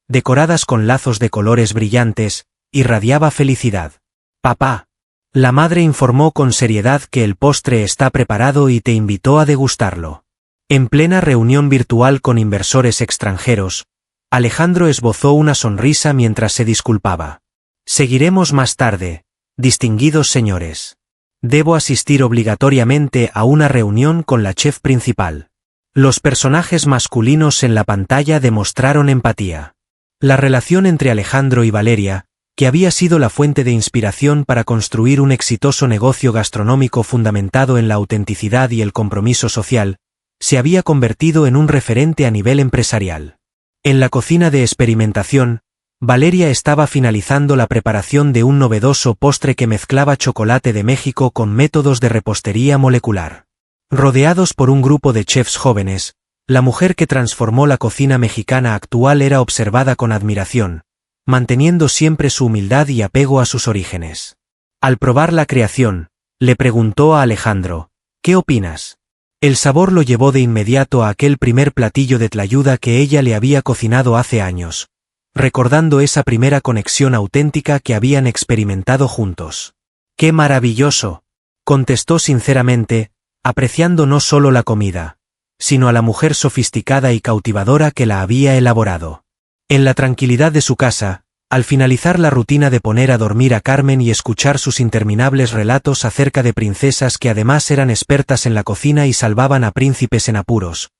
decoradas con lazos de colores brillantes, irradiaba felicidad. «Papá», la madre informó con seriedad que el postre está preparado y te invitó a degustarlo. En plena reunión virtual con inversores extranjeros, Alejandro esbozó una sonrisa mientras se disculpaba. «Seguiremos más tarde, distinguidos señores. Debo asistir obligatoriamente a una reunión con la chef principal». Los personajes masculinos en la pantalla demostraron empatía. La relación entre Alejandro y Valeria, que había sido la fuente de inspiración para construir un exitoso negocio gastronómico fundamentado en la autenticidad y el compromiso social, se había convertido en un referente a nivel empresarial. En la cocina de experimentación, Valeria estaba finalizando la preparación de un novedoso postre que mezclaba chocolate de México con métodos de repostería molecular. Rodeados por un grupo de chefs jóvenes, la mujer que transformó la cocina mexicana actual era observada con admiración, manteniendo siempre su humildad y apego a sus orígenes. Al probar la creación, le preguntó a Alejandro, «¿Qué opinas?». El sabor lo llevó de inmediato a aquel primer platillo de tlayuda que ella le había cocinado hace años, recordando esa primera conexión auténtica que habían experimentado juntos. «¡Qué maravilloso!», contestó sinceramente, apreciando no solo la comida, sino a la mujer sofisticada y cautivadora que la había elaborado. En la tranquilidad de su casa, al finalizar la rutina de poner a dormir a Carmen y escuchar sus interminables relatos acerca de princesas que además eran expertas en la cocina y salvaban a príncipes en apuros,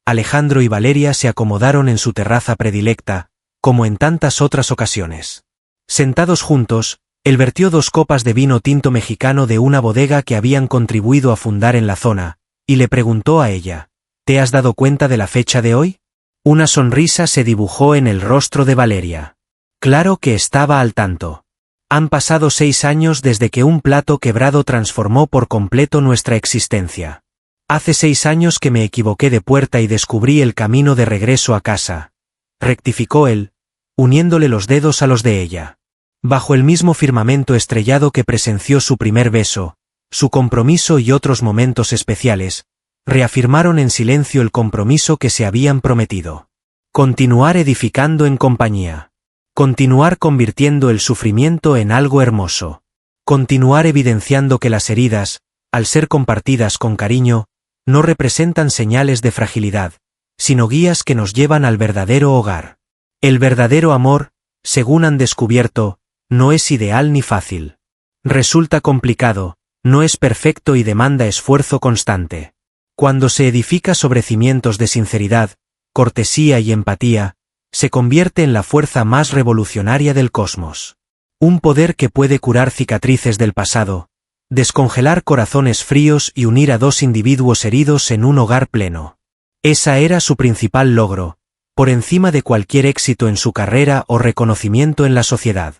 Alejandro y Valeria se acomodaron en su terraza predilecta, como en tantas otras ocasiones. Sentados juntos, él vertió 2 copas de vino tinto mexicano de una bodega que habían contribuido a fundar en la zona, y le preguntó a ella, «¿Te has dado cuenta de la fecha de hoy?». Una sonrisa se dibujó en el rostro de Valeria. Claro que estaba al tanto. Han pasado 6 años desde que un plato quebrado transformó por completo nuestra existencia. Hace 6 años que me equivoqué de puerta y descubrí el camino de regreso a casa, rectificó él, uniéndole los dedos a los de ella. Bajo el mismo firmamento estrellado que presenció su primer beso, su compromiso y otros momentos especiales, reafirmaron en silencio el compromiso que se habían prometido. Continuar edificando en compañía. Continuar convirtiendo el sufrimiento en algo hermoso. Continuar evidenciando que las heridas, al ser compartidas con cariño, no representan señales de fragilidad, sino guías que nos llevan al verdadero hogar. El verdadero amor, según han descubierto, no es ideal ni fácil. Resulta complicado, no es perfecto y demanda esfuerzo constante. Cuando se edifica sobre cimientos de sinceridad, cortesía y empatía, se convierte en la fuerza más revolucionaria del cosmos. Un poder que puede curar cicatrices del pasado, descongelar corazones fríos y unir a 2 individuos heridos en un hogar pleno. Esa era su principal logro, por encima de cualquier éxito en su carrera o reconocimiento en la sociedad.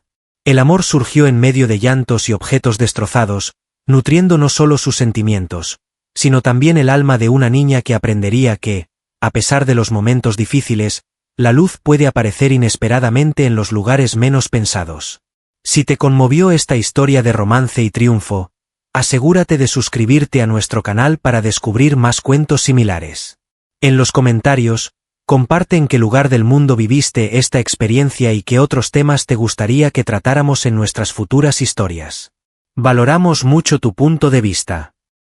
El amor surgió en medio de llantos y objetos destrozados, nutriendo no solo sus sentimientos, sino también el alma de una niña que aprendería que, a pesar de los momentos difíciles, la luz puede aparecer inesperadamente en los lugares menos pensados. Si te conmovió esta historia de romance y triunfo, asegúrate de suscribirte a nuestro canal para descubrir más cuentos similares. En los comentarios, comparte en qué lugar del mundo viviste esta experiencia y qué otros temas te gustaría que tratáramos en nuestras futuras historias. Valoramos mucho tu punto de vista.